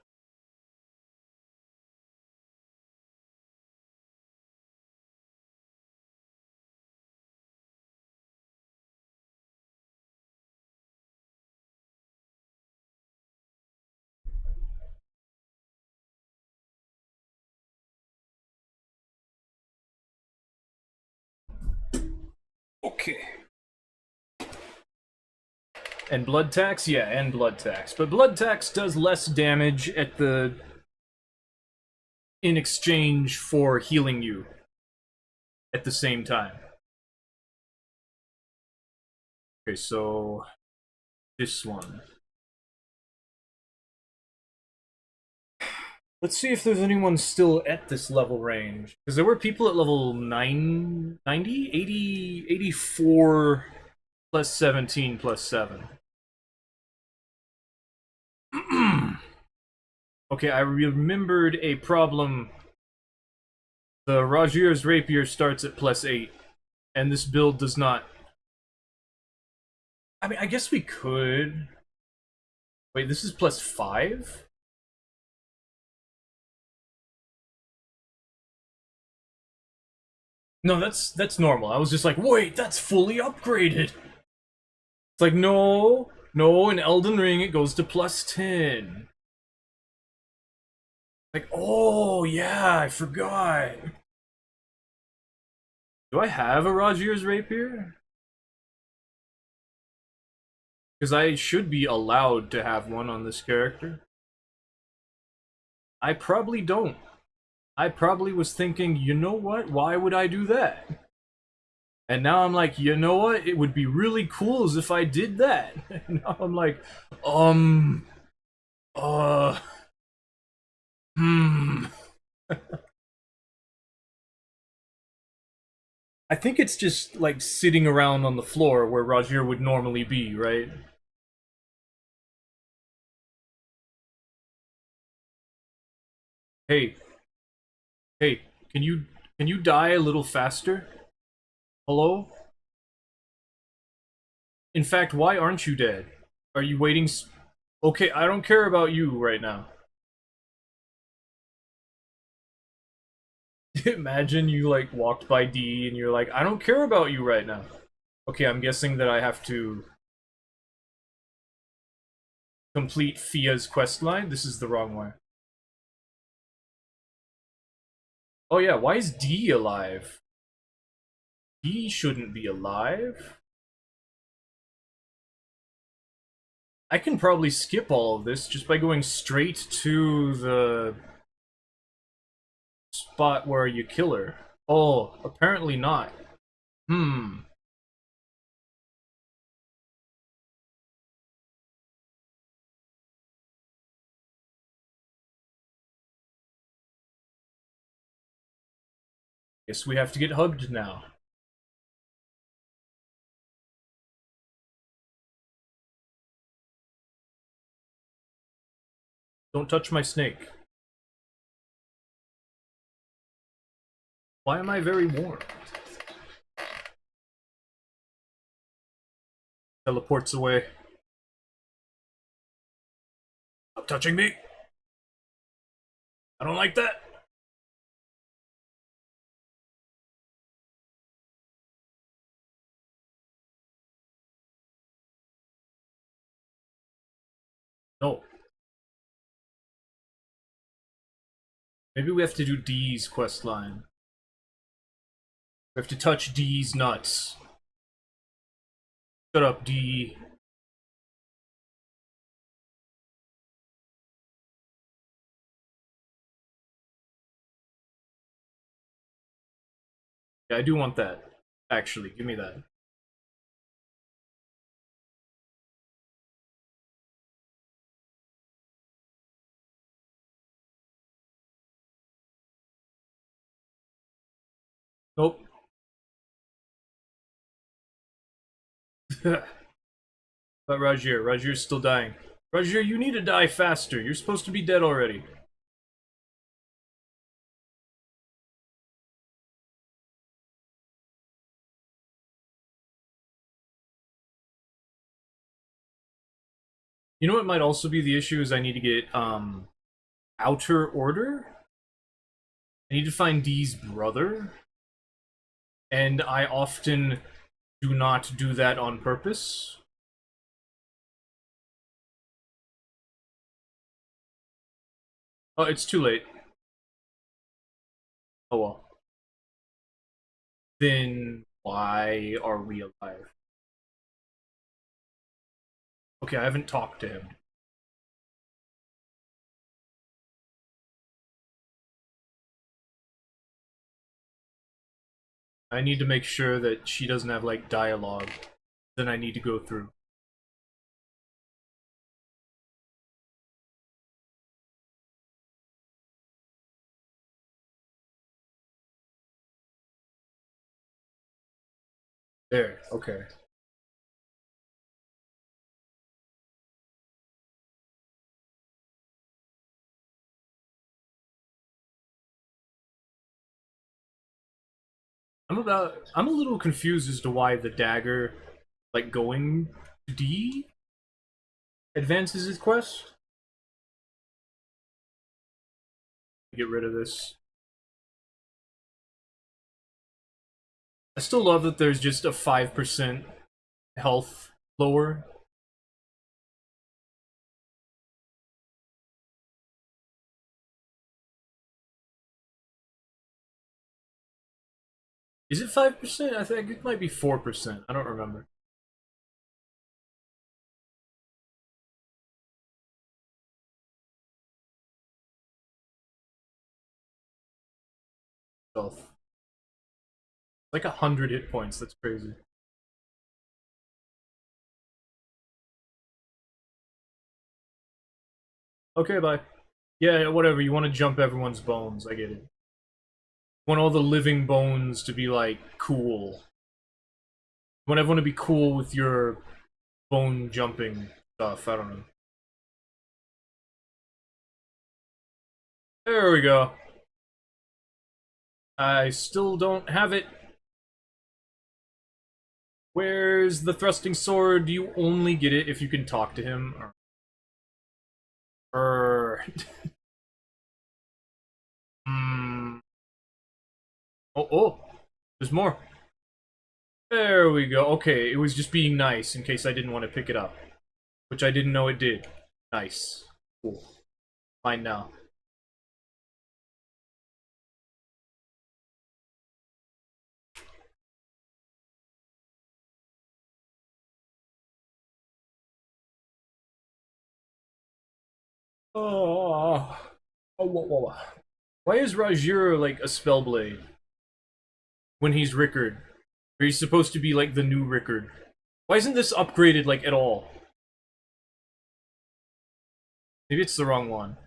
Okay. And blood tax? Yeah, and blood tax. But blood tax does less damage at the... in exchange for healing you at the same time. Okay, so... this one. Let's see if there's anyone still at this level range. Because there were people at level 90? 80? 84 plus 17 plus 7. Okay, I remembered a problem. The Rajir's Rapier starts at plus 8. And this build does not... I mean, I guess we could... Wait, this is plus 5? No, that's normal. I was just like, wait, that's fully upgraded. It's like, no, in Elden Ring it goes to plus 10. Like, oh yeah, I forgot. Do I have a Rajir's Rapier? Because I should be allowed to have one on this character. I probably don't. I probably was thinking, you know what? Why would I do that? And now I'm like, you know what? It would be really cool as if I did that. And now I'm like, I think it's just like sitting around on the floor where Roger would normally be, right? Hey, hey, can you die a little faster? Hello? In fact, why aren't you dead? Are you waiting? Okay, I don't care about you right now. Imagine you like walked by D and you're like, I don't care about you right now. Okay, I'm guessing that I have to complete Fia's quest line. This is the wrong way. Oh yeah, why is D alive? D shouldn't be alive. I can probably skip all of this just by going straight to the spot where you kill her. Oh, apparently not. Hmm. Guess we have to get hugged now. Don't touch my snake. Why am I very warm? Teleports away. Stop touching me! I don't like that! No. Maybe we have to do D's quest line. We have to touch D's nuts. Shut up, D. Yeah, I do want that. Actually, give me that. Nope. But Rajir. Rajir's still dying. Rajir, you need to die faster. You're supposed to be dead already. You know what might also be the issue is I need to get, outer order? I need to find D's brother. And I often do not do that on purpose. Oh, it's too late. Oh well. Then why are we alive? Okay, I haven't talked to him. I need to make sure that she doesn't have, like, dialogue. Then I need to go through. There, okay. I'm a little confused as to why the dagger, like, going to D advances his quest. Get rid of this. I still love that there's just a 5% health lower. Is it 5%? I think it might be 4%. I don't remember. Health. Like 100 hit points. That's crazy. Okay, bye. Yeah, whatever. You want to jump everyone's bones. I get it. You want all the living bones to be, like, cool. You want everyone to be cool with your bone jumping stuff. I don't know. There we go. I still don't have it. Where's the thrusting sword? Do you only get it if you can talk to him? Or... Hmm. Oh, oh! There's more. There we go. Okay, it was just being nice in case I didn't want to pick it up. Which I didn't know it did. Nice. Cool. Mine now. Oh. Oh, whoa, whoa. Why is Rajir like a spellblade when he's Rickard? Or he's supposed to be like the new Rickard? Why isn't this upgraded like at all? Maybe it's the wrong one.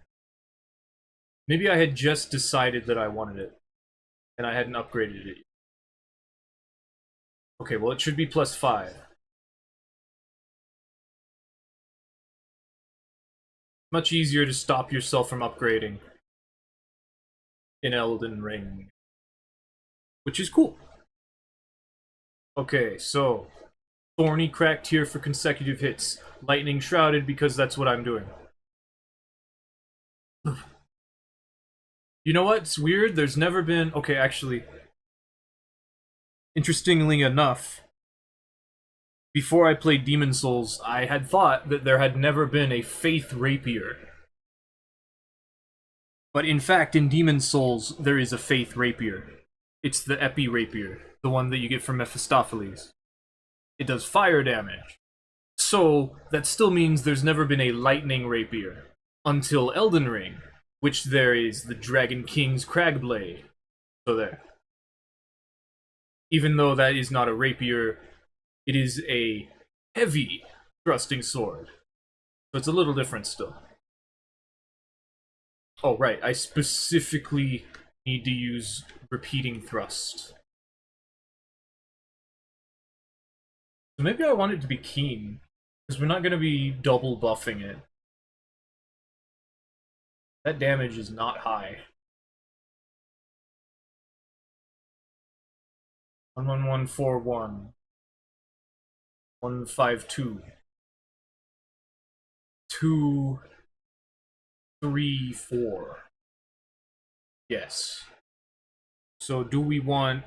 Maybe I had just decided that I wanted it, and I hadn't upgraded it. Okay, well it should be +5. Much easier to stop yourself from upgrading in Elden Ring, which is cool. Okay, so Thorny cracked here for consecutive hits. Lightning shrouded because that's what I'm doing. You know what's weird? There's never been... Okay, actually, interestingly enough, before I played Demon Souls, I had thought that there had never been a Faith Rapier. But in fact, in Demon Souls, there is a Faith Rapier. It's the Epi Rapier, the one that you get from Mephistopheles. It does fire damage. So, that still means there's never been a Lightning Rapier. Until Elden Ring, which there is the Dragon King's Cragblade. So there. Even though that is not a rapier, it is a heavy thrusting sword. So it's a little different still. Oh, right, I specifically need to use repeating thrust. So maybe I want it to be keen, because we're not going to be double buffing it. That damage is not high. 11141. 152. 2, 3, 4. Yes. So do we want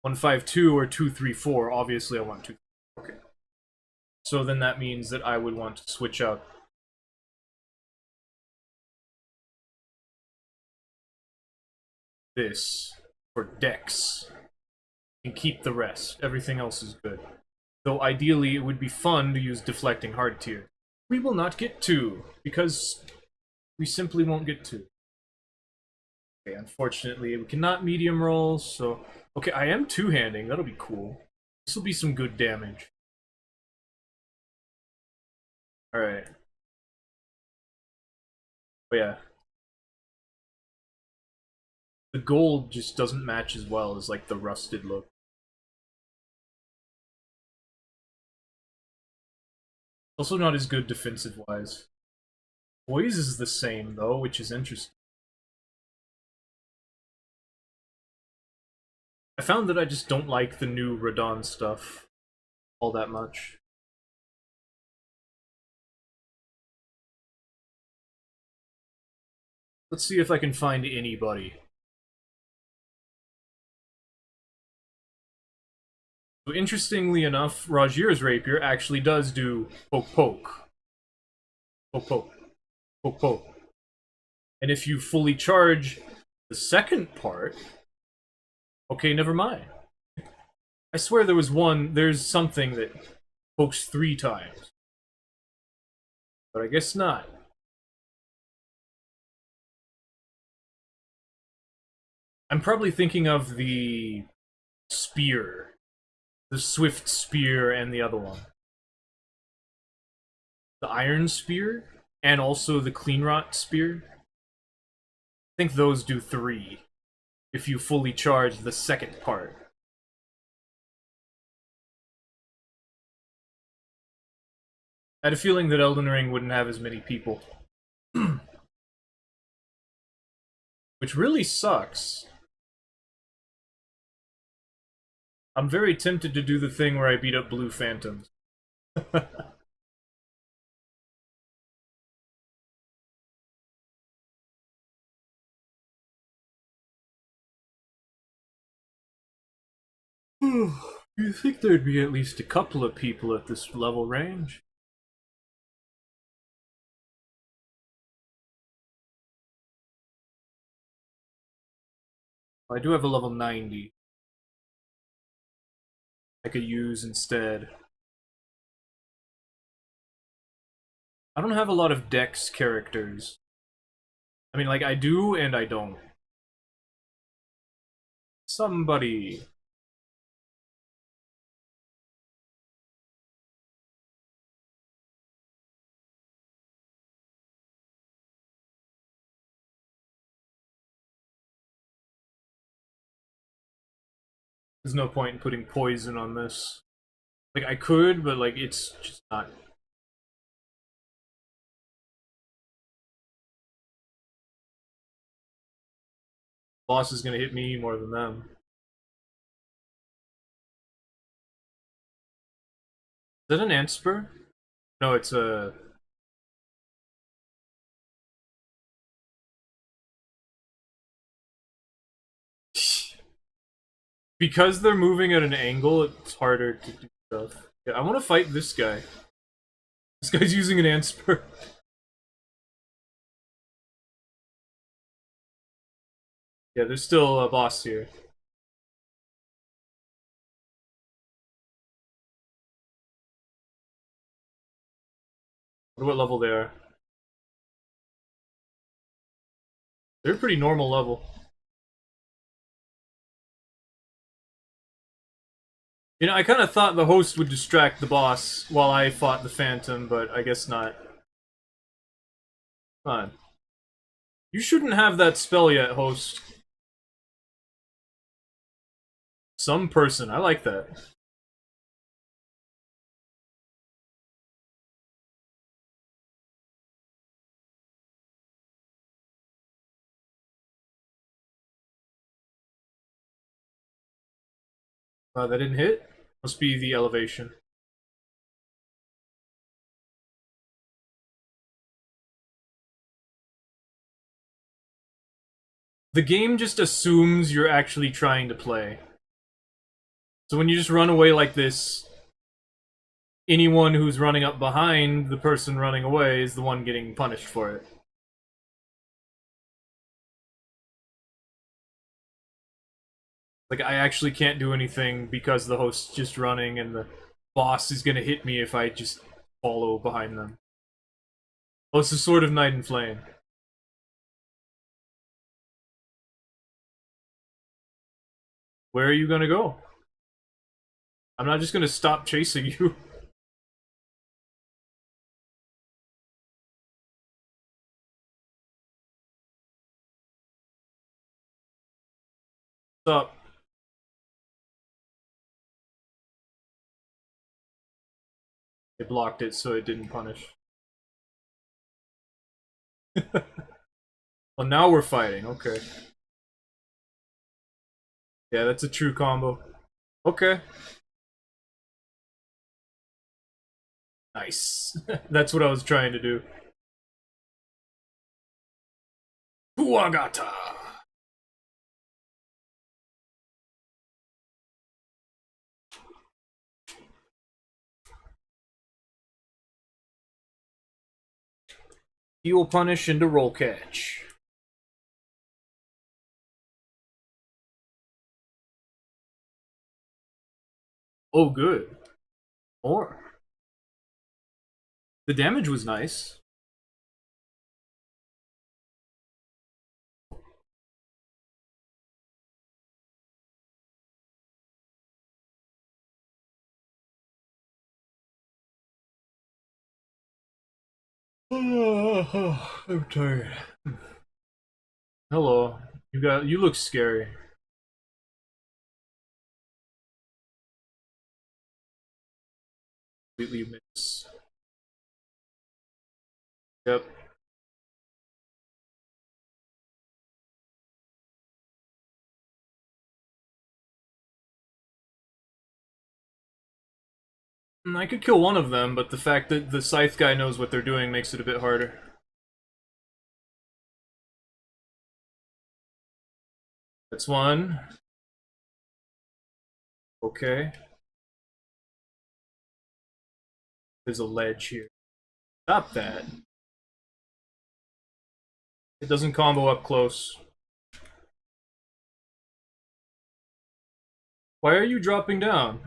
152 or 234? Obviously I want 2. Okay. So then that means that I would want to switch out this for Dex and keep the rest. Everything else is good. Though ideally it would be fun to use deflecting hard tier. We will not get 2 because we simply won't get 2. Okay, unfortunately we cannot medium roll, so okay, I am two-handing. That'll be cool. This will be some good damage. Alright. Oh yeah. The gold just doesn't match as well as like the rusted look. Also not as good defensive-wise. Poise is the same though, which is interesting. I found that I just don't like the new Radon stuff all that much. Let's see if I can find anybody. So interestingly enough, Rajir's Rapier actually does do poke poke. Poke poke. Poke poke. And if you fully charge the second part... Okay, never mind. I swear there's something that pokes 3 times. But I guess not. I'm probably thinking of the spear. The Swift Spear and the other one. The Iron Spear? And also the Cleanrot Spear? I think those do 3. If you fully charge the second part. I had a feeling that Elden Ring wouldn't have as many people. Which really sucks. I'm very tempted to do the thing where I beat up blue phantoms. You think there'd be at least a couple of people at this level range? I do have a level 90 I could use instead. I don't have a lot of Dex characters. I mean, like, I do and I don't. Somebody. There's no point in putting poison on this. Like, I could, but, like, it's just not. Boss is gonna hit me more than them. Is that an Antspur? No, it's a. Because they're moving at an angle, it's harder to do stuff. Yeah, I want to fight this guy. This guy's using an Antspur. Yeah, there's still a boss here. I wonder what level they are. They're pretty normal level. You know, I kind of thought the host would distract the boss while I fought the Phantom, but I guess not. Fine. You shouldn't have that spell yet, host. Some person, I like that. That didn't hit? Must be the elevation. The game just assumes you're actually trying to play. So when you just run away like this, anyone who's running up behind the person running away is the one getting punished for it. Like, I actually can't do anything because the host's just running and the boss is gonna hit me if I just follow behind them. Oh, it's the Sword of Night and Flame. Where are you gonna go? I'm not just gonna stop chasing you. Stop. It blocked it so it didn't punish. Well, now we're fighting, okay. Yeah, that's a true combo. Okay. Nice. That's what I was trying to do. Kuwagata! Heal punish into roll catch. Oh, good. More. The damage was nice. I'm tired. Hello. You look scary. Completely miss. Yep. I could kill one of them, but the fact that the scythe guy knows what they're doing makes it a bit harder. That's one. Okay. There's a ledge here. Stop that. It doesn't combo up close. Why are you dropping down?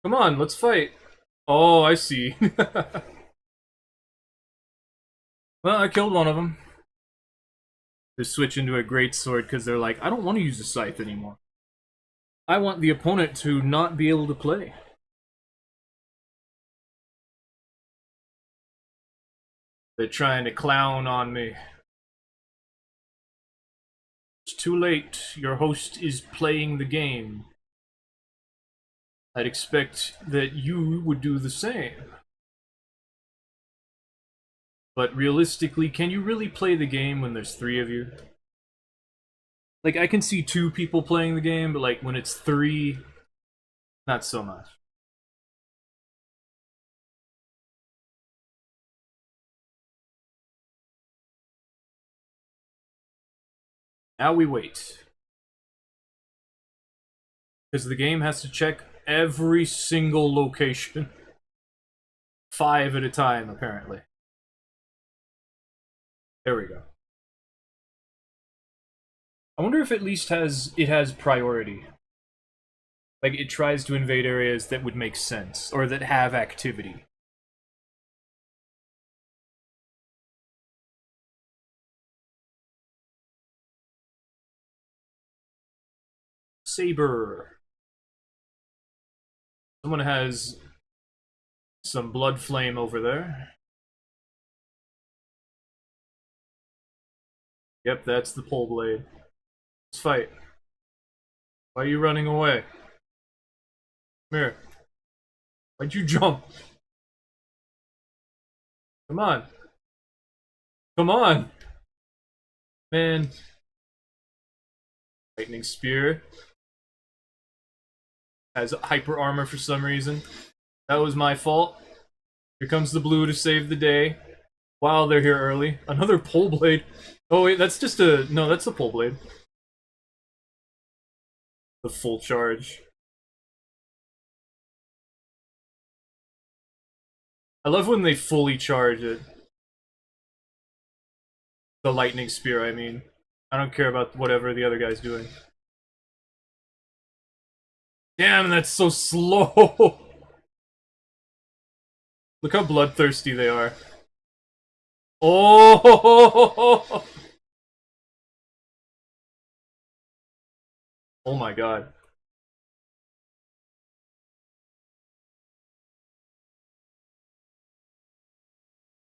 Come on, let's fight. Oh, I see. Well, I killed one of them. They switch into a great sword because they're like, I don't want to use a scythe anymore. I want the opponent to not be able to play. They're trying to clown on me. It's too late. Your host is playing the game. I'd expect that you would do the same. But realistically, can you really play the game when there's 3 of you? Like, I can see 2 people playing the game, but like, when it's 3, not so much. Now we wait. Because the game has to check every single location. 5 at a time, apparently. There we go. I wonder if at least it has priority. Like, it tries to invade areas that would make sense, or that have activity. Saber. Someone has some blood flame over there. Yep, that's the pole blade. Let's fight. Why are you running away? Come here. Why'd you jump? Come on. Come on! Man. Lightning Spear. Has hyper armor for some reason. That was my fault. Here comes the blue to save the day. Wow, they're here early. Another pole blade. Oh wait, that's just a... No, that's a pole blade. The full charge. I love when they fully charge it. The lightning spear, I mean. I don't care about whatever the other guy's doing. Damn, that's so slow! Look how bloodthirsty they are. Oh! Oh my god.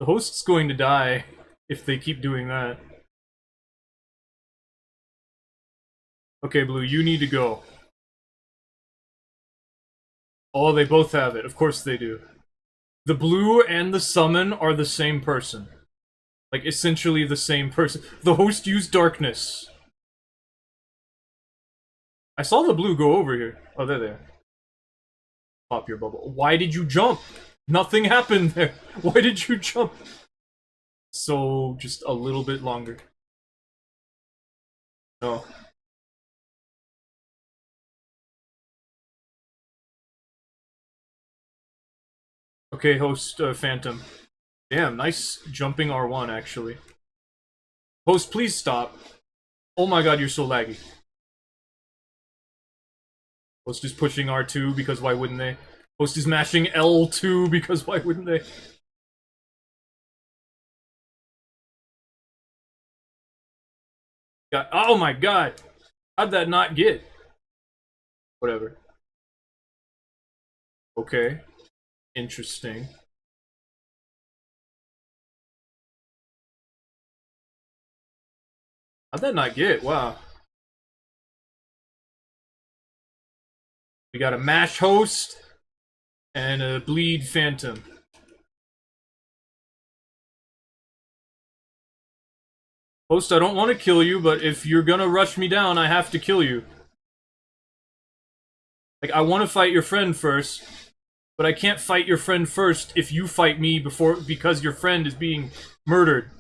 The host's going to die if they keep doing that. Okay, Blue, you need to go. Oh, they both have it. Of course they do. The blue and the summon are the same person. Like, essentially the same person. The host used darkness. I saw the blue go over here. Oh, they're there. Pop your bubble. Why did you jump? Nothing happened there. Why did you jump? So, just a little bit longer. No. Okay, host Phantom. Damn, nice jumping R1, actually. Host, please stop. Oh my god, you're so laggy. Host is pushing R2 because why wouldn't they? Host is mashing L2 because why wouldn't they? God, oh my god! How'd that not get? Whatever. Okay. Interesting. How'd that not get? Wow. We got a mash host and a bleed phantom. Host, I don't want to kill you, but if you're gonna rush me down, I have to kill you. Like, I want to fight your friend first, but I can't fight your friend first if you fight me because your friend is being murdered.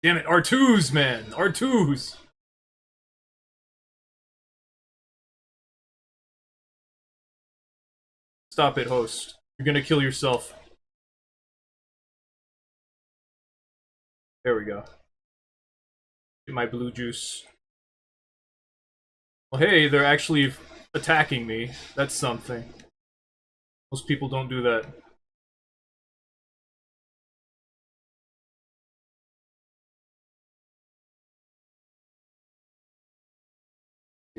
Damn it, R2s, man! R2s! Stop it, host. You're gonna kill yourself. There we go. Get my blue juice. Well, hey, they're actually attacking me. That's something. Most people don't do that.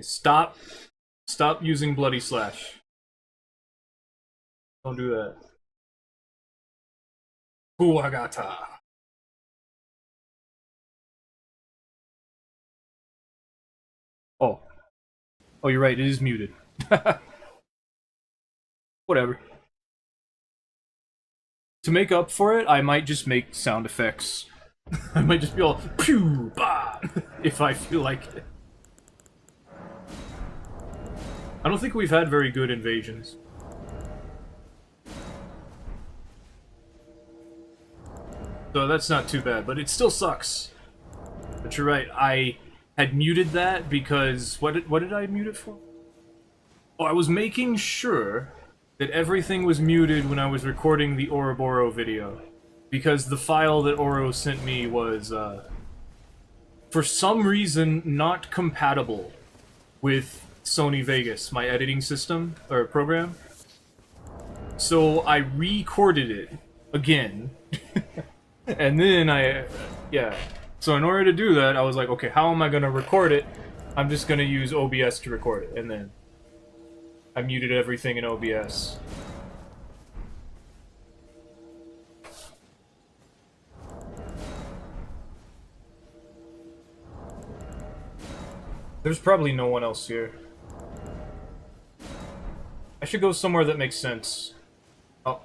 Stop. Stop using Bloody Slash. Don't do that. Kuwagata. Oh. Oh, you're right, it is muted. Whatever. To make up for it, I might just make sound effects. I might just be all pew bah if I feel like it. I don't think we've had very good invasions. So that's not too bad, but it still sucks. But you're right, I had muted that because what did I mute it for? Oh, I was making sure that everything was muted when I was recording the Ouroboros video. Because the file that Oro sent me was, for some reason, not compatible with Sony Vegas, my editing system, or program. So I recorded it again. And then yeah. So in order to do that, I was like, okay, how am I gonna record it? I'm just gonna use OBS to record it, and then I muted everything in OBS. There's probably no one else here. I should go somewhere that makes sense. Oh.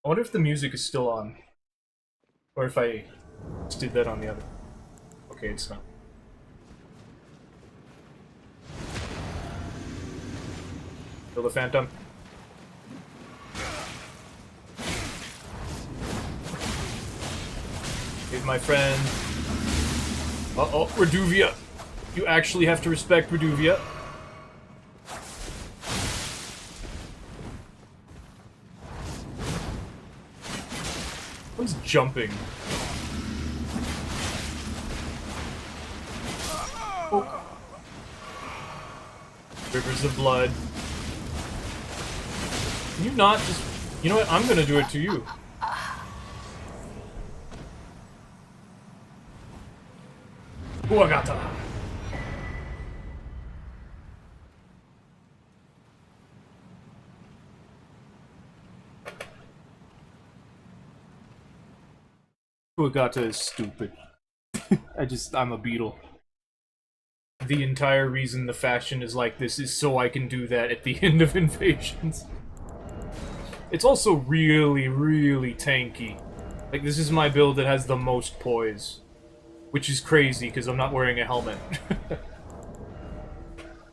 I wonder if the music is still on. Or if I just did that on the other. Okay, it's not. Kill the Phantom. Here's my friend. Uh-oh, Reduvia. You actually have to respect Reduvia. One's jumping. Oh. Rivers of blood. Can you not just... You know what? I'm gonna do it to you. Kuwagata. Kuwagata is stupid. I'm a beetle. The entire reason the fashion is like this is so I can do that at the end of invasions. It's also really, really tanky. Like, this is my build that has the most poise. Which is crazy, because I'm not wearing a helmet.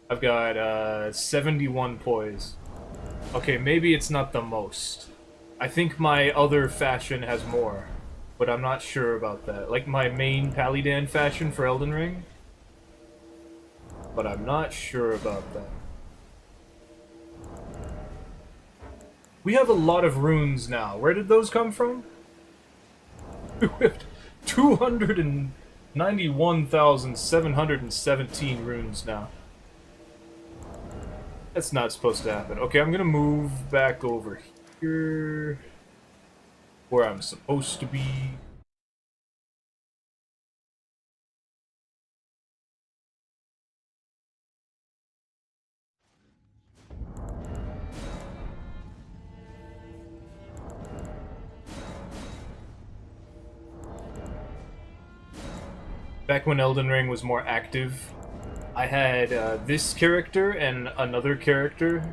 I've got, 71 poise. Okay, maybe it's not the most. I think my other fashion has more. But I'm not sure about that. Like, my main Pallydan fashion for Elden Ring. But I'm not sure about that. We have a lot of runes now. Where did those come from? We have 291,717 runes now. That's not supposed to happen. Okay, I'm gonna move back over here. Where I'm supposed to be. Back when Elden Ring was more active, I had this character and another character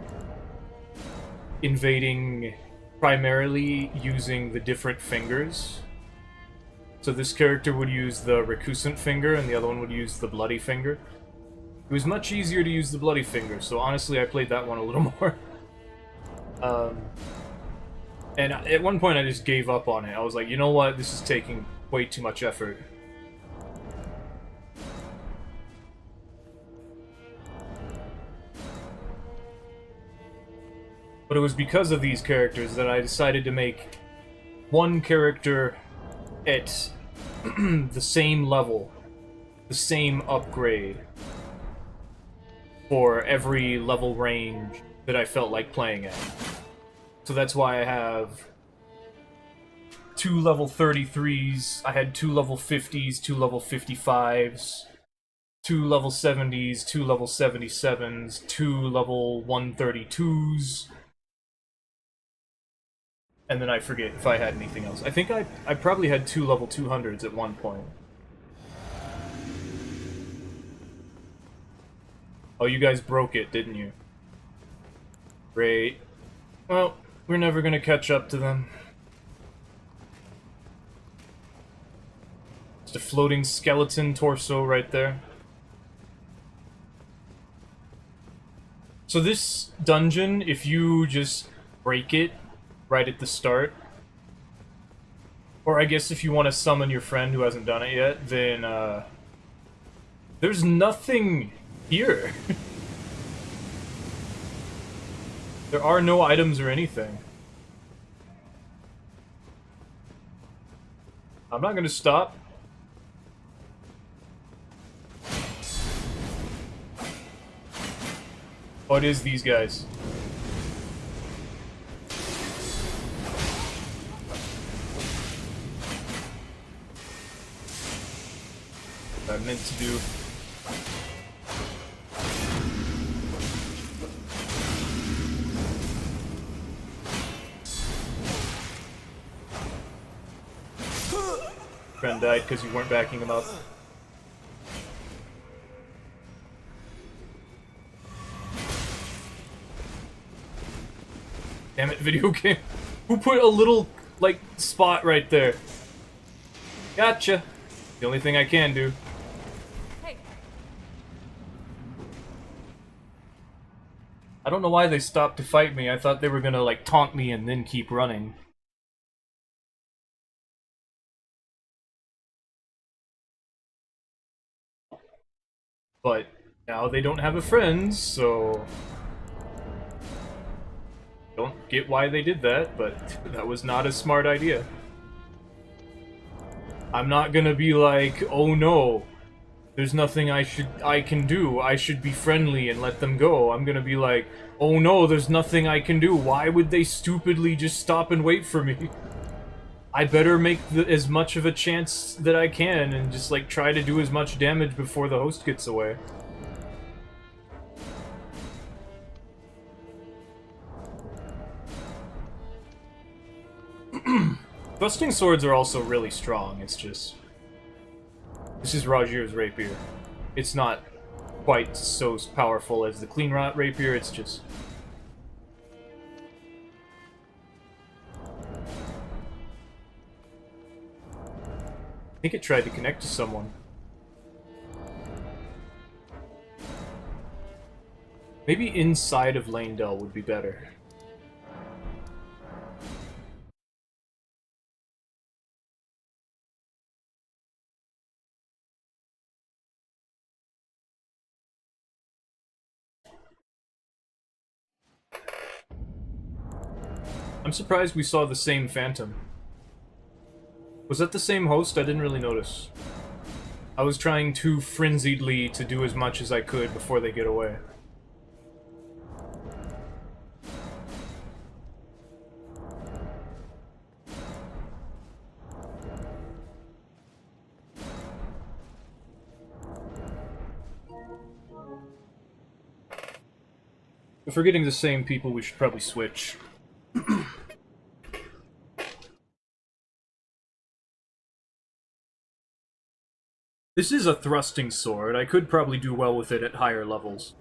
invading primarily using the different fingers. So this character would use the recusant finger and the other one would use the bloody finger. It was much easier to use the bloody finger, so honestly I played that one a little more. And at one point I just gave up on it. I was like, you know what, this is taking way too much effort. But it was because of these characters that I decided to make one character at the same level, the same upgrade, for every level range that I felt like playing at. So that's why I have 2 level 33s, I had 2 level 50s, 2 level 55s, 2 level 70s, 2 level 77s, 2 level 132s, and then I forget if I had anything else. I think I probably had 2 level 200s at one point. Oh, you guys broke it, didn't you? Great. Well, we're never gonna catch up to them. Just a floating skeleton torso right there. So this dungeon, if you just break it right at the start, or I guess if you want to summon your friend who hasn't done it yet, then there's nothing here. There are no items or anything. I'm not gonna stop. Oh, it is these guys. What I meant to do. Friend died because you weren't backing him up. Damn it, video game. Who put a little, like, spot right there? Gotcha. The only thing I can do. Hey. I don't know why they stopped to fight me. I thought they were gonna, like, taunt me and then keep running. But now they don't have a friend, so... Don't get why they did that, but that was not a smart idea. I'm not gonna be like, oh no, there's nothing I can do, I should be friendly and let them go. I'm gonna be like, oh no, there's nothing I can do, why would they stupidly just stop and wait for me? I better make as much of a chance that I can and just, like, try to do as much damage before the host gets away. Thrusting swords are also really strong, it's just... This is Rajir's rapier. It's not quite so powerful as the clean rot rapier, it's just... I think it tried to connect to someone. Maybe inside of Lanedell would be better. I'm surprised we saw the same phantom. Was that the same host? I didn't really notice. I was trying too frenziedly to do as much as I could before they get away. If we're getting the same people, we should probably switch. This is a thrusting sword. I could probably do well with it at higher levels.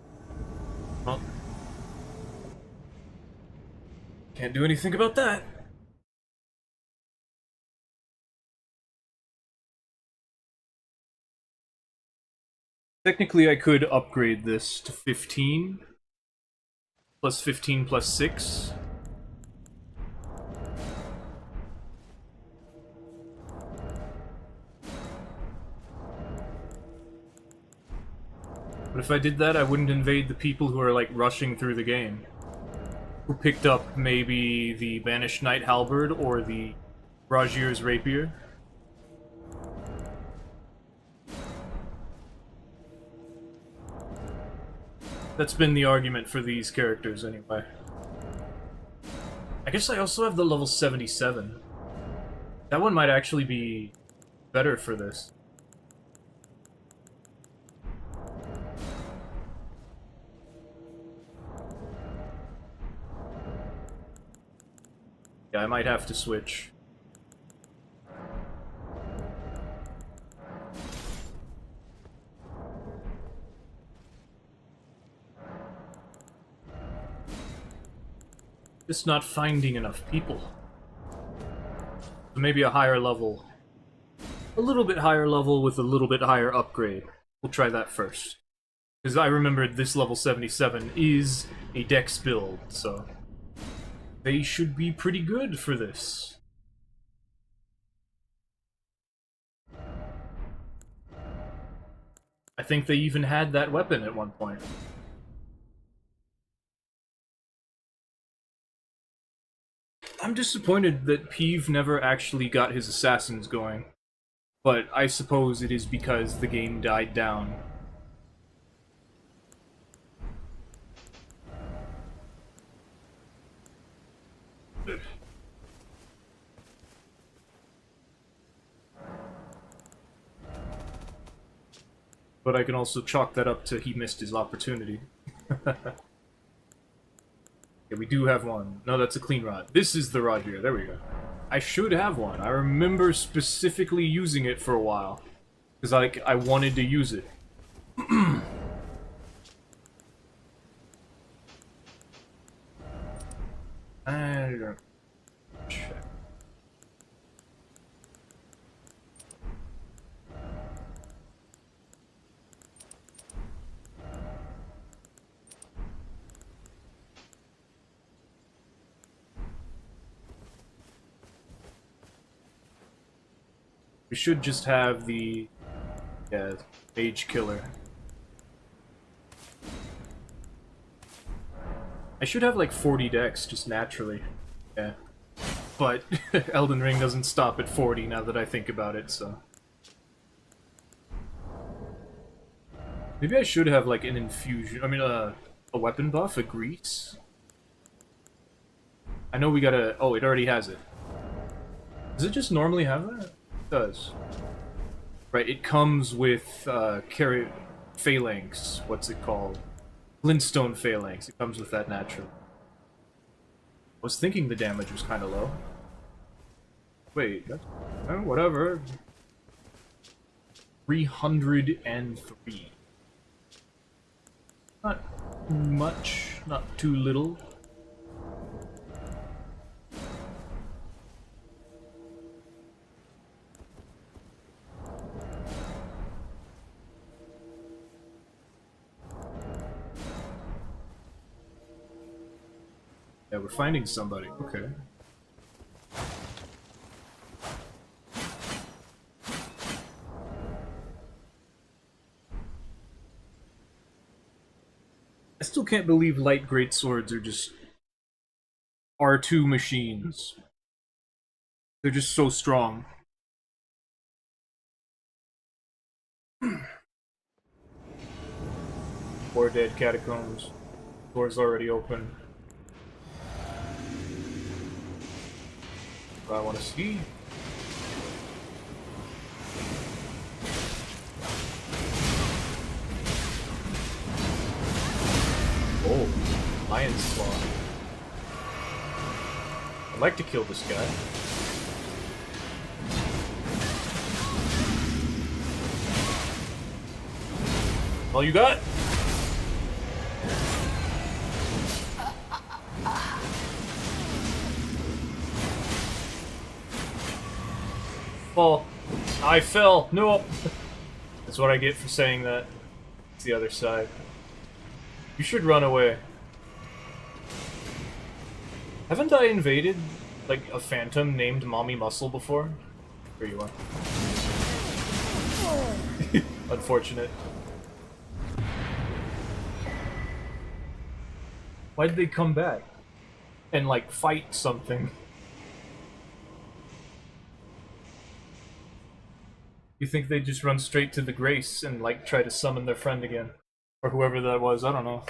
Well, can't do anything about that. Technically, I could upgrade this to 15. Plus 15 plus 6. But if I did that, I wouldn't invade the people who are, like, rushing through the game. Who picked up maybe the Banished Knight Halberd or the Rajir's Rapier. That's been the argument for these characters, anyway. I guess I also have the level 77. That one might actually be better for this. Yeah, I might have to switch. Just not finding enough people. So maybe a higher level. A little bit higher level with a little bit higher upgrade. We'll try that first. Because I remembered this level 77 is a dex build, so they should be pretty good for this. I think they even had that weapon at one point. I'm disappointed that Peeve never actually got his assassins going. But I suppose it is because the game died down. But I can also chalk that up to he missed his opportunity. Yeah, we do have one. No, that's a clean rod. This is the rod here. There we go. I should have one. I remember specifically using it for a while. Because, like, I wanted to use it. I don't check. We should just have the, yeah, Mage Killer. I should have like 40 decks, just naturally. Yeah. But Elden Ring doesn't stop at 40 now that I think about it, so... Maybe I should have like an infusion, I mean a weapon buff, a grease? I know we gotta... oh, it already has it. Does it just normally have that? Does. Right, it comes with phalanx, what's it called? Glintstone phalanx, it comes with that naturally. I was thinking the damage was kind of low. Wait, that's... oh, whatever. 303. Not much, not too little. Yeah, we're finding somebody. Okay. I still can't believe light greatswords are just R2 machines. They're just so strong. Poor dead catacombs. Door's already open. I want to see. Oh, Lion Slaw. I'd like to kill this guy. All you got? Fall. I fell. No. That's what I get for saying that. It's the other side. You should run away. Haven't I invaded, like, a phantom named Mommy Muscle before? Here you are. Unfortunate. Why'd they come back? And, like, fight something? You think they'd just run straight to the Grace and, like, try to summon their friend again? Or whoever that was, I don't know.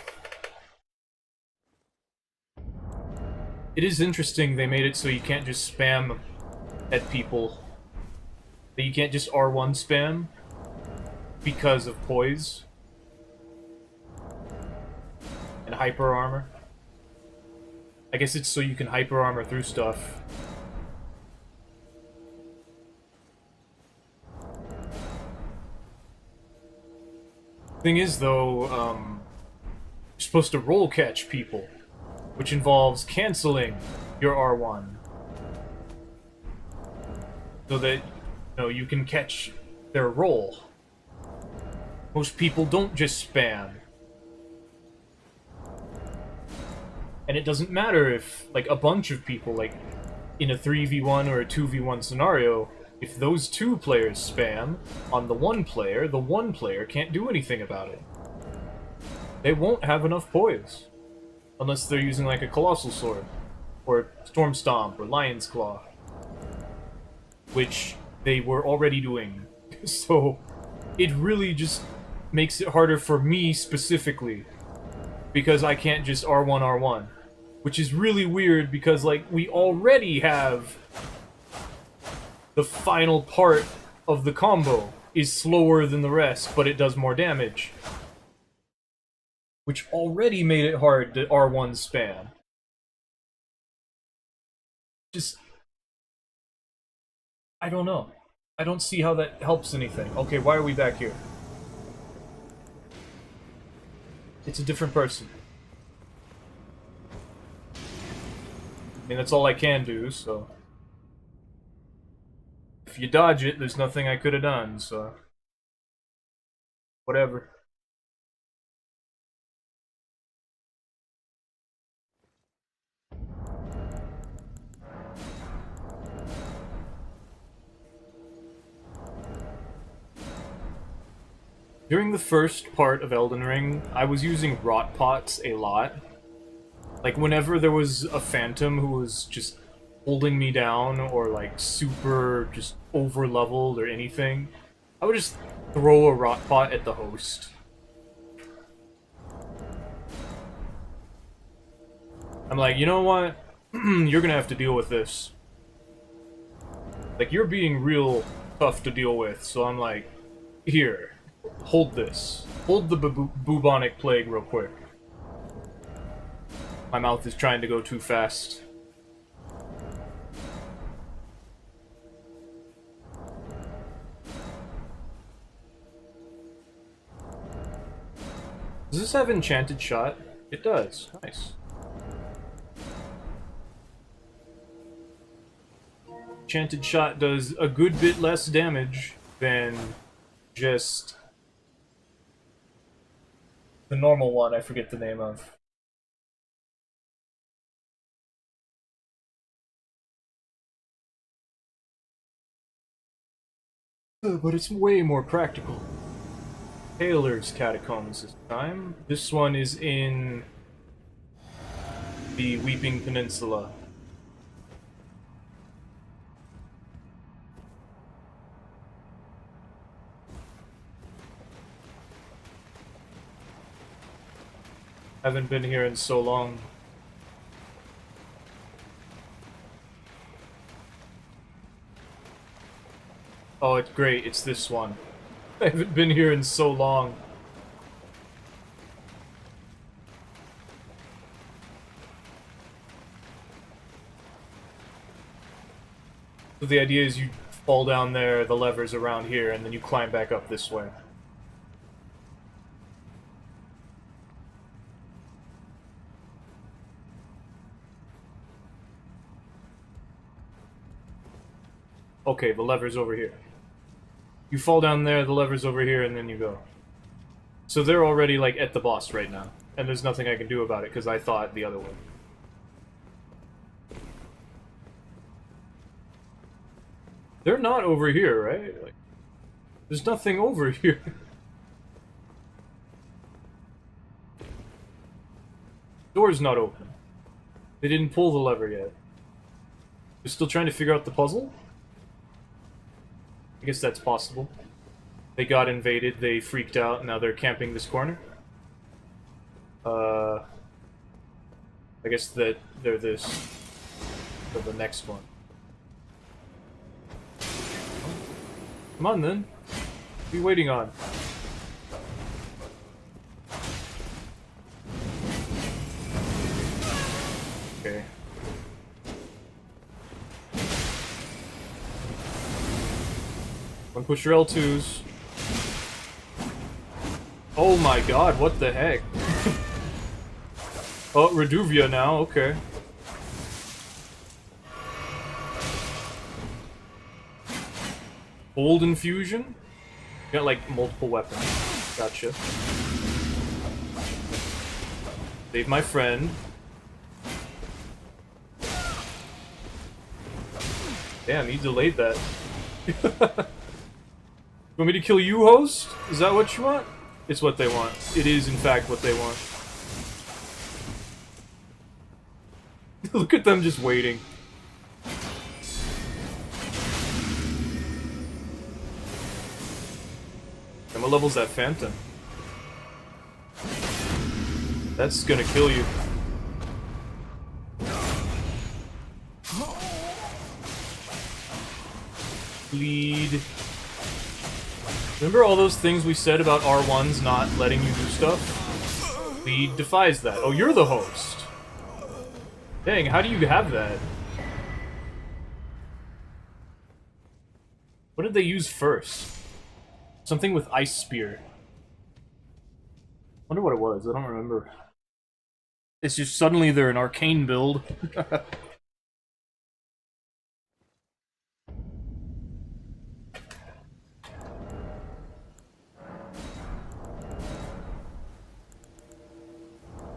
It is interesting they made it so you can't just spam at people. That you can't just R1 spam because of poise and hyper armor. I guess it's so you can hyper armor through stuff. Thing is, though, you're supposed to roll catch people, which involves canceling your R1 so that, you know, you can catch their roll. Most people don't just spam. And it doesn't matter if, like, a bunch of people, like, in a 3v1 or a 2v1 scenario, if those two players spam on the one player can't do anything about it. They won't have enough poise. Unless they're using, like, a Colossal Sword, or Storm Stomp, or Lion's Claw. Which they were already doing. So, it really just makes it harder for me specifically. Because I can't just R1 R1. Which is really weird because, like, we already have the final part of the combo is slower than the rest, but it does more damage. Which already made it hard to R1 spam. Just... I don't know. I don't see how that helps anything. Okay, why are we back here? It's a different person. I mean, that's all I can do, so... If you dodge it, there's nothing I could have done, so... Whatever. During the first part of Elden Ring, I was using rot pots a lot. Like, whenever there was a phantom who was just holding me down, or like super just over-leveled or anything, I would just throw a rot pot at the host. I'm like, you know what? You're gonna have to deal with this. Like, you're being real tough to deal with, so I'm like, here. Hold this. Hold the bubonic plague real quick. My mouth is trying to go too fast. Does this have enchanted shot? It does. Nice. Enchanted shot does a good bit less damage than just the normal one I forget the name of. But it's way more practical. Taylor's Catacombs this time. This one is in the Weeping Peninsula. Haven't been here in so long. Oh, it's great. It's this one. I haven't been here in so long. So the idea is you fall down there, the lever's around here, and then you climb back up this way. Okay, the lever's over here. You fall down there, the lever's over here, and then you go. So they're already, like, at the boss right now. And there's nothing I can do about it, because I thought the other way. They're not over here, right? Like, there's nothing over here. Door's not open. They didn't pull the lever yet. They're still trying to figure out the puzzle? I guess that's possible. They got invaded, they freaked out, now they're camping this corner. I guess that they're this for the next one. Come on then. What are you waiting on? Okay. One push your L2s. Oh my god, what the heck? Oh, Reduvia now, okay. Old infusion? You got like multiple weapons. Gotcha. Save my friend. Damn, he delayed that. You want me to kill you, host? Is that what you want? It's what they want. It is, in fact, what they want. Look at them just waiting. And what level's that Phantom? That's gonna kill you. Bleed. Remember all those things we said about R1s not letting you do stuff? Bleed defies that. Oh, you're the host. Dang, how do you have that? What did they use first? Something with Ice Spear. Wonder what it was, I don't remember. It's just suddenly they're an arcane build.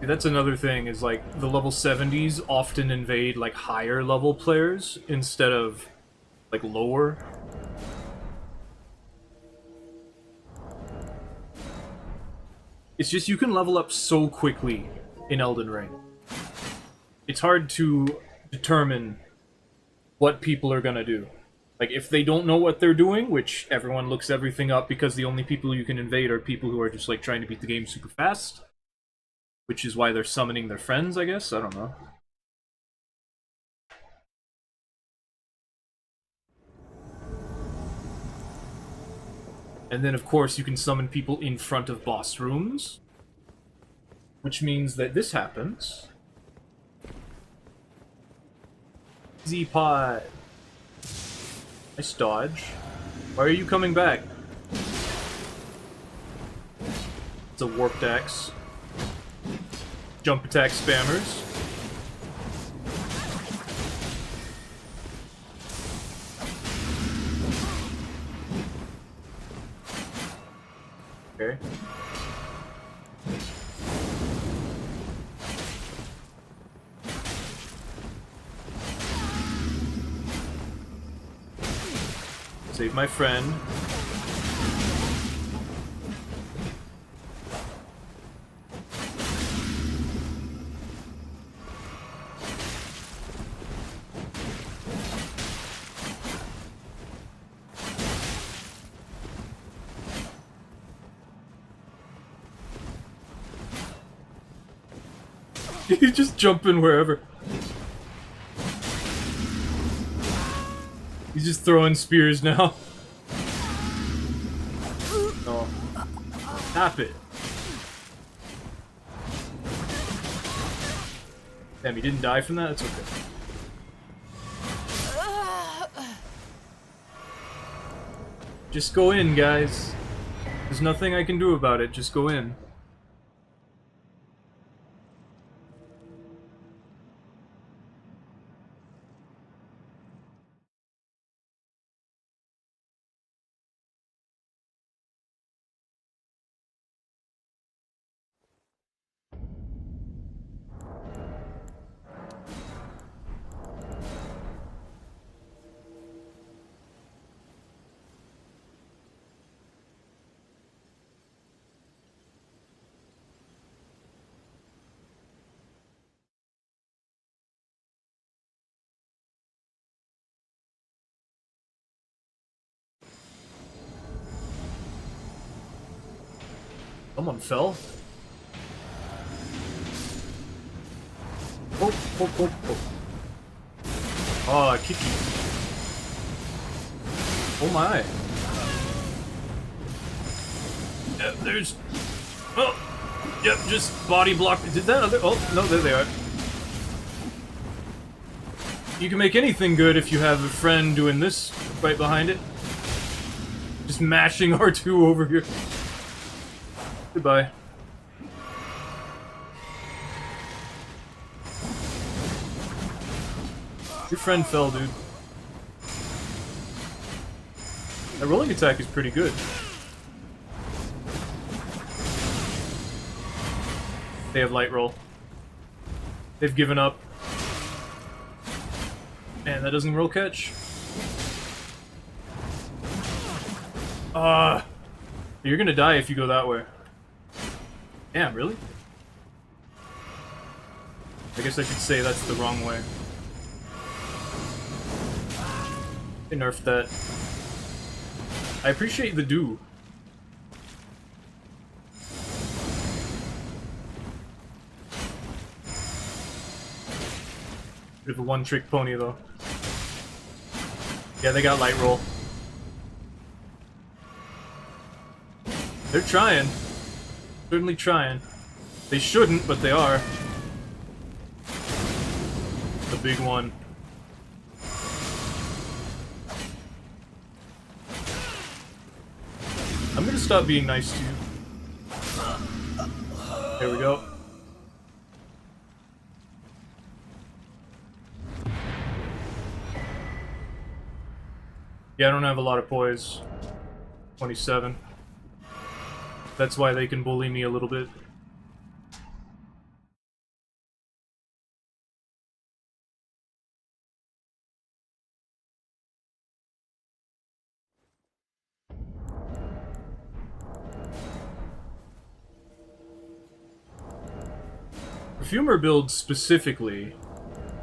See, that's another thing, is like, the level 70s often invade like higher level players instead of like lower. It's just you can level up so quickly in Elden Ring. It's hard to determine what people are gonna do. Like, if they don't know what they're doing, which everyone looks everything up because the only people you can invade are people who are just, like, trying to beat the game super fast. Which is why they're summoning their friends, I guess? I don't know. And then, of course, you can summon people in front of boss rooms. Which means that this happens. Z-Pod. Nice dodge. Why are you coming back? It's a warped axe. Jump attack spammers. Okay. Save my friend. You just jump in wherever. He's just throwing spears now. Oh. Tap it. Damn, he didn't die from that? That's okay. Just go in, guys. There's nothing I can do about it, just go in. Someone fell. Oh, oh, oh, oh. Ah, Kiki. Oh my. Yeah, there's... Oh! Yep, just body block. Did that other... Oh, no, there they are. You can make anything good if you have a friend doing this right behind it. Just mashing R2 over here. Goodbye. Your friend fell, dude. That rolling attack is pretty good. They have light roll. They've given up. And that doesn't roll catch. You're gonna die if you go that way. Damn, really? I guess I should say that's the wrong way. They nerfed that. I appreciate the do. Bit of a one-trick pony, though. Yeah, they got light roll. They're trying. Certainly trying. They shouldn't, but they are. The big one. I'm gonna stop being nice to you. There we go. Yeah, I don't have a lot of poise. 27. That's why they can bully me a little bit. Perfumer builds specifically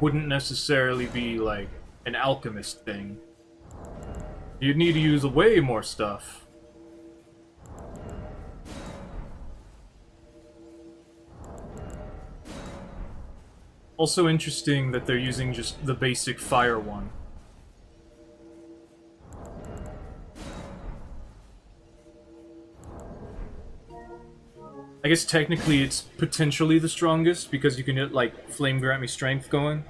wouldn't necessarily be like an alchemist thing. You'd need to use way more stuff. Also interesting that they're using just the basic fire one. I guess technically it's potentially the strongest because you can get like Flame Grant Me Strength going.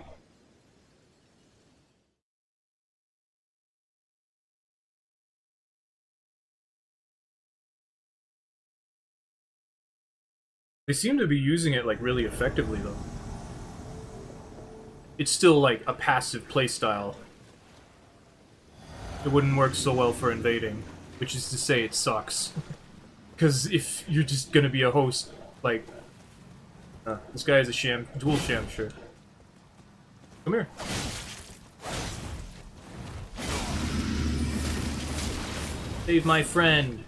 They seem to be using it like really effectively though. It's still like a passive playstyle. It wouldn't work so well for invading, which is to say it sucks. Because if you're just gonna be a host, like... this guy is a dual sham, sure. Come here. Save my friend.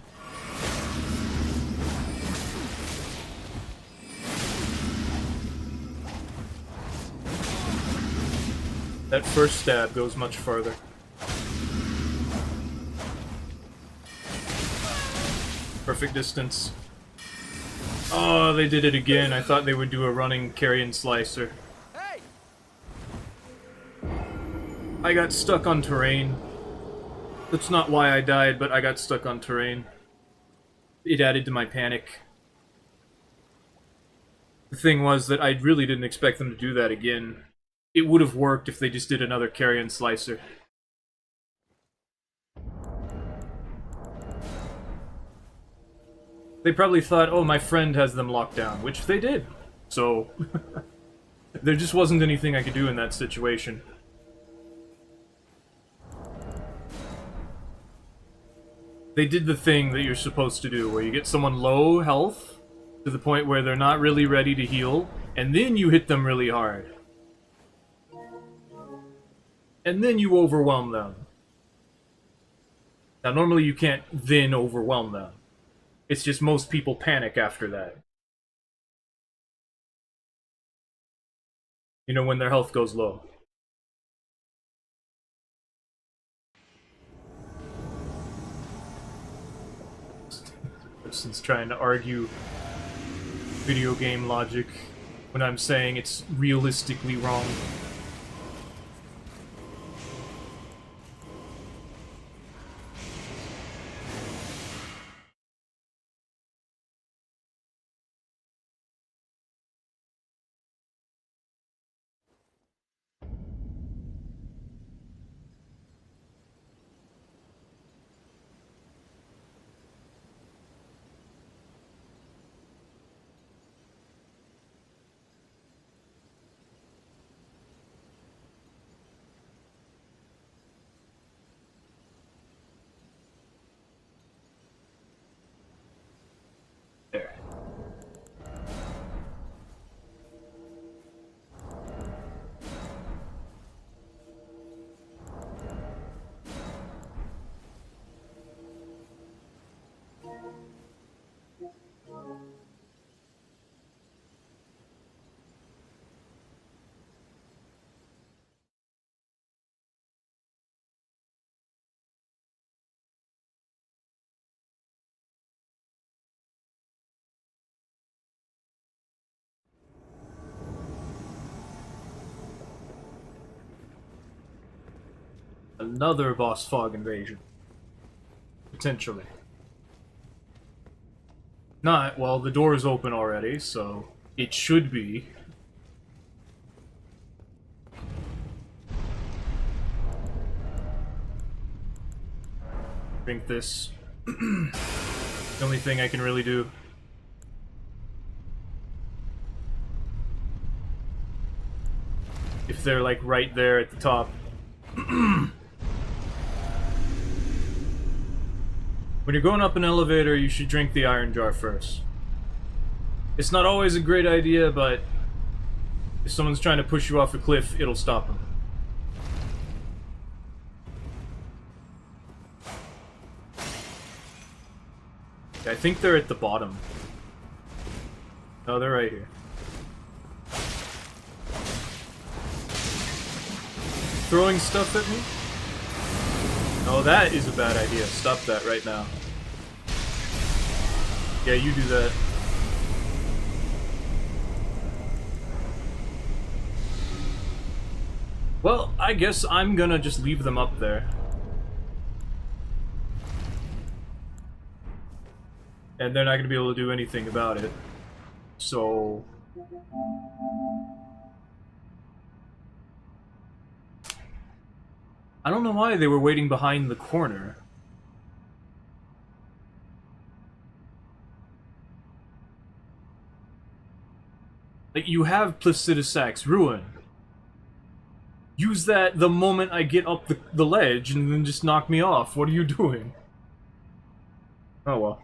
That first stab goes much farther. Perfect distance. Oh, they did it again. I thought they would do a running carrion slicer. Hey! I got stuck on terrain. That's not why I died, but I got stuck on terrain. It added to my panic. The thing was that I really didn't expect them to do that again. It would have worked if they just did another carrion slicer. They probably thought, oh, my friend has them locked down, which they did. So, there just wasn't anything I could do in that situation. They did the thing that you're supposed to do, where you get someone low health, to the point where they're not really ready to heal, and then you hit them really hard. And then you overwhelm them. Now, normally you can't then overwhelm them. It's just most people panic after that. You know, when their health goes low. Simpsons trying to argue video game logic when I'm saying it's realistically wrong. There. Another boss fog invasion. Potentially. Not, well, the door is open already, so it should be. Drink this. The only thing I can really do. If they're like right there at the top. When you're going up an elevator, you should drink the iron jar first. It's not always a great idea, but if someone's trying to push you off a cliff, it'll stop them. I think they're at the bottom. No, they're right here. Throwing stuff at me? Oh, that is a bad idea. Stop that right now. Yeah, you do that. Well, I guess I'm gonna just leave them up there. And they're not gonna be able to do anything about it. So... I don't know why they were waiting behind the corner. Like, you have Placidusac's Ruin. Use that the moment I get up the ledge and then just knock me off. What are you doing? Oh well.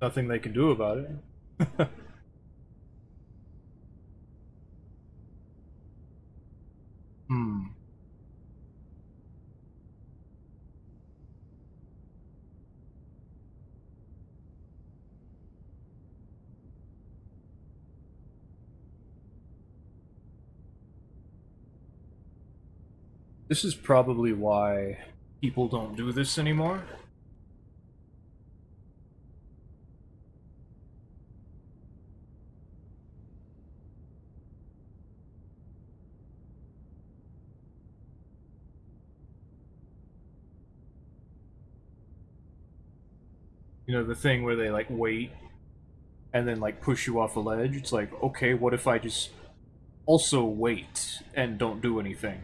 Nothing they can do about it. Hmm. This is probably why people don't do this anymore. You know, the thing where they like wait and then like push you off a ledge. It's like, okay, what if I just also wait and don't do anything?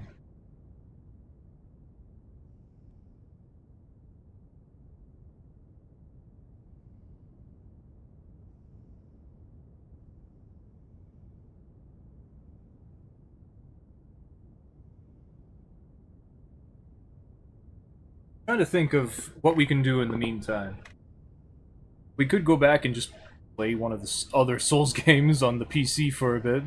Trying to think of what we can do in the meantime. We could go back and just play one of the other Souls games on the PC for a bit.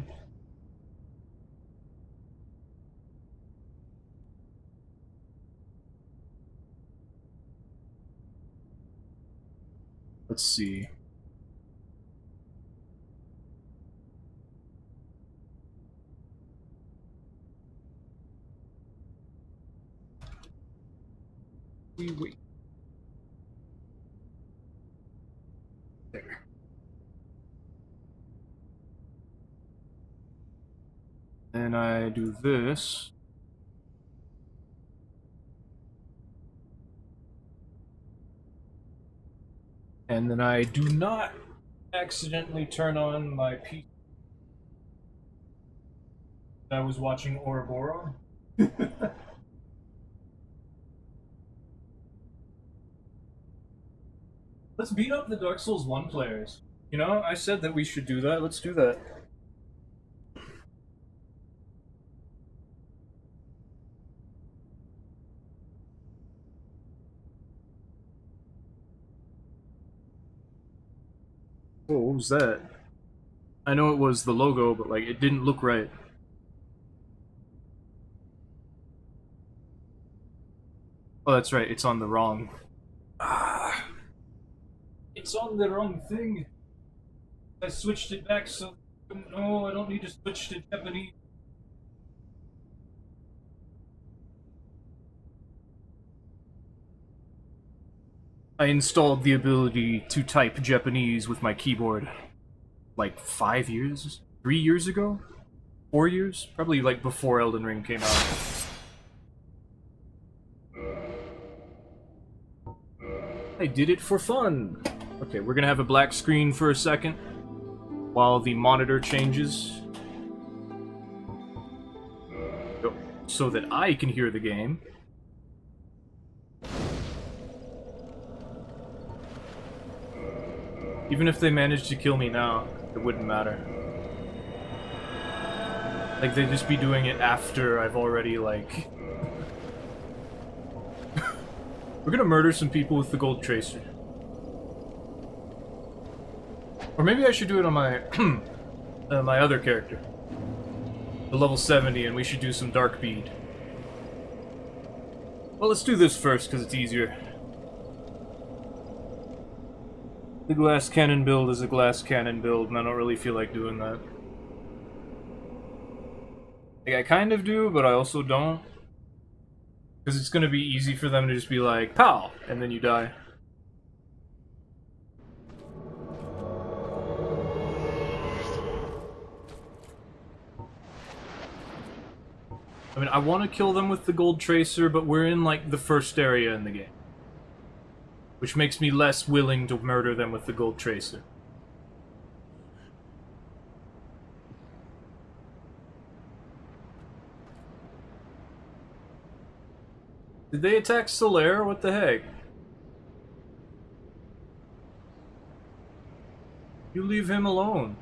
Let's see. Wait. There. Then I do this. And then I do not accidentally turn on my PC. I was watching Ouroboros. Let's beat up the Dark Souls 1 players. You know, I said that we should do that. Let's do that. Oh, what was that? I know it was the logo, but like it didn't look right. Oh, that's right. It's on the wrong. Ah, it's on the wrong thing. I switched it back, so no, I don't need to switch to Japanese. I installed the ability to type Japanese with my keyboard like 5 years, 3 years ago, 4 years, probably like before Elden Ring came out. I did it for fun. Okay, we're gonna have a black screen for a second while the monitor changes so that I can hear the game. Even if they managed to kill me now, it wouldn't matter. Like, they'd just be doing it after I've already, like... We're gonna murder some people with the gold tracer. Or maybe I should do it on my... my other character. The level 70, and we should do some dark bead. Well, let's do this first, because it's easier. The glass cannon build is a glass cannon build, and I don't really feel like doing that. Like, I kind of do, but I also don't. Because it's gonna be easy for them to just be like, pow! And then you die. I mean, I want to kill them with the gold tracer, but we're in, like, the first area in the game. Which makes me less willing to murder them with the gold tracer. Did they attack Solaire? What the heck? You leave him alone.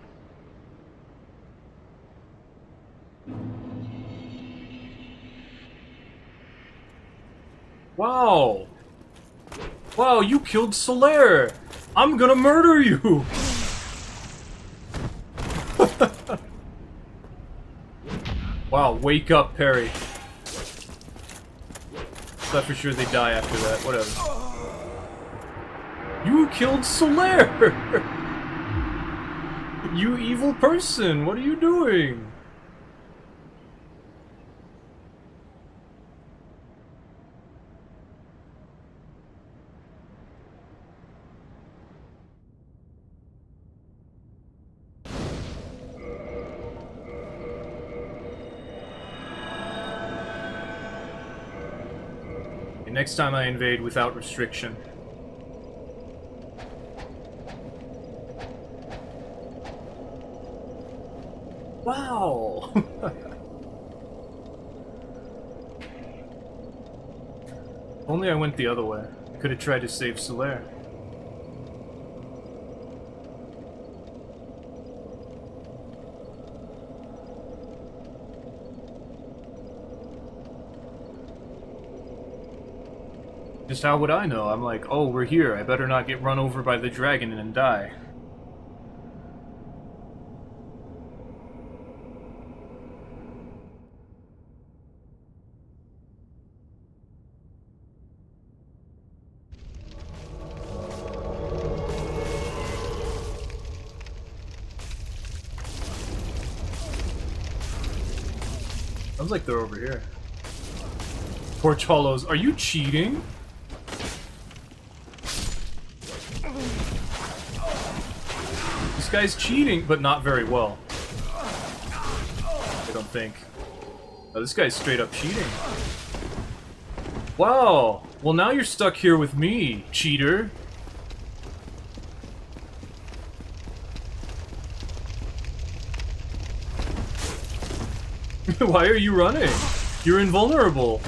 Wow! Wow, you killed Solaire! I'm gonna murder you! Wow, wake up, Perry. Thought for sure they die after that, whatever. You killed Solaire! You evil person, what are you doing? Next time I invade without restriction. Wow! Only I went the other way. I could have tried to save Solaire. Just how would I know? I'm like, oh, we're here. I better not get run over by the dragon and die. Sounds like they're over here. Porch Hollows, are you cheating? This guy's cheating, but not very well. I don't think. Oh, this guy's straight up cheating. Wow! Well, now you're stuck here with me, cheater. Why are you running? You're invulnerable.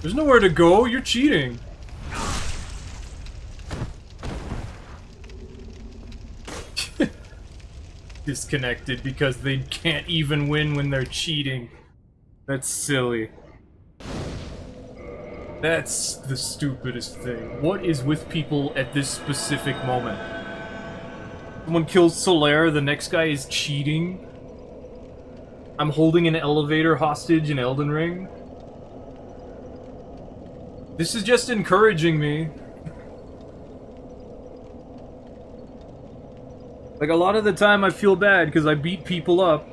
There's nowhere to go, you're cheating. Disconnected because they can't even win when they're cheating. That's silly. That's the stupidest thing. What is with people at this specific moment? Someone kills Solaire, the next guy is cheating. I'm holding an elevator hostage in Elden Ring. This is just encouraging me. Like, a lot of the time I feel bad because I beat people up.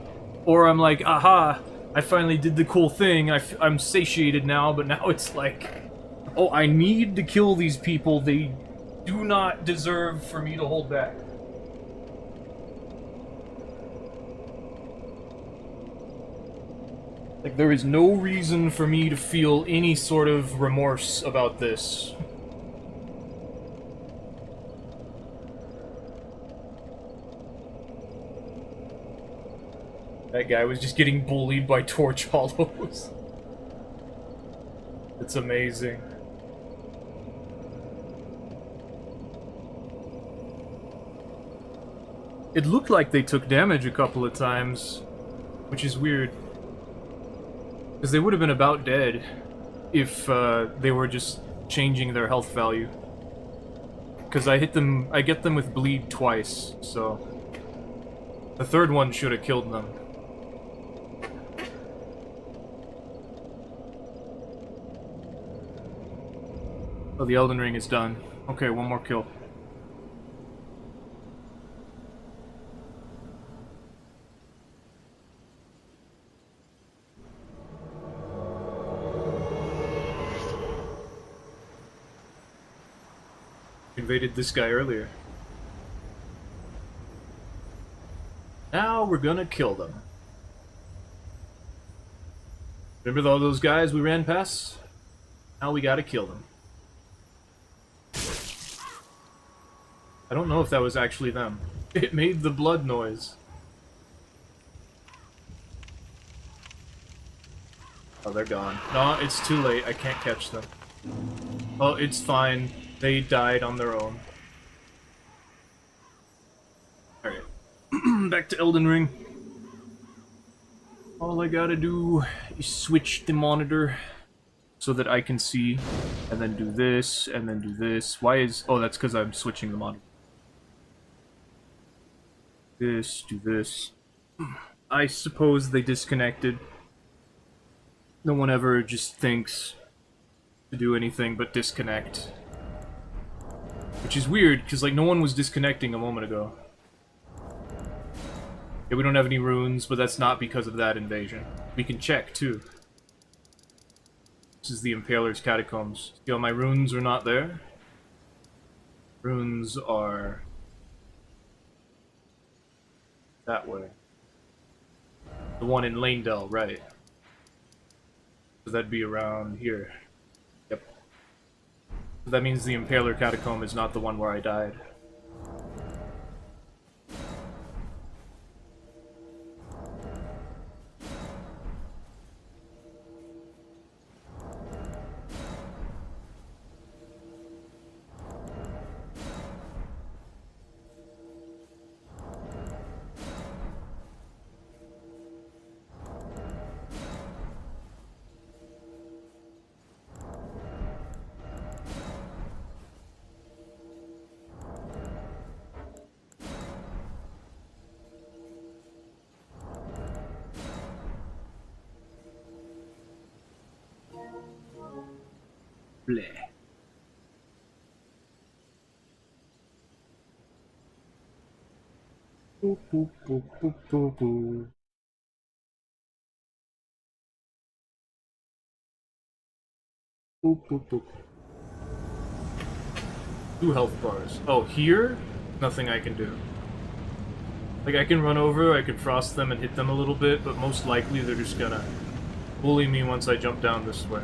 Or I'm like, aha, I finally did the cool thing, I'm satiated now, but now it's like, oh, I need to kill these people, they do not deserve for me to hold back. Like, there is no reason for me to feel any sort of remorse about this. That guy was just getting bullied by Torch Hollows. It's amazing. It looked like they took damage a couple of times, which is weird. Because they would have been about dead if they were just changing their health value. Because I get them with bleed twice, so the third one should have killed them. Oh, the Elden Ring is done. Okay, one more kill. Invaded this guy earlier. Now we're gonna kill them. Remember all those guys we ran past? Now we gotta kill them. I don't know if that was actually them. It made the blood noise. Oh, they're gone. No, it's too late. I can't catch them. Oh, it's fine. They died on their own. Alright. Back to Elden Ring. All I gotta do is switch the monitor so that I can see, and then do this, and then do this. Why is... Oh, that's because I'm switching them on. This, do this. I suppose they disconnected. No one ever just thinks to do anything but disconnect. Which is weird, because, like, no one was disconnecting a moment ago. Yeah, we don't have any runes, but that's not because of that invasion. We can check, too. This is the Impaler's Catacombs. See how my runes are not there? Runes are... that way. The one in Lanedell, right. So that'd be around here. Yep. So that means the Impaler Catacomb is not the one where I died. Bleh. Boop, boop, boop, boop, boop, boop. Boop, boop, boop. 2 health bars. Oh, here? Nothing I can do. Like, I can run over, I can frost them and hit them a little bit, but most likely they're just gonna bully me once I jump down this way.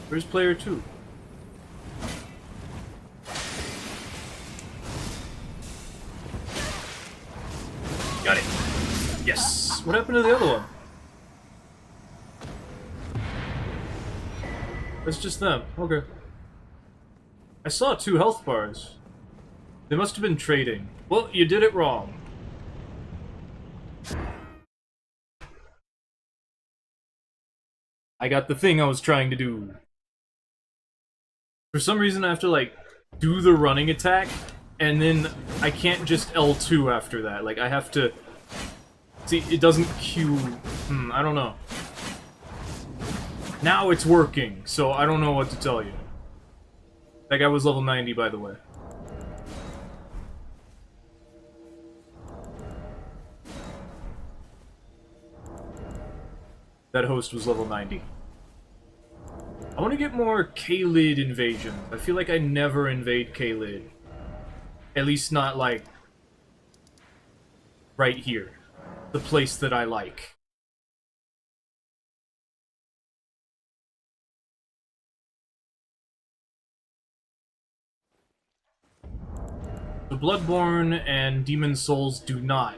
Where's player 2? Got it. Yes. What happened to the other one? It's just them. Okay. I saw 2 health bars. They must have been trading. Well, you did it wrong. I got the thing I was trying to do. For some reason I have to, like, do the running attack, and then I can't just L2 after that. Like, I have to... See, it doesn't queue... I don't know. Now it's working, so I don't know what to tell you. That guy was level 90, by the way. That host was level 90. I want to get more Kalid invasions. I feel like I never invade Kalid. At least not, like, right here. The place that I like. The Bloodborne and Demon Souls do not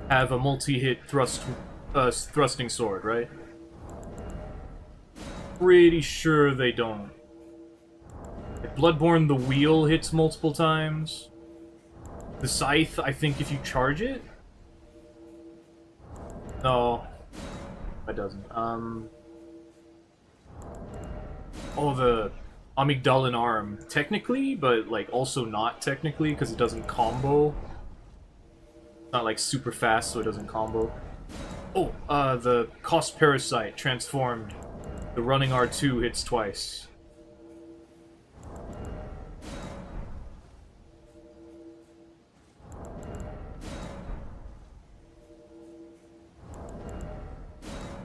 have a multi-hit thrusting sword, right? Pretty sure they don't. At Bloodborne, the wheel hits multiple times. The scythe, I think if you charge it? No. It doesn't. Oh, the Amygdalin arm. Technically, but, like, also not technically, because it doesn't combo. It's not, like, super fast, so it doesn't combo. Oh, the Cost Parasite transformed. The running R2 hits twice.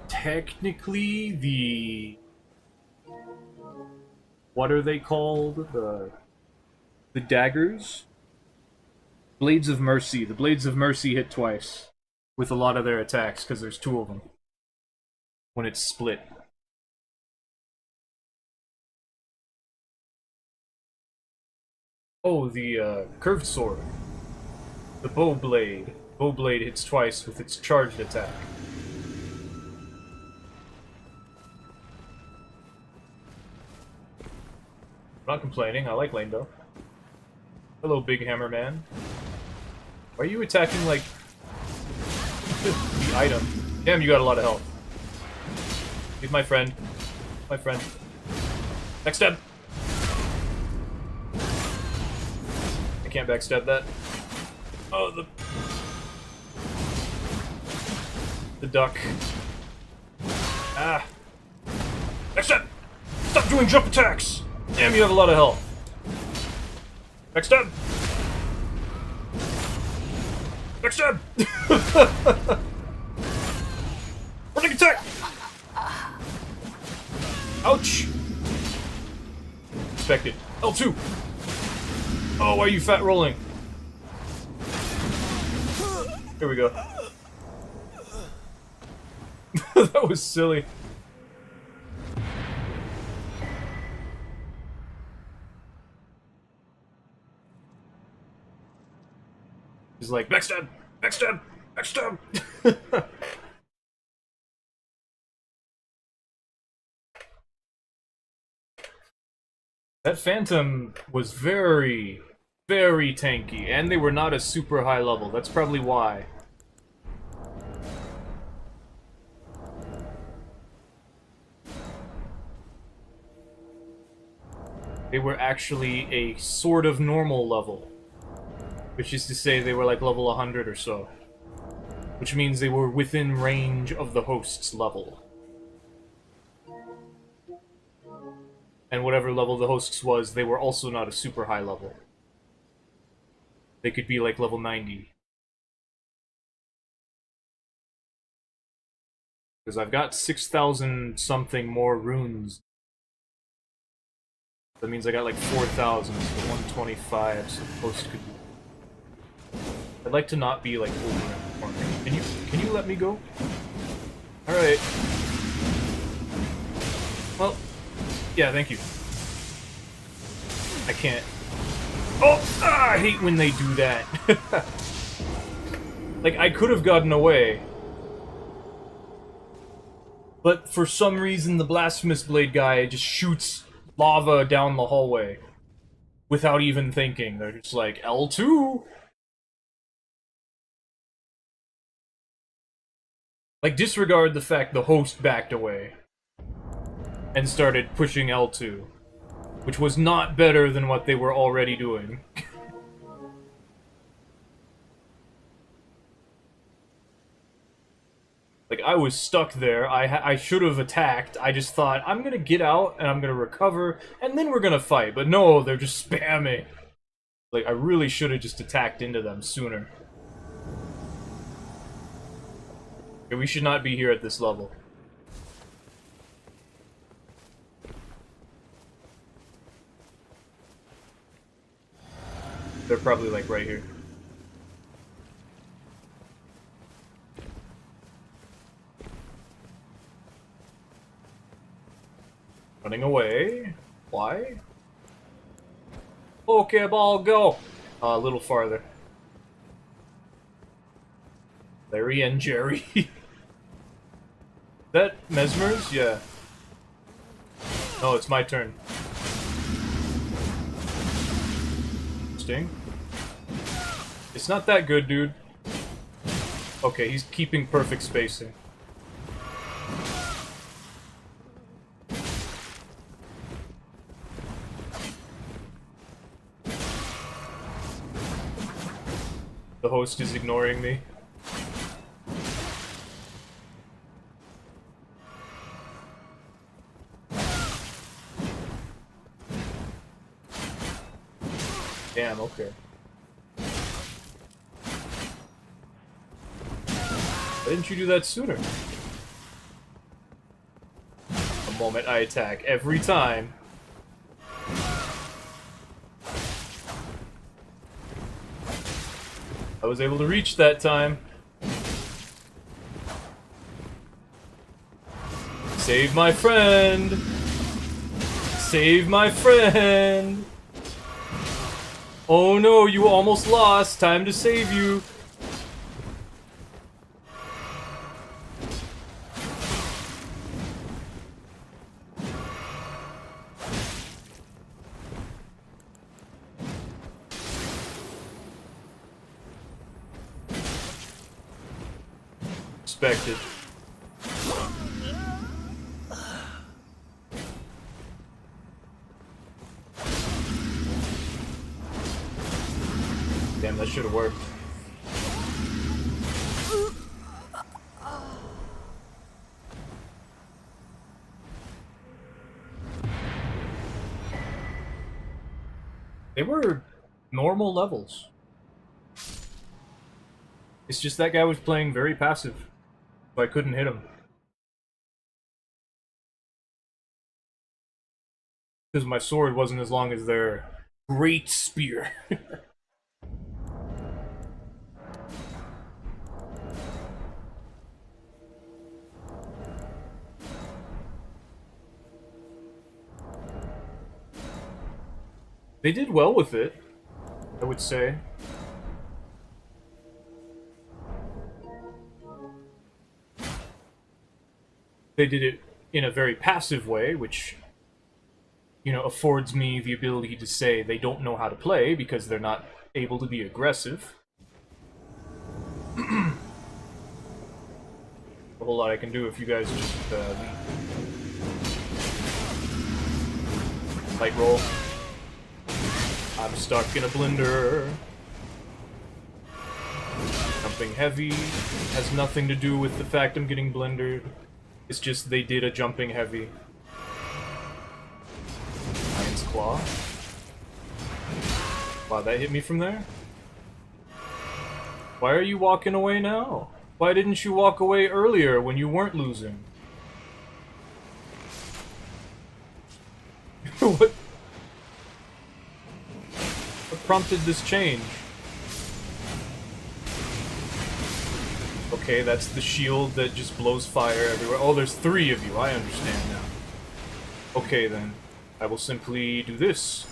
Technically, the... What are they called? The daggers? Blades of Mercy. The Blades of Mercy hit twice. With a lot of their attacks, because there's 2 of them. When it's split. Oh, the curved sword. The bow blade. Bow blade hits twice with its charged attack. I'm not complaining, I like Lanedell. Hello, Big Hammer Man. Why are you attacking like item. Damn, you got a lot of health. He's my friend. My friend. Backstab! I can't backstab that. Oh, the duck. Ah. Backstab! Stop doing jump attacks! Damn, you have a lot of health. Backstab! Backstab! Running attack! Ouch! Expected. L2! Oh, why are you fat rolling? Here we go. That was silly. He's like, backstab! Backstab! Backstab! That Phantom was very, very tanky, and they were not a super high level. That's probably why. They were actually a sort of normal level. Which is to say they were like level 100 or so. Which means they were within range of the host's level. And whatever level the host's was, they were also not a super high level. They could be like level 90. Because I've got 6,000 something more runes. That means I got like 4,000, so 125, so the host could be... I'd like to not be like over in the corner. Can you let me go? Alright. Well, yeah, thank you. I can't. Oh! Ah, I hate when they do that. Like, I could have gotten away. But for some reason, the Blasphemous Blade guy just shoots lava down the hallway. Without even thinking. They're just like, L2! Like, disregard the fact the host backed away. And started pushing L2. Which was not better than what they were already doing. Like, I was stuck there, I should have attacked, I just thought, I'm gonna get out, and I'm gonna recover, and then we're gonna fight, but no, they're just spamming. Like, I really should have just attacked into them sooner. Okay, we should not be here at this level. They're probably, like, right here. Running away. Why? Pokeball, go! A little farther. Larry and Jerry. That Mesmer's? Yeah. No, it's my turn. Sting? It's not that good, dude. Okay, he's keeping perfect spacing. The host is ignoring me. Damn, okay. Why didn't you do that sooner? The moment I attack, every time. I was able to reach that time. Save my friend! Save my friend! Oh no, you almost lost! Time to save you! expected. Damn, that should have worked. They were normal levels. It's just that guy was playing very passive, so I couldn't hit him. Because my sword wasn't as long as their great spear. They did well with it, I would say. They did it in a very passive way, which, you know, affords me the ability to say they don't know how to play because they're not able to be aggressive. A whole lot I can do if you guys just light roll. I'm stuck in a blender. Jumping heavy has nothing to do with the fact I'm getting blendered. It's just they did a jumping heavy. Lion's Claw. Wow, that hit me from there? Why are you walking away now? Why didn't you walk away earlier when you weren't losing? What prompted this change? Okay, that's the shield that just blows fire everywhere. Oh, there's 3 of you. I understand now. Okay, then. I will simply do this.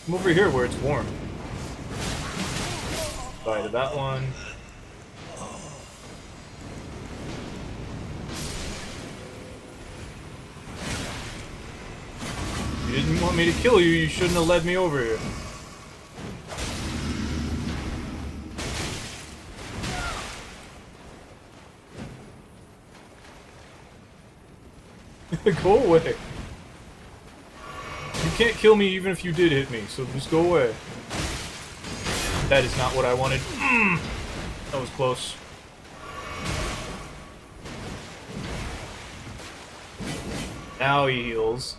Come over here where it's warm. Bye to that one. You didn't want me to kill you, you shouldn't have led me over here. Go away. You can't kill me even if you did hit me, so just go away. That is not what I wanted. That was close. Now he heals.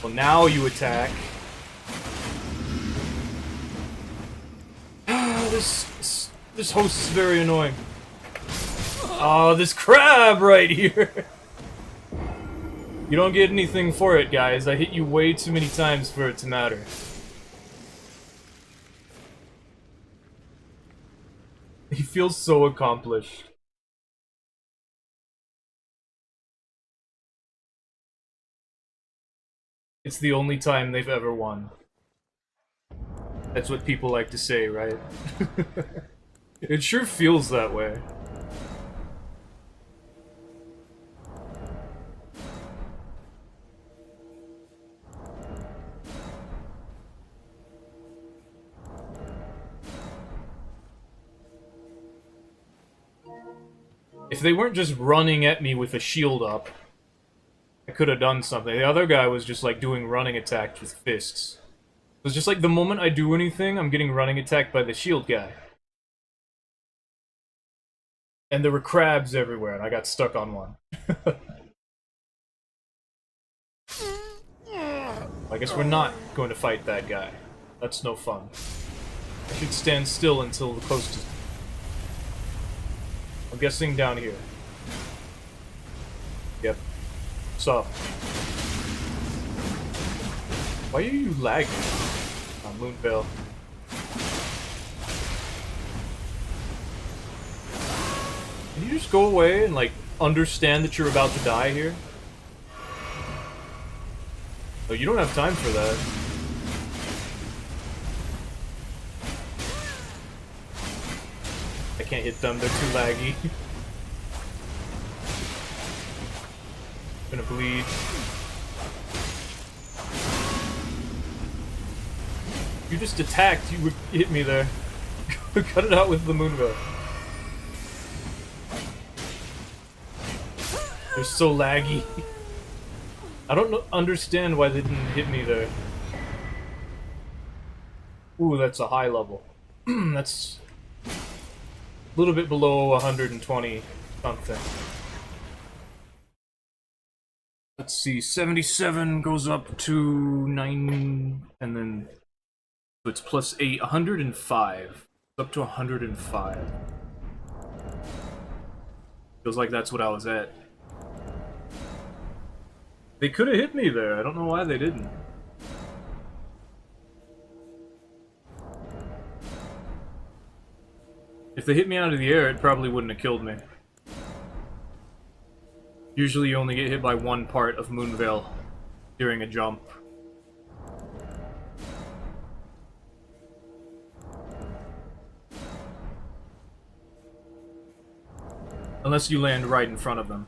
Well, now you attack. This host is very annoying. Oh, this crab right here! You don't get anything for it, guys. I hit you way too many times for it to matter. He feels so accomplished. It's the only time they've ever won. That's what people like to say, right? It sure feels that way. If they weren't just running at me with a shield up, I could have done something. The other guy was just like doing running attacks with fists. It was just like the moment I do anything, I'm getting running attacked by the shield guy. And there were crabs everywhere, and I got stuck on one. I guess we're not going to fight that guy. That's no fun. I should stand still until the coast is... I'm guessing down here. Yep. So. Why are you lagging? Moonveil. Can you just go away and, like, understand that you're about to die here? Oh, you don't have time for that. I can't hit them, they're too laggy. Gonna bleed. You just attacked, you would hit me there. Cut it out with the Moonveil. They're so laggy. I don't understand why they didn't hit me there. Ooh, that's a high level. That's a little bit below 120 something. Let's see, 77 goes up to 9, and then so it's plus 8, 105. Up to 105. Feels like that's what I was at. They could have hit me there, I don't know why they didn't. If they hit me out of the air, it probably wouldn't have killed me. Usually you only get hit by one part of Moonveil during a jump. Unless you land right in front of them.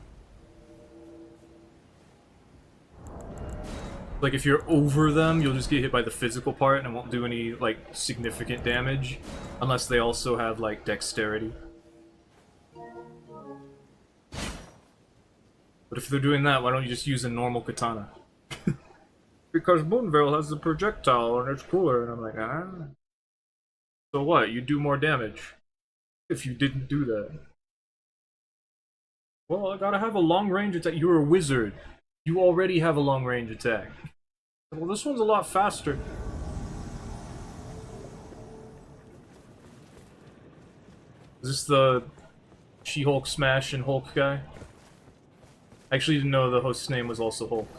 Like, if you're over them, you'll just get hit by the physical part and it won't do any, like, significant damage. Unless they also have, like, dexterity. But if they're doing that, why don't you just use a normal katana? Because Moonveil has the projectile and it's cooler, and I'm like, ah. So what? You do more damage. If you didn't do that. Well, I gotta have a long-range attack. You're a wizard. You already have a long-range attack. Well, this one's a lot faster. Is this the She-Hulk Smash and Hulk guy? I actually didn't know the host's name was also Hulk.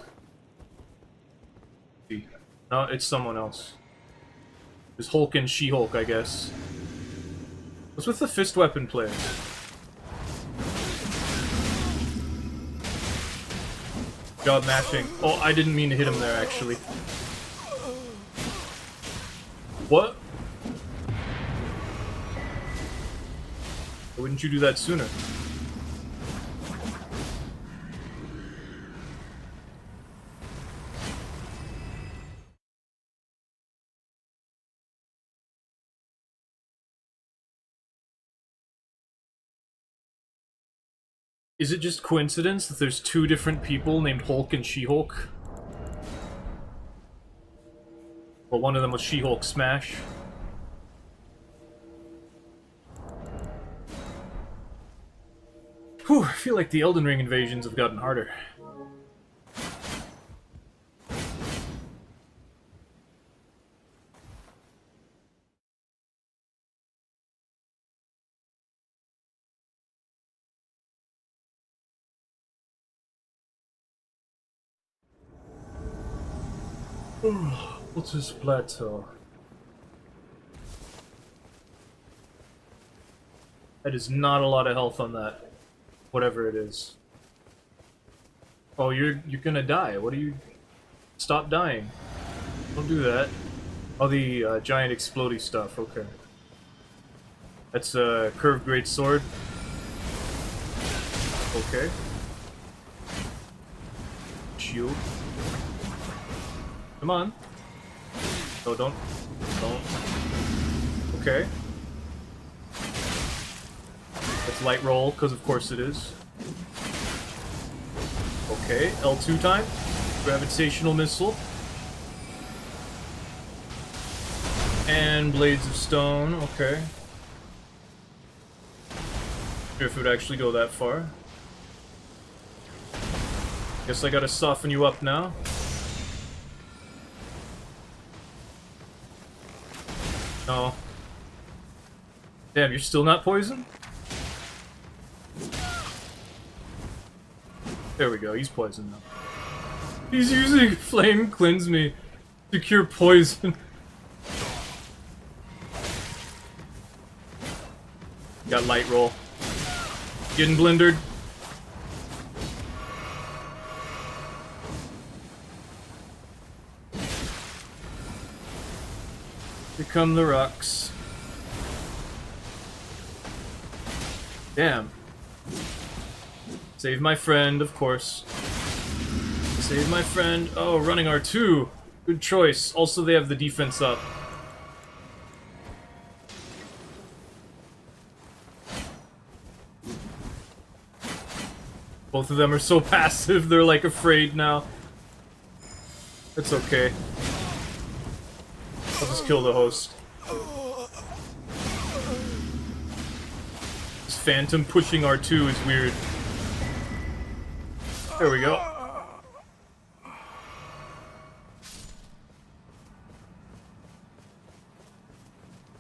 No, it's someone else. There's Hulk and She-Hulk, I guess. What's with the fist weapon player? Job mashing. Oh, I didn't mean to hit him there, actually. What? Why wouldn't you do that sooner? Is it just coincidence that there's two different people named Hulk and She-Hulk? Well, one of them was She-Hulk Smash. Whew, I feel like the Elden Ring invasions have gotten harder. What's this plateau? That is not a lot of health on that. Whatever it is. Oh, you're gonna die. What are you... Stop dying. Don't do that. Oh, the giant explodey stuff. Okay. That's a curved great sword. Okay. Shield. Come on. Oh, don't. Okay. That's light roll, because of course it is. Okay, L2 time. Gravitational missile. And blades of stone, okay. Sure if it would actually go that far. Guess I gotta soften you up now. No. Damn, you're still not poisoned? There we go, he's poisoned now. He's using Flame Cleanse Me to cure poison. Got light roll. Getting blindered. Here come the rocks. Damn. Save my friend, of course. Save my friend. Oh, running R2. Good choice. Also, they have the defense up. Both of them are so passive, they're like afraid now. It's okay. I'll just kill the host. This Phantom pushing R2 is weird. There we go.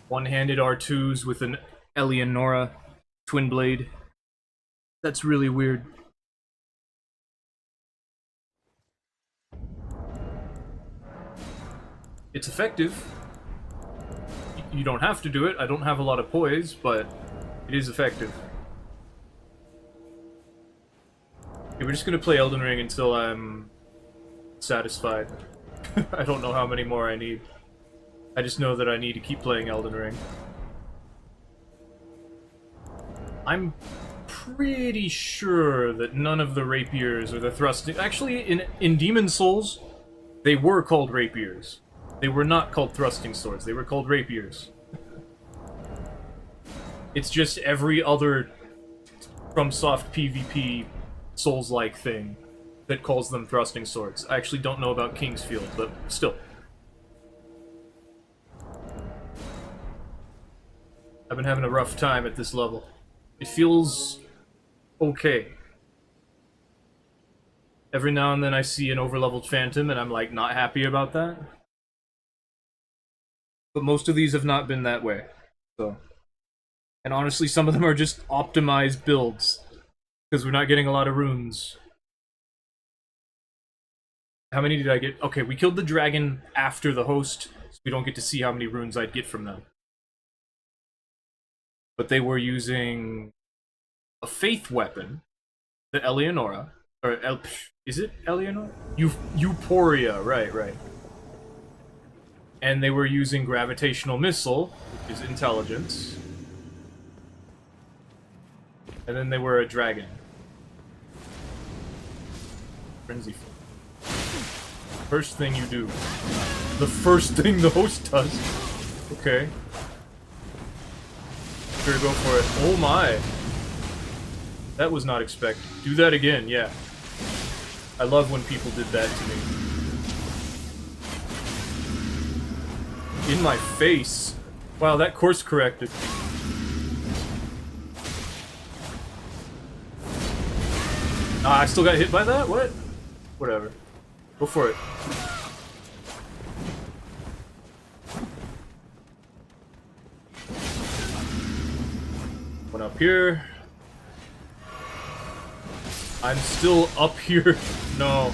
One-handed R2s with an Eleonora twin blade. That's really weird. It's effective. You don't have to do it. I don't have a lot of poise, but it is effective. Okay, we're just gonna play Elden Ring until I'm satisfied. I don't know how many more I need. I just know that I need to keep playing Elden Ring. I'm pretty sure that none of the rapiers or the thrusting... Actually, in Demon Souls, they were called rapiers. They were not called thrusting swords, they were called rapiers. It's just every other FromSoft PvP Souls-like thing that calls them thrusting swords. I actually don't know about Kingsfield, but still. I've been having a rough time at this level. It feels okay. Every now and then I see an overleveled Phantom and I'm like not happy about that. But most of these have not been that way. So, and honestly, some of them are just optimized builds because we're not getting a lot of runes. How many did I get? Okay, we killed the dragon after the host, so we don't get to see how many runes I'd get from them. But they were using a faith weapon, the Eleonora, or is it Eleonora? Euphoria, right. And they were using gravitational missile, which is intelligence. And then they were a dragon. Frenzy. First thing you do. The first thing the host does. Okay. Sure, go for it. Oh my. That was not expected. Do that again, yeah. I love when people did that to me. In my face. Wow, that course corrected. Ah, I still got hit by that? What? Whatever. Go for it. One up here. I'm still up here. No.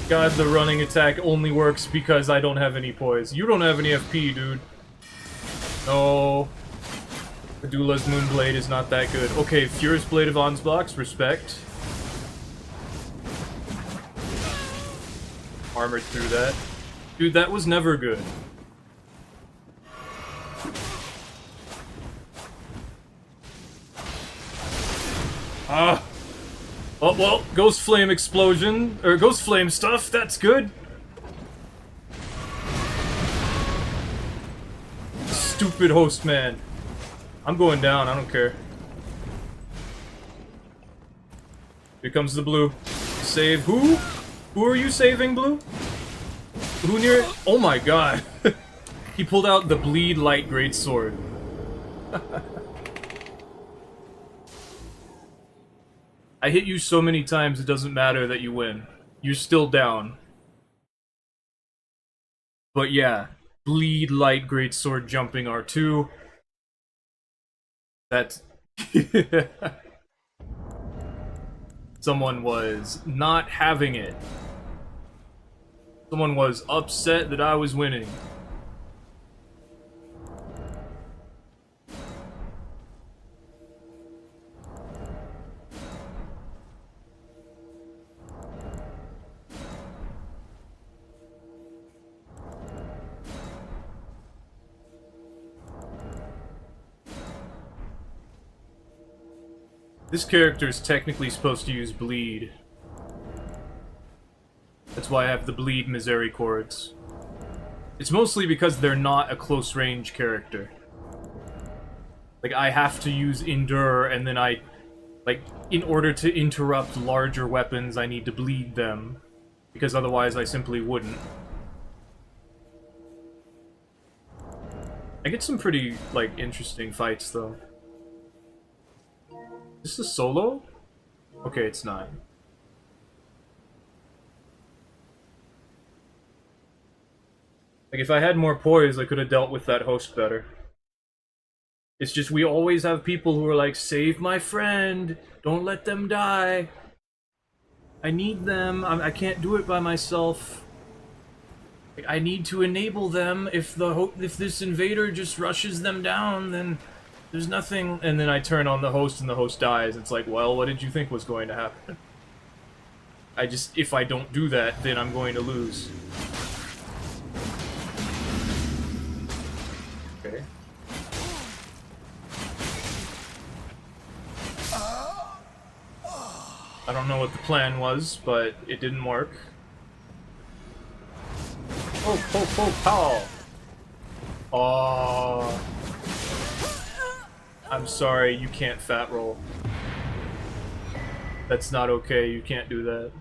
God, the running attack only works because I don't have any poise. You don't have any FP, dude. No. Adula's Moonblade is not that good. Okay, Furious Blade of Onsblocks, respect. Armored through that. Dude, that was never good. Ah. Oh, well, Ghost Flame explosion, or Ghost Flame stuff, that's good. Stupid host man. I'm going down, I don't care. Here comes the blue. Save who? Who are you saving, blue? Who near it? Oh my god. He pulled out the Bleed Light Greatsword. I hit you so many times it doesn't matter that you win. You're still down. But yeah, Bleed Light Greatsword jumping R2. That's... Someone was not having it. Someone was upset that I was winning. This character is technically supposed to use bleed. That's why I have the bleed misericords. It's mostly because they're not a close range character. Like, I have to use endure and then I Like, in order to interrupt larger weapons, I need to bleed them. Because otherwise I simply wouldn't. I get some pretty, like, interesting fights, though. Is this a solo? Okay, it's not. Like, if I had more poise, I could have dealt with that host better. It's just we always have people who are like, save my friend! Don't let them die! I need them, I can't do it by myself. Like, I need to enable them. If this invader just rushes them down, then there's nothing. And then I turn on the host and the host dies. It's like, well, what did you think was going to happen? If I don't do that, then I'm going to lose. Okay. I don't know what the plan was, but it didn't work. Oh, po, po, pow! Aww. I'm sorry, you can't fat roll. That's not okay, you can't do that.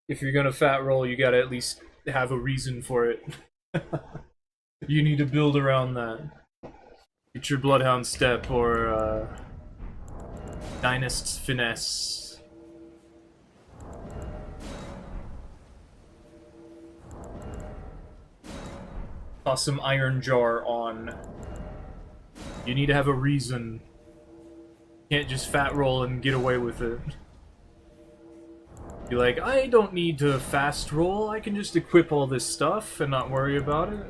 If you're gonna fat roll, you gotta at least have a reason for it. You need to build around that. Get your Bloodhound Step or Dynast's Finesse. Toss some Iron Jar on. You need to have a reason. You can't just fat roll and get away with it. Be like, I don't need to fast roll, I can just equip all this stuff and not worry about it.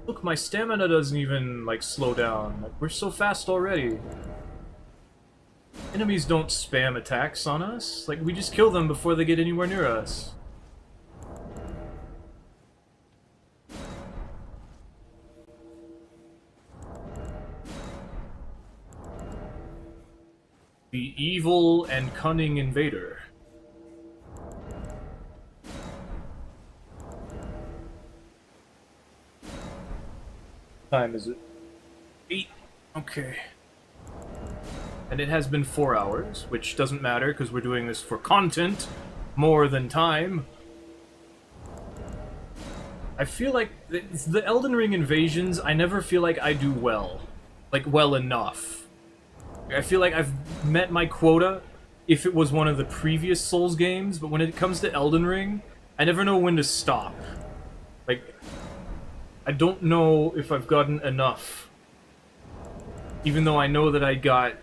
Look, my stamina doesn't even, like, slow down. Like, we're so fast already. Enemies don't spam attacks on us. Like, we just kill them before they get anywhere near us. The evil and cunning invader. Time is it? 8. Okay. And it has been 4 hours, which doesn't matter because we're doing this for content more than time. I feel like the Elden Ring invasions, I never feel like I do well. Like, well enough. I feel like I've met my quota if it was one of the previous Souls games, but when it comes to Elden Ring, I never know when to stop. Like, I don't know if I've gotten enough. Even though I know that I got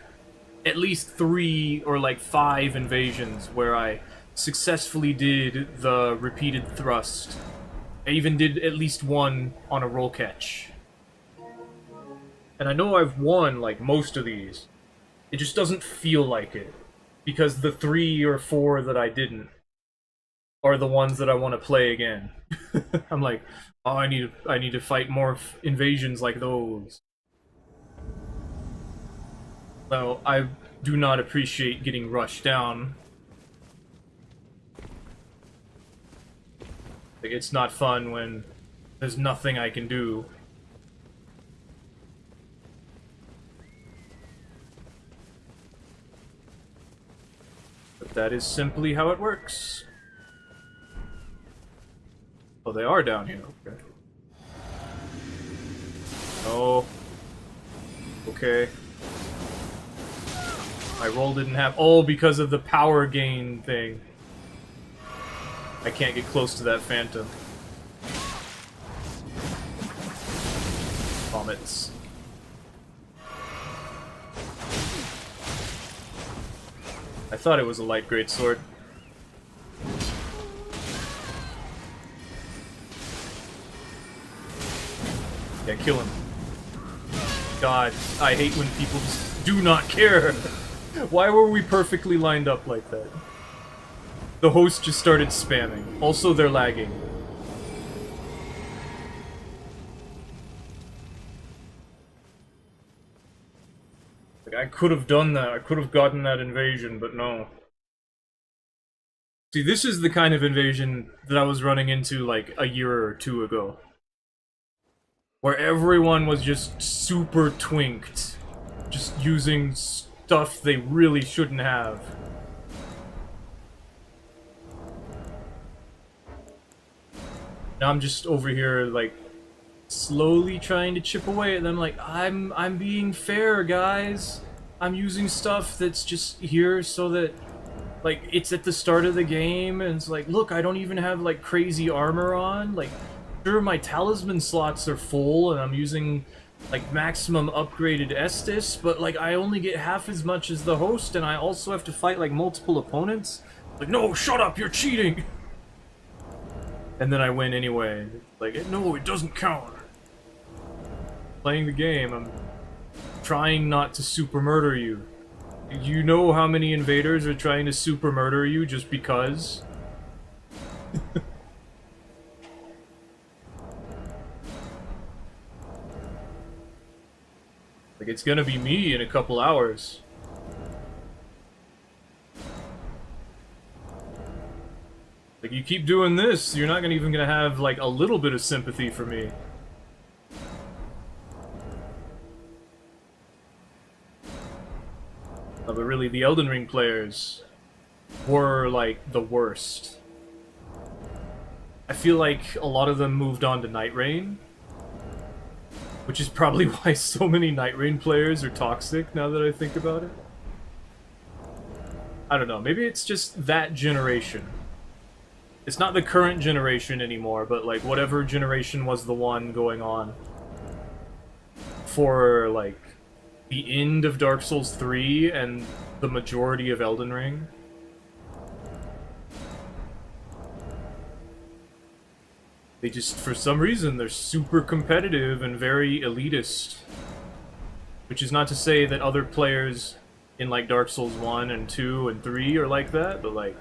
at least 3 or like 5 invasions where I successfully did the repeated thrust. I even did at least one on a roll catch. And I know I've won like most of these. It just doesn't feel like it. Because the 3 or 4 that I didn't are the ones that I want to play again. I'm like, oh, I need to fight more invasions like those. So I do not appreciate getting rushed down. Like, it's not fun when there's nothing I can do. But that is simply how it works. Oh, they are down here. Okay. Oh. Okay. My roll didn't have... Oh, because of the power gain thing. I can't get close to that phantom. Vomits. I thought it was a light greatsword. Yeah, kill him. God, I hate when people just do not care. Why were we perfectly lined up like that? The host just started spamming. Also, they're lagging. Like, I could have done that. I could have gotten that invasion, but no. See, this is the kind of invasion that I was running into like a year or two ago. Where everyone was just super twinked. Just using stuff they really shouldn't have. Now I'm just over here, like, slowly trying to chip away at them, like, I'm being fair, guys. I'm using stuff that's just here so that, like, it's at the start of the game, and it's like, look, I don't even have, like, crazy armor on. Like, sure, my talisman slots are full, and I'm using, like, maximum upgraded Estus, but, like, I only get half as much as the host, and I also have to fight, like, multiple opponents. Like, no, shut up, you're cheating! And then I win anyway. Like, no, it doesn't count. Playing the game, I'm trying not to super murder you. You know how many invaders are trying to super murder you just because? Like, it's gonna be me in a couple hours. Like, you keep doing this, you're not even gonna have, like, a little bit of sympathy for me. But really, the Elden Ring players were, like, the worst. I feel like a lot of them moved on to Night Rain. Which is probably why so many Night Rain players are toxic, now that I think about it. I don't know, maybe it's just that generation. It's not the current generation anymore, but, like, whatever generation was the one going on for, like, the end of Dark Souls 3 and the majority of Elden Ring. They just, for some reason, they're super competitive and very elitist. Which is not to say that other players in, like, Dark Souls 1 and 2 and 3 are like that, but, like,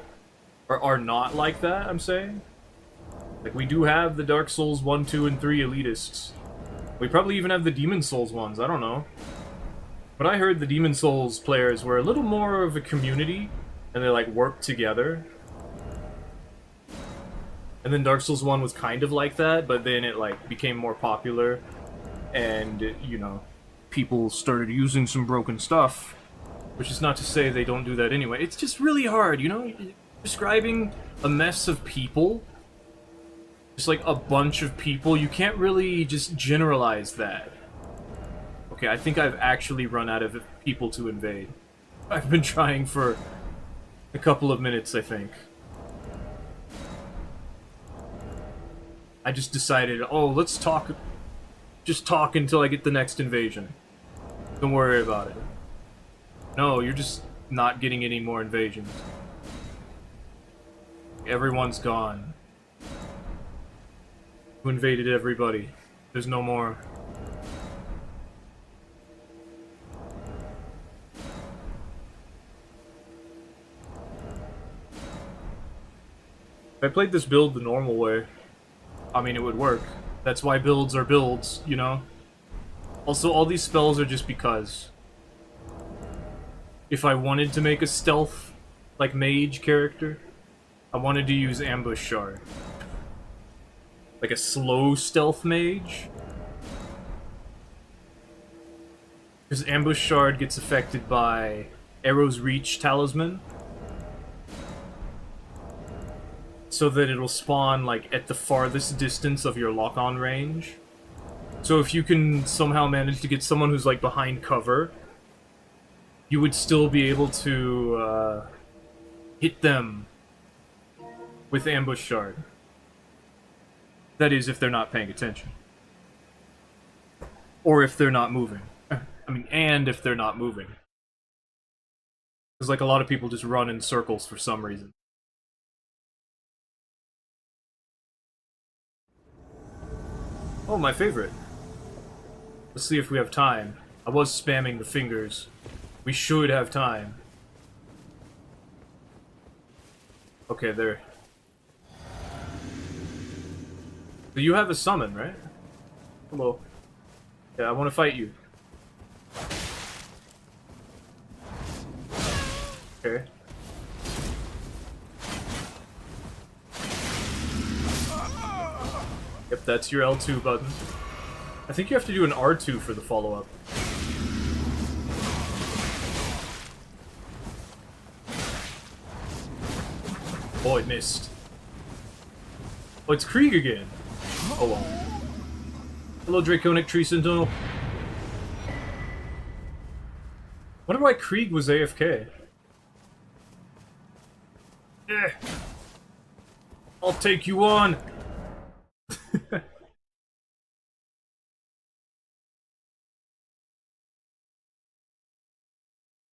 are not like that, I'm saying. Like, we do have the Dark Souls 1, 2, and 3 elitists. We probably even have the Demon Souls ones, I don't know. But I heard the Demon Souls players were a little more of a community, and they, like, worked together. And then Dark Souls 1 was kind of like that, but then it, like, became more popular, and, you know, people started using some broken stuff. Which is not to say they don't do that anyway. It's just really hard, you know? Describing a mess of people, just like a bunch of people, you can't really just generalize that. Okay, I think I've actually run out of people to invade. I've been trying for a couple of minutes, I think. I just decided, oh, let's talk, just talk until I get the next invasion. Don't worry about it. No, you're just not getting any more invasions. Everyone's gone. Who invaded everybody? There's no more. If I played this build the normal way, I mean, it would work. That's why builds are builds, you know? Also, all these spells are just because. If I wanted to make a stealth, like, mage character, I wanted to use Ambush Shard. Like a slow stealth mage. Because Ambush Shard gets affected by Arrow's Reach Talisman. So that it'll spawn, like, at the farthest distance of your lock-on range. So if you can somehow manage to get someone who's, like, behind cover, you would still be able to, hit them with Ambush Shard. That is, if they're not paying attention. Or if they're not moving. I mean, and if they're not moving. Because, like, a lot of people just run in circles for some reason. Oh, my favorite. Let's see if we have time. I was spamming the fingers. We should have time. Okay, there. So you have a summon, right? Hello. Yeah, I want to fight you. Okay. Yep, that's your L2 button. I think you have to do an R2 for the follow-up. Oh, it missed. Oh, it's Krieg again. Oh well. Hello, Draconic Tree Sentinel. Wonder why Krieg was AFK. Eh. I'll take you on.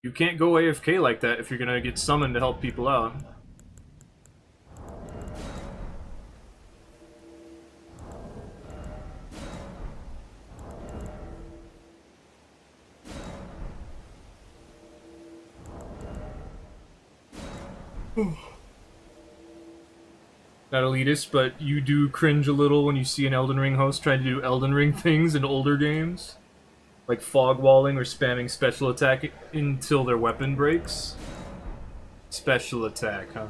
You can't go AFK like that if you're gonna get summoned to help people out. Not elitist, but you do cringe a little when you see an Elden Ring host trying to do Elden Ring things in older games. Like fog walling or spamming special attack until their weapon breaks. Special attack, huh?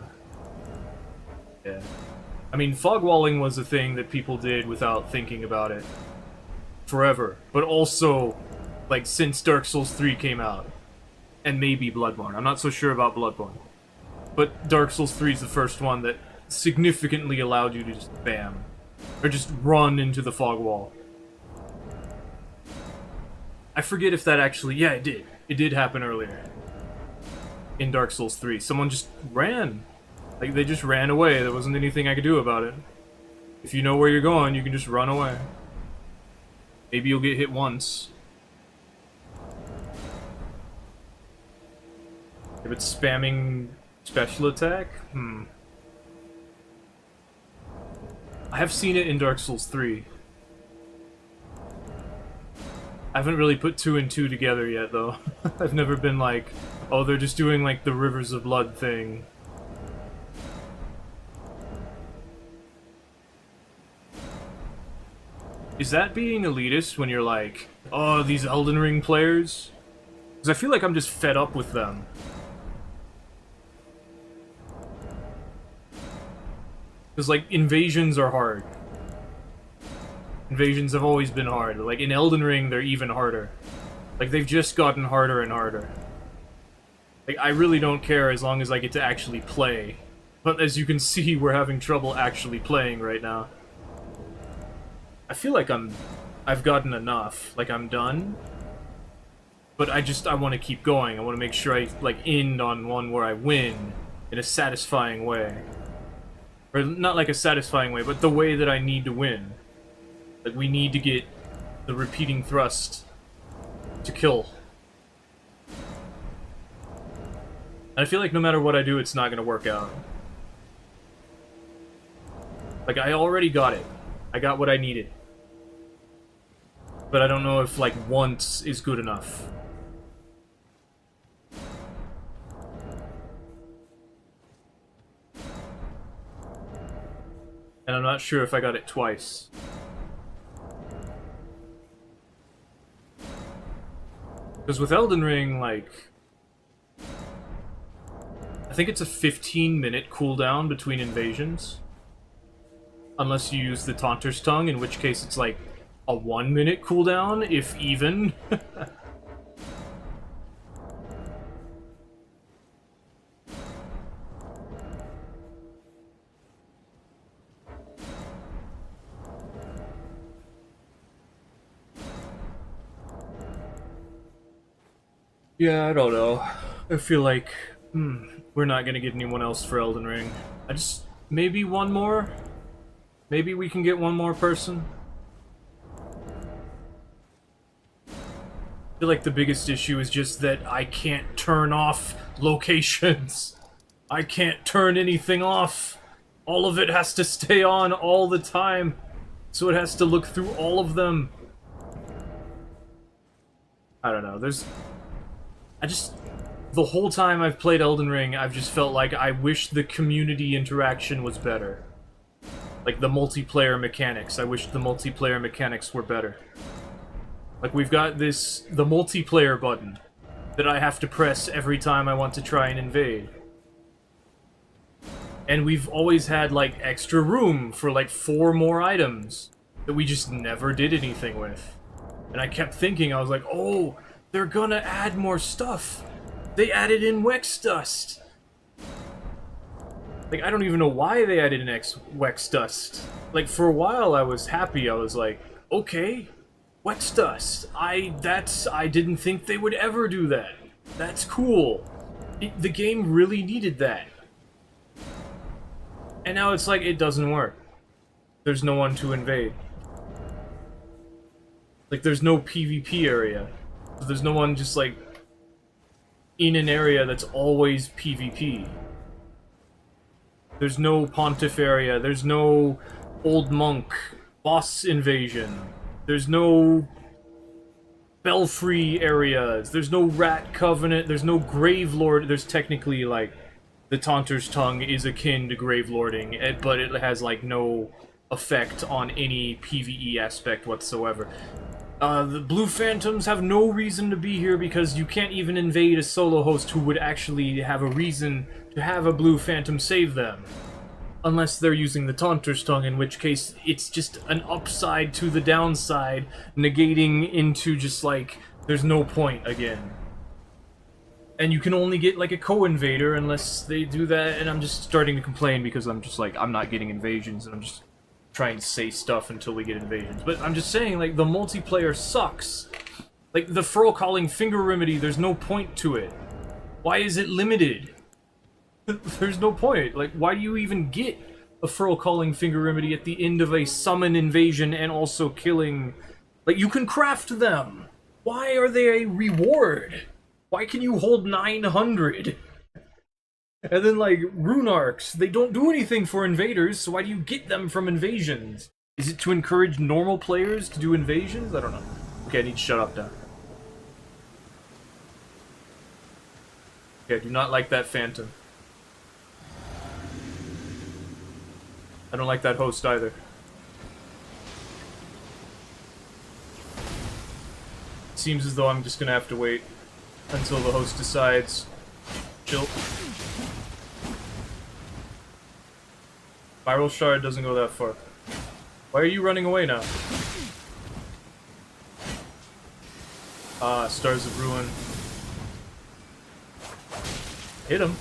Yeah. I mean, fog walling was a thing that people did without thinking about it. Forever. But also, like, since Dark Souls 3 came out. And maybe Bloodborne. I'm not so sure about Bloodborne. But Dark Souls 3 is the first one that significantly allowed you to just spam. Or just run into the fog wall. I forget if that actually... Yeah, it did. It did happen earlier. In Dark Souls 3. Someone just ran. Like, they just ran away. There wasn't anything I could do about it. If you know where you're going, you can just run away. Maybe you'll get hit once. If it's spamming special attack? I have seen it in Dark Souls 3. I haven't really put 2 and 2 together yet, though. I've never been like, oh, they're just doing, like, the Rivers of Blood thing. Is that being elitist when you're like, oh, these Elden Ring players? Because I feel like I'm just fed up with them. Because, like, invasions are hard. Invasions have always been hard. Like, in Elden Ring, they're even harder. Like, they've just gotten harder and harder. Like, I really don't care as long as I get to actually play. But as you can see, we're having trouble actually playing right now. I feel like I've gotten enough. Like, I'm done. But I want to keep going. I want to make sure I, like, end on one where I win in a satisfying way. Or not like a satisfying way, but the way that I need to win. Like, we need to get the repeating thrust to kill. And I feel like no matter what I do, it's not gonna work out. Like, I already got it. I got what I needed. But I don't know if, like, once is good enough. And I'm not sure if I got it twice. Because with Elden Ring, like... I think it's a 15-minute cooldown between invasions. Unless you use the Taunter's Tongue, in which case it's like a 1-minute cooldown, if even. Yeah, I don't know. I feel like, we're not gonna get anyone else for Elden Ring. Maybe one more? Maybe we can get one more person? I feel like the biggest issue is just that I can't turn off locations. I can't turn anything off. All of it has to stay on all the time. So it has to look through all of them. I don't know, the whole time I've played Elden Ring, I've just felt like I wish the community interaction was better. Like, the multiplayer mechanics. I wish the multiplayer mechanics were better. Like, we've got the multiplayer button that I have to press every time I want to try and invade. And we've always had, like, extra room for, like, 4 more items. that we just never did anything with. And I kept thinking, I was like, oh, they're gonna add more stuff. They added in Wex Dust. Like, I don't even know why they added in Wex Dust. Like, for a while I was happy. I was like, okay, Wex Dust. I didn't think they would ever do that. That's cool. The game really needed that. And now it's like, it doesn't work. There's no one to invade. Like, there's no PvP area. There's no one just, like, in an area that's always PvP. There's no Pontiff area. There's no Old Monk boss invasion. There's no Belfry areas. There's no Rat Covenant. There's no Grave Lord. There's technically, like, the Taunter's Tongue is akin to Grave Lording, but it has, like, no effect on any PvE aspect whatsoever. The Blue Phantoms have no reason to be here because you can't even invade a solo host who would actually have a reason to have a Blue Phantom save them. Unless they're using the Taunter's Tongue, in which case it's just an upside to the downside, negating into just like, there's no point again. And you can only get like a co-invader unless they do that, and I'm just starting to complain because I'm just like, I'm not getting invasions, and I'm just trying to say stuff until we get invasions. But I'm just saying, like, the multiplayer sucks. Like, the Furl Calling Finger Remedy, there's no point to it. Why is it limited? There's no point. Like, why do you even get a Furl Calling Finger Remedy at the end of a summon invasion and also killing... Like, you can craft them! Why are they a reward? Why can you hold 900? And then, like, Rune Arcs, they don't do anything for invaders, so why do you get them from invasions? Is it to encourage normal players to do invasions? I don't know. Okay, I need to shut up now. Okay, I do not like that Phantom. I don't like that host either. It seems as though I'm just gonna have to wait until the host decides. Chill. Spiral Shard doesn't go that far. Why are you running away now? Ah, Stars of Ruin. Hit him.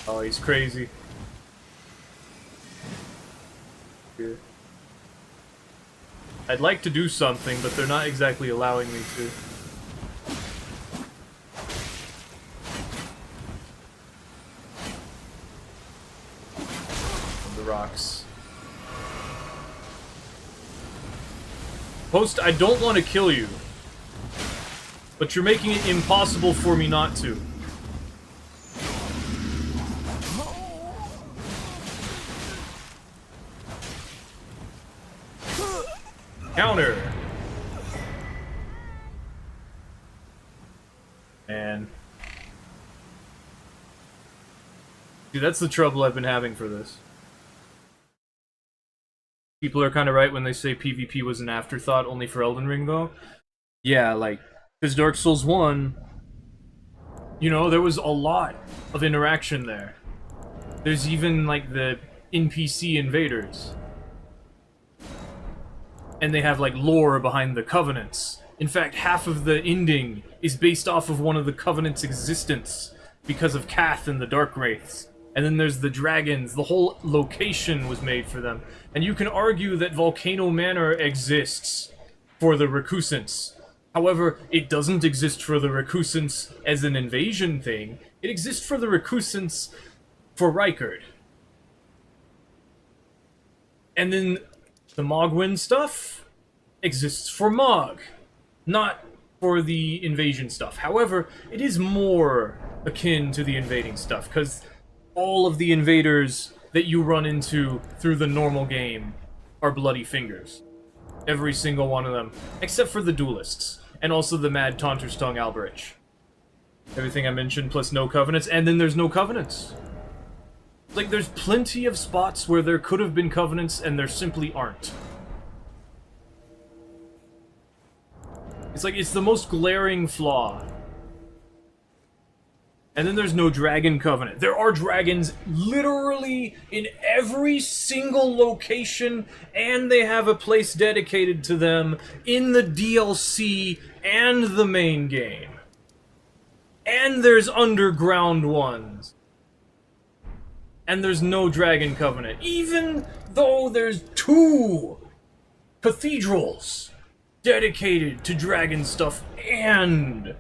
Oh, he's crazy. Here. I'd like to do something, but they're not exactly allowing me to. Rocks. Host, I don't want to kill you, but you're making it impossible for me not to. Counter! And... Dude, that's the trouble I've been having for this. People are kind of right when they say PvP was an afterthought only for Elden Ring, though. Yeah, like, because Dark Souls 1, you know, there was a lot of interaction there. There's even, like, the NPC invaders. And they have, like, lore behind the Covenants. In fact, half of the ending is based off of one of the Covenant's existence because of Kath and the Dark Wraiths. And then there's the dragons. The whole location was made for them. And you can argue that Volcano Manor exists for the Recusants. However, it doesn't exist for the Recusants as an invasion thing. It exists for the Recusants for Rykard. And then the Mogwyn stuff exists for Mog, not for the invasion stuff. However, it is more akin to the invading stuff, because all of the invaders that you run into through the normal game are Bloody Fingers. Every single one of them. Except for the duelists. And also the Mad Taunter's Tongue Alberich. Everything I mentioned plus no Covenants, and then there's no Covenants. Like, there's plenty of spots where there could have been Covenants and there simply aren't. It's like, it's the most glaring flaw. And then there's no Dragon Covenant. There are dragons literally in every single location, and they have a place dedicated to them in the DLC and the main game. And there's underground ones. And there's no Dragon Covenant. Even though there's 2 cathedrals dedicated to dragon stuff, and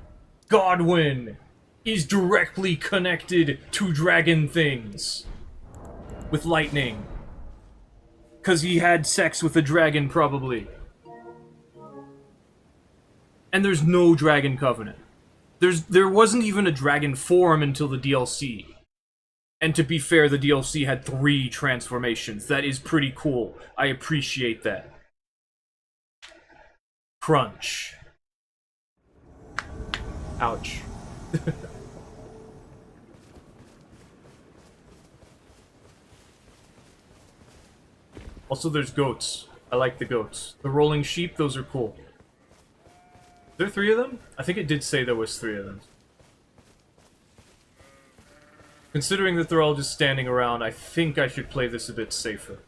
Godwyn is directly connected to dragon things with lightning. 'Cause he had sex with a dragon, probably. And there's no Dragon Covenant. There wasn't even a dragon form until the DLC. And to be fair, the DLC had 3 transformations. That is pretty cool. I appreciate that. Crunch. Ouch. Also, there's goats. I like the goats. The rolling sheep, those are cool. Are there 3 of them? I think it did say there was 3 of them. Considering that they're all just standing around, I think I should play this a bit safer.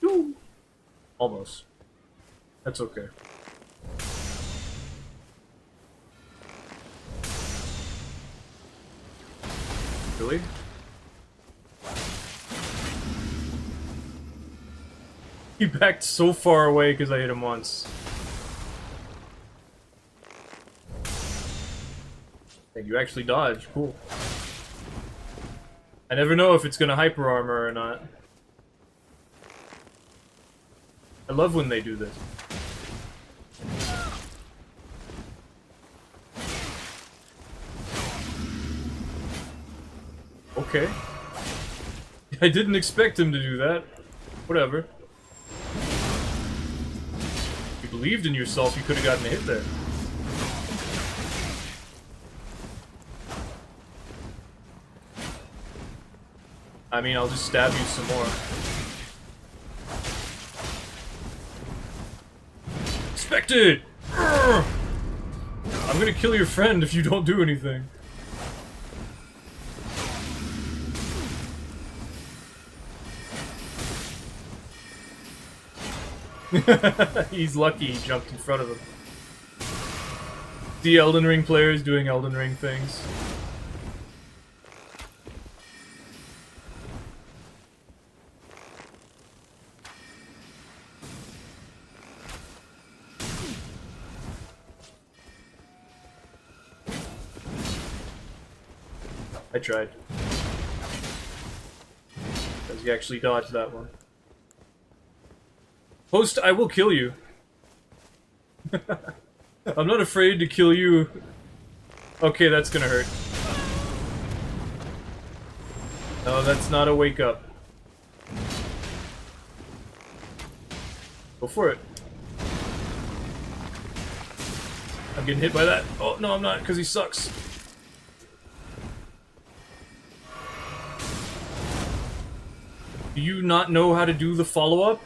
Ooh. Almost. That's okay. Really? He backed so far away because I hit him once. And you actually dodged. Cool. I never know if it's gonna hyper armor or not. I love when they do this. Okay. I didn't expect him to do that. Whatever. If you believed in yourself, you could have gotten a hit there. I mean, I'll just stab you some more. Expected! Urgh! I'm gonna kill your friend if you don't do anything. He's lucky he jumped in front of him. The Elden Ring players doing Elden Ring things. I tried. Because he actually dodged that one. Host, I will kill you. I'm not afraid to kill you. Okay, that's gonna hurt. No, that's not a wake up. Go for it. I'm getting hit by that. Oh, no, I'm not, because he sucks. Do you not know how to do the follow-up?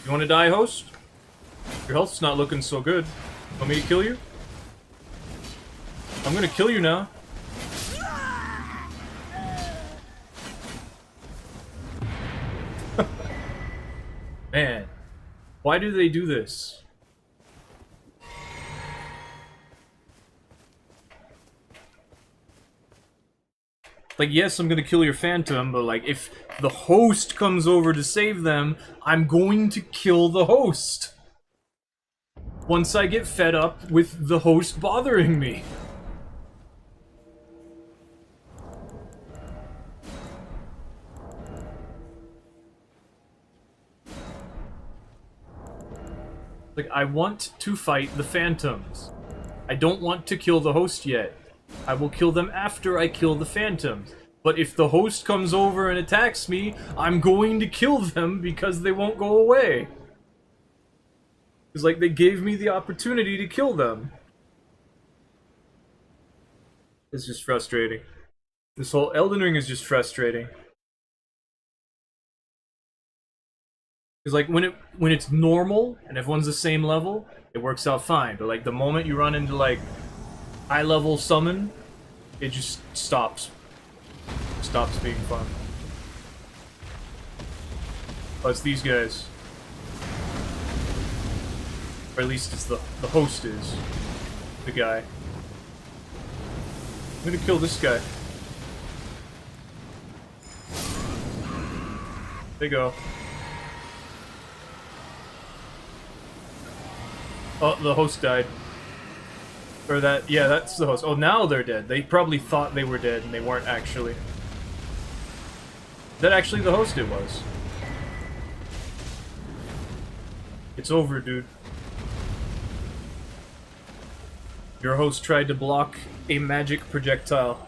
You want to die, host? Your health's not looking so good. Want me to kill you? I'm gonna kill you now. Man, why do they do this? Like, yes, I'm gonna kill your phantom, but like, if the host comes over to save them, I'm going to kill the host. Once I get fed up with the host bothering me. Like, I want to fight the phantoms. I don't want to kill the host yet. I will kill them after I kill the phantoms. But if the host comes over and attacks me, I'm going to kill them because they won't go away. It's like they gave me the opportunity to kill them. It's just frustrating. This whole Elden Ring is just frustrating. Because like when it's normal and everyone's the same level, it works out fine. But like the moment you run into like high level summon, it just stops. Stops being fun. Oh, it's these guys. Or at least it's the host is. The guy. I'm gonna kill this guy. There you go. Oh, the host died. Or that, yeah, that's the host. Oh, now they're dead. They probably thought they were dead and they weren't actually. Is that actually the host it was? It's over, dude. Your host tried to block a magic projectile.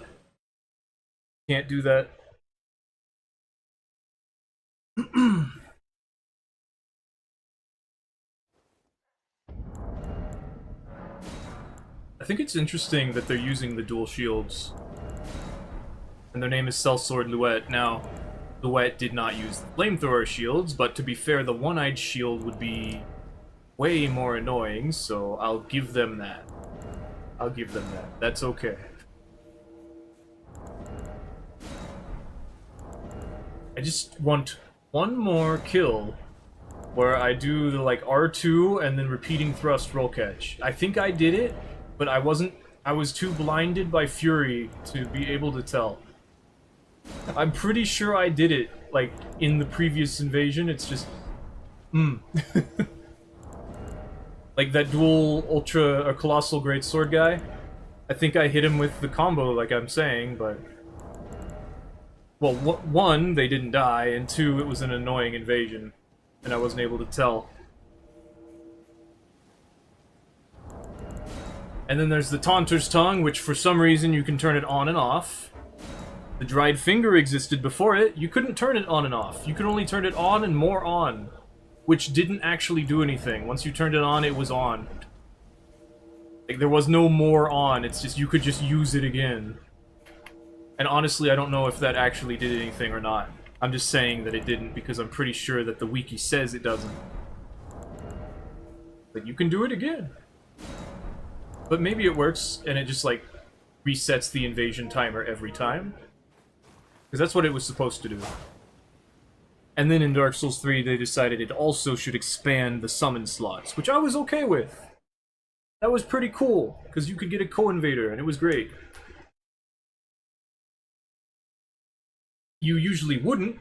Can't do that. I think it's interesting that they're using the dual shields. And their name is Sellsword Luet. Now, Luet did not use the flamethrower shields, but to be fair, the one-eyed shield would be way more annoying, so I'll give them that. I'll give them that. That's okay. I just want one more kill where I do the like R2 and then repeating thrust roll catch. I think I did it, but I was too blinded by Fury to be able to tell. I'm pretty sure I did it, like, in the previous invasion, it's just... Like that dual ultra or colossal greatsword guy. I think I hit him with the combo, like I'm saying, but... Well, one, they didn't die, and two, it was an annoying invasion, and I wasn't able to tell. And then there's the Taunter's Tongue, which for some reason you can turn it on and off. The Dried Finger existed before it. You couldn't turn it on and off. You could only turn it on and more on, which didn't actually do anything. Once you turned it on, it was on. Like, there was no more on. It's just, you could just use it again. And honestly, I don't know if that actually did anything or not. I'm just saying that it didn't because I'm pretty sure that the wiki says it doesn't. But you can do it again. But maybe it works and it just, like, resets the invasion timer every time. Because that's what it was supposed to do. And then in Dark Souls 3, they decided it also should expand the summon slots, which I was okay with. That was pretty cool, because you could get a co-invader, and it was great. You usually wouldn't,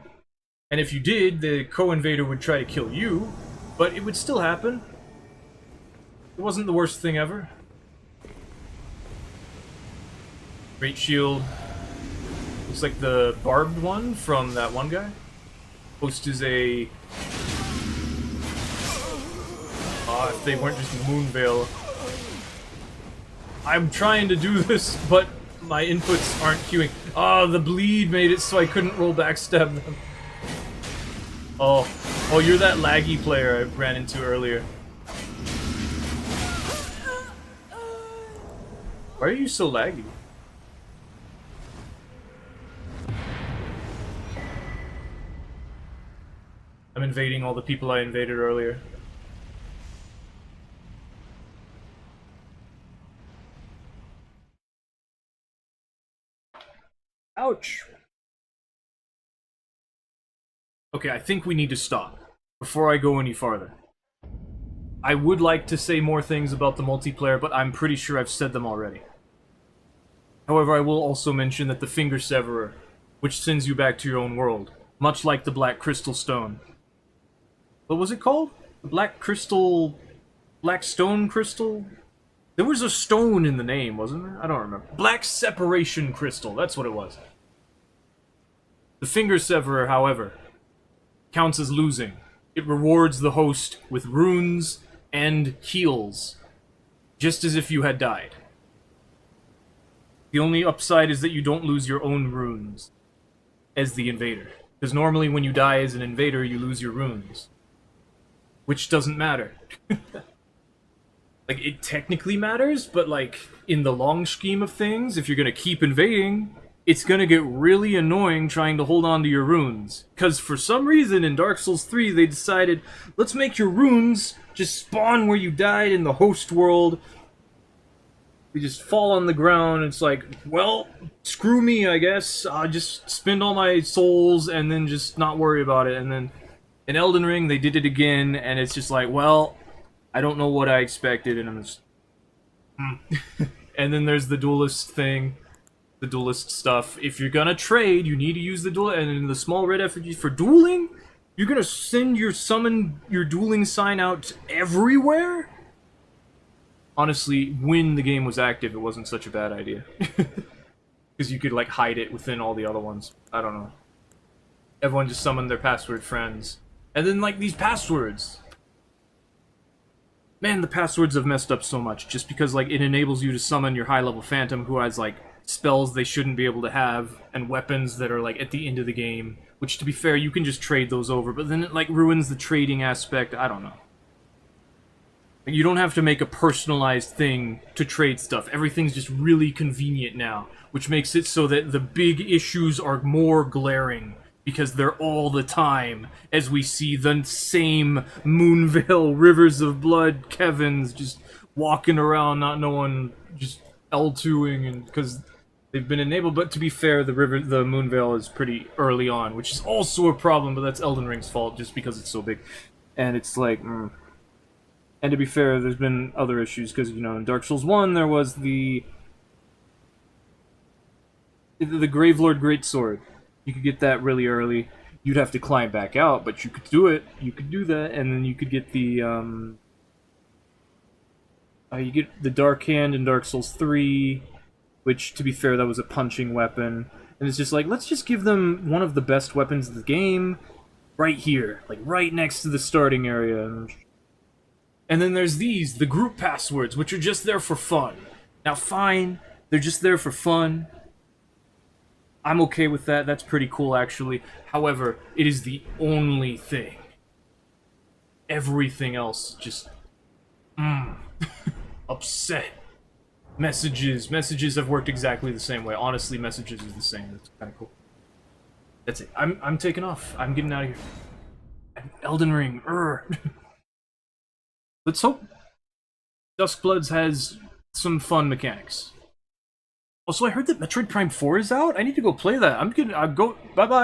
and if you did, the co-invader would try to kill you, but it would still happen. It wasn't the worst thing ever. Great shield. Looks like the barbed one from that one guy. Host is a... if they weren't just Moonveil. I'm trying to do this, but my inputs aren't queuing. Oh, the bleed made it so I couldn't roll backstab them. Oh, you're that laggy player I ran into earlier. Why are you so laggy? I'm invading all the people I invaded earlier. Ouch! Okay, I think we need to stop before I go any farther. I would like to say more things about the multiplayer, but I'm pretty sure I've said them already. However, I will also mention that the Finger Severer, which sends you back to your own world, much like the Black Crystal Stone. What was it called? The Black Crystal... Black Stone Crystal? There was a stone in the name, wasn't there? I don't remember. Black Separation Crystal, that's what it was. The Finger Severer, however, counts as losing. It rewards the host with runes and heals, just as if you had died. The only upside is that you don't lose your own runes as the invader. Because normally when you die as an invader, you lose your runes. Which doesn't matter. Like, it technically matters, but like, in the long scheme of things, if you're gonna keep invading, it's gonna get really annoying trying to hold on to your runes. Because for some reason in Dark Souls 3 they decided, let's make your runes just spawn where you died in the host world. They just fall on the ground, it's like, well, screw me, I guess. I'll just spend all my souls and then just not worry about it. And then in Elden Ring they did it again, and it's just like, well, I don't know what I expected, and I'm just... And then there's the duelist thing. The duelist stuff. If you're gonna trade, you need to use the duel, and in the small red effigy for dueling, you're gonna send your dueling sign out everywhere? Honestly, when the game was active, it wasn't such a bad idea. Because you could, like, hide it within all the other ones. I don't know. Everyone just summoned their password friends. And then, like, these passwords. Man, the passwords have messed up so much, just because, like, it enables you to summon your high-level phantom who has, like, spells they shouldn't be able to have, and weapons that are, like, at the end of the game, which, to be fair, you can just trade those over, but then it, like, ruins the trading aspect. I don't know. You don't have to make a personalized thing to trade stuff. Everything's just really convenient now, which makes it so that the big issues are more glaring, because they're all the time, as we see the same Moonvale Rivers of Blood Kevins just walking around not knowing, just L2ing, and because they've been enabled. But to be fair, the Moonvale is pretty early on, which is also a problem, but that's Elden Ring's fault, just because it's so big. And it's like, And to be fair, there's been other issues, because, you know, in Dark Souls 1, there was the Gravelord Greatsword. You could get that really early. You'd have to climb back out, but you could do it. You could do that, and then you could get the, you get the Dark Hand in Dark Souls 3, which, to be fair, that was a punching weapon. And it's just like, let's just give them one of the best weapons of the game right here. Like, right next to the starting area. And then there's these, the group passwords, which are just there for fun. Now, fine, they're just there for fun. I'm okay with that. That's pretty cool, actually. However, it is the only thing. Everything else just... upset. Messages have worked exactly the same way. Honestly, messages is the same. That's kind of cool. That's it. I'm taking off. I'm getting out of here. Elden Ring. Let's hope Duskbloods has some fun mechanics. Also, I heard that Metroid Prime 4 is out. I need to go play that. I'll go. Bye bye.